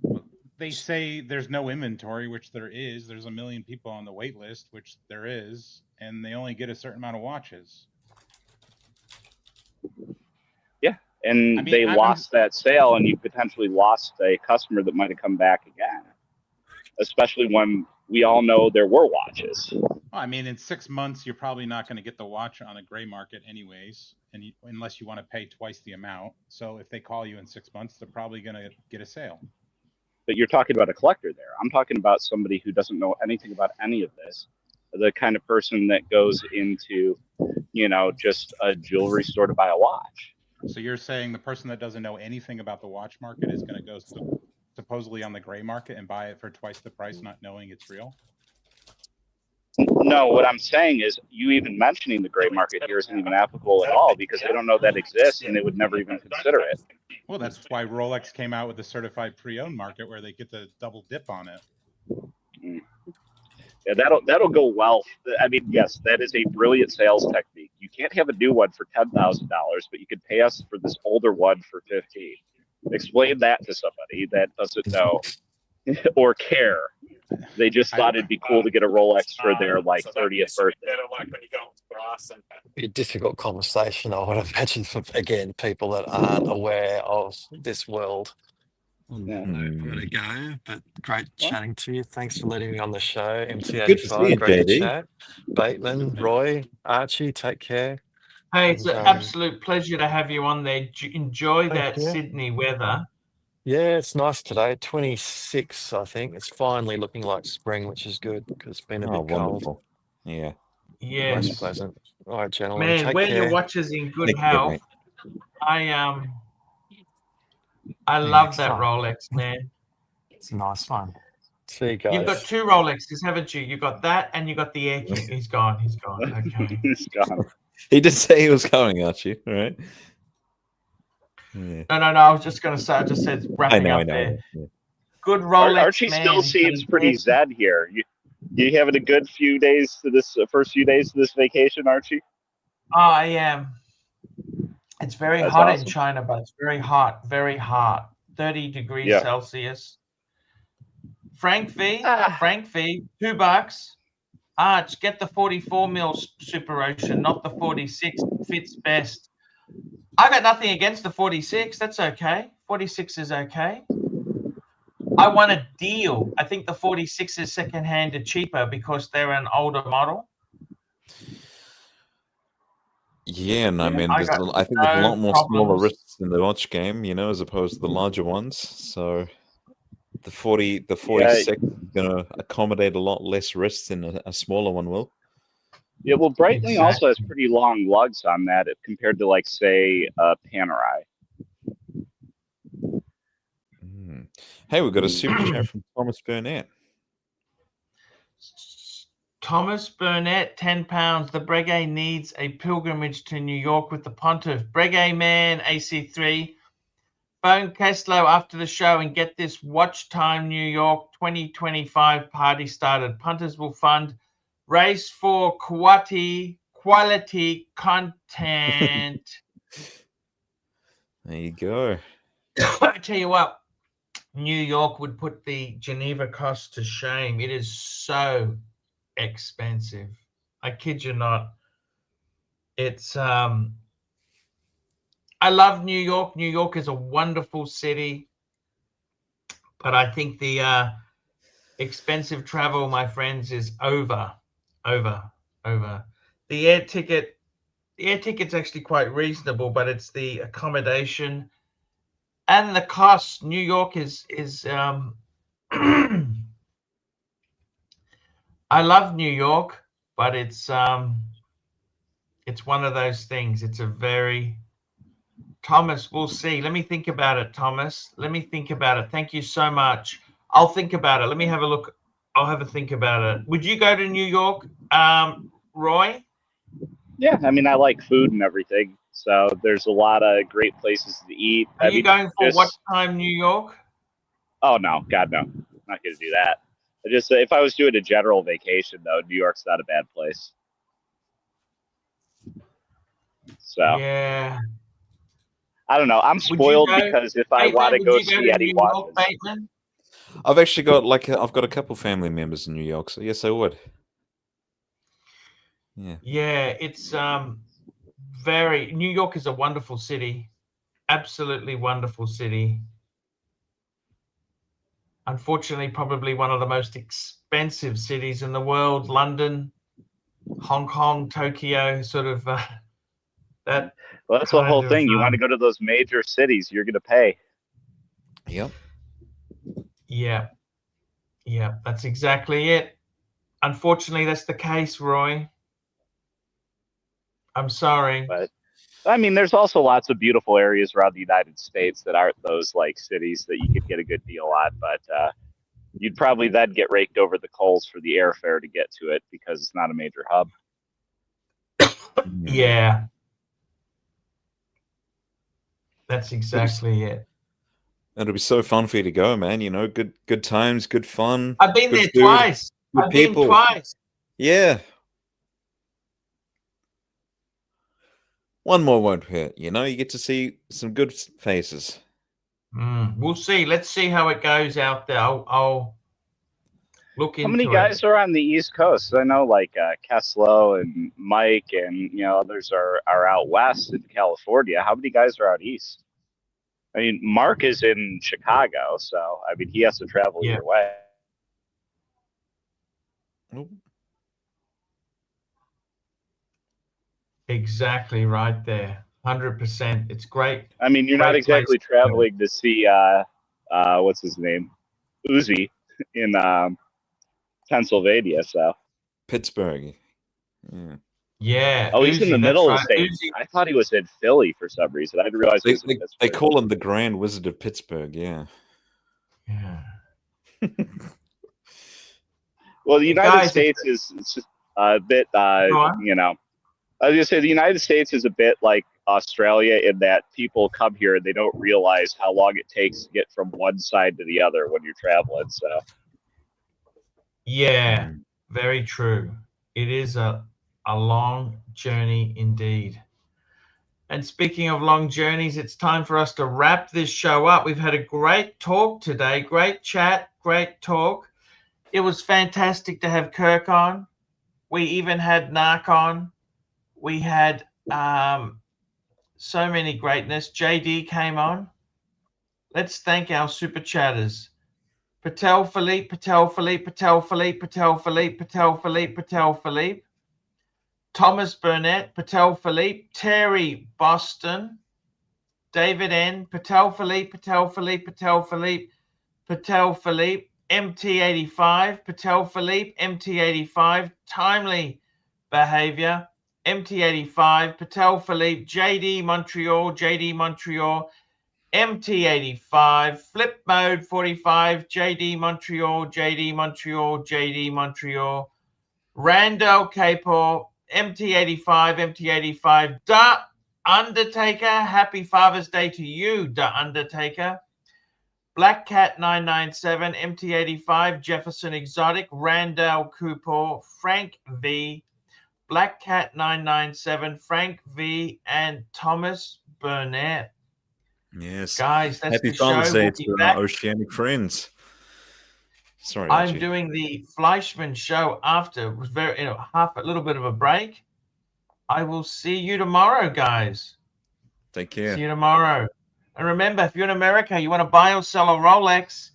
Well, they say there's no inventory, which there is. There's a million people on the wait list, which there is, and they only get a certain amount of watches. Yeah, and I mean, they lost that sale, and you potentially lost a customer that might have come back again, especially when we all know there were watches. I mean, in 6 months, you're probably not going to get the watch on a gray market anyways, and unless you want to pay twice the amount. So if they call you in 6 months, they're probably going to get a sale. But you're talking about a collector there. I'm talking about somebody who doesn't know anything about any of this, the kind of person that goes into, you know, just a jewelry store to buy a watch. So you're saying the person that doesn't know anything about the watch market is going to go supposedly on the gray market and buy it for twice the price, not knowing it's real? No, what I'm saying is you even mentioning the gray market here isn't even applicable at all because they don't know that exists and they would never even consider it. Well, that's why Rolex came out with the certified pre-owned market where they get the double dip on it. Yeah, that'll go well. I mean, yes, that is a brilliant sales technique. You can't have a new one for $10,000, but you could pay us for this older one for $15,000. Explain that to somebody that doesn't know or care. They just thought it'd be cool to get a Rolex for their like 30th birthday. Be a difficult conversation, I would imagine, for again people that aren't aware of this world. Yeah. I'm going to go, but great chatting to you. Thanks for letting me on the show. Good to see MT85, you, great to JD. chat. Bateman, Roy, Archie, take care. Hey, it's And, an absolute pleasure to have you on there. Enjoy that you. Sydney weather. Yeah, it's nice today. 26, I think. It's finally looking like spring, which is good because it's been a Oh, bit cold. wonderful. Yeah. Most Yes. pleasant. All right, gentlemen. Man, Take wear care. your watches in good Thank you, health. mate. I See you love next that time. Rolex, man. It's a nice one. See you guys. You've got two Rolexes, haven't you? You got that and you got the Air King. He's gone. He's gone. Okay. He's gone. He did say he was coming, Archie. All right. Yeah. No. I was just going to say, I just said wrapping I up know. there. Yeah. Good Rolex, Archie man. still seems pretty zen here. You having a good few days to this first few days to this vacation, Archie? Oh, I am. It's very That's hot awesome. in China, but it's very hot. 30 degrees Yeah. Celsius. Frank V, $2. Arch, get the 44 mil Super Ocean, not the 46. Fits best. I got nothing against the 46. That's okay. 46 is okay. I want a deal. I think the 46 is secondhand are cheaper because they're an older model. Yeah, and I mean, I I think there's a lot more smaller problems. wrists in the watch game, you know, as opposed to the larger ones. So the 46 is going to accommodate a lot less wrists than a smaller one will. Yeah, well, Breitling also has pretty long lugs on that compared to, like, say, Panerai. Hey, we've got a super chat from Thomas Burnett. Thomas Burnett, £10. The Breguet needs a pilgrimage to New York with the Pontiff. Breguet man, AC3. Phone Keslow after the show and get this Watch Time New York 2025 party started. Punters will fund race for quality content. There you go. I tell you what, New York would put the Geneva cost to shame. It is so expensive. I kid you not. It's I love New York. New York is a wonderful city, but I think the expensive travel, my friends, is over. The air ticket's actually quite reasonable, but it's the accommodation and the cost. New York is I love New York, but it's one of those things. It's a very Thomas, we'll see. Let me think about it, Thomas. Let me think about it. Thank you so much. I'll think about it. Let me have a look. I'll have a think about it. Would you go to New York, Roy? Yeah, I mean, I like food and everything, so there's a lot of great places to eat. Are you going for Watch Time New York? Oh, no. God, no. I'm not going to do that. Just if I was doing a general vacation, though, New York's not a bad place. So yeah, I don't know. I'm spoiled because if I want to go see any watches, I've actually got I've got a couple family members in New York, so yes, I would. Yeah. Yeah, it's New York is a wonderful city, absolutely wonderful city. Unfortunately, probably one of the most expensive cities in the world. London, Hong Kong, Tokyo, sort of that. Well, that's the whole thing. You want to go to those major cities, you're going to pay. Yep. Yeah. Yeah, that's exactly it. Unfortunately, that's the case, Roy. I'm sorry. But I mean, there's also lots of beautiful areas around the United States that aren't those like cities that you could get a good deal on, but you'd probably then get raked over the coals for the airfare to get to it because it's not a major hub. Yeah. That's exactly it. It'll be so fun for you to go, man. You know, good times, good fun. I've been good there food, twice. good I've people. been twice. Yeah. One more won't hurt, you know. You get to see some good faces. We'll see. Let's see how it goes out there. I'll look into it. How many guys are on the East Coast? I know like Keslow and Mike and, you know, others are out west in California. How many guys are out east? I mean, Mark is in Chicago, so, I mean, he has to travel either way. Exactly right there. 100%. It's great. I mean, you're not exactly traveling to see, what's his name? Uzi in Pennsylvania, so. Pittsburgh. Yeah. Oh, he's in the middle of the state. Uzi. I thought he was in Philly for some reason. I didn't realize he was in Pittsburgh. They call him the Grand Wizard of Pittsburgh, yeah. Yeah. Well, the United States is a bit, you know, I was going to say the United States is a bit like Australia in that people come here and they don't realize how long it takes to get from one side to the other when you're traveling. So, yeah, very true. It is a long journey indeed. And speaking of long journeys, it's time for us to wrap this show up. We've had a great talk today, great chat, great talk. It was fantastic to have Kirk on. We even had Narc on. We had so many greatness. JD came on. Let's thank our super chatters. Patel Philippe, Patel Philippe, Patel Philippe, Patel Philippe, Patel Philippe, Patel Philippe. Thomas Burnett, Patel Philippe, Terry Boston, David N, Patel Philippe, Patel Philippe, Patel Philippe, Patel Philippe, MT85, Patel Philippe, MT85, Timely Behavior, MT85, Patel Philippe, JD Montreal, MT85, Flip Mode 45, JD Montreal, Randall Capor, MT85, Da Undertaker, happy Father's Day to you, Da Undertaker. Black Cat 997, MT85, Jefferson Exotic, Randall Cooper, Frank V, Black Cat 997, Frank V, and Thomas Burnett. Yes. Guys, that's Happy the show. Father's Day We'll be to back. our oceanic friends. Sorry, I'm Archie. doing the Fleischmann show after. It was very, a little bit of a break. I will see you tomorrow, guys. Take care. See you tomorrow. And remember, if you're in America, you want to buy or sell a Rolex,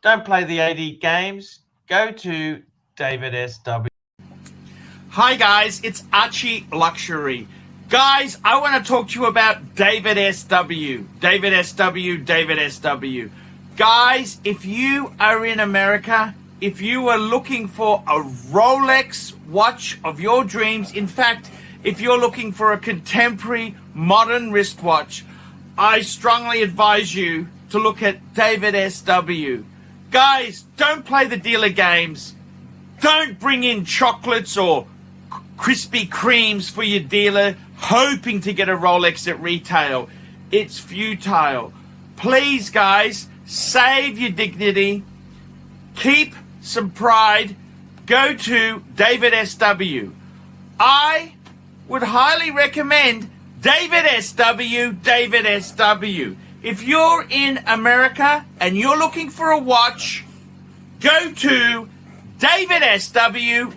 don't play the AD games. Go to David SW. Hi, guys. It's ArchieLuxury. Guys, I want to talk to you about David SW. David SW. Guys, if you are in America, if you are looking for a Rolex watch of your dreams, in fact, if you're looking for a contemporary modern wristwatch, I strongly advise you to look at David SW. Guys, don't play the dealer games. Don't bring in chocolates or Krispy Kremes for your dealer hoping to get a Rolex at retail. It's futile. Please, guys, save your dignity. Keep some pride. Go to David SW. I would highly recommend David SW. If you're in America and you're looking for a watch, go to David SW.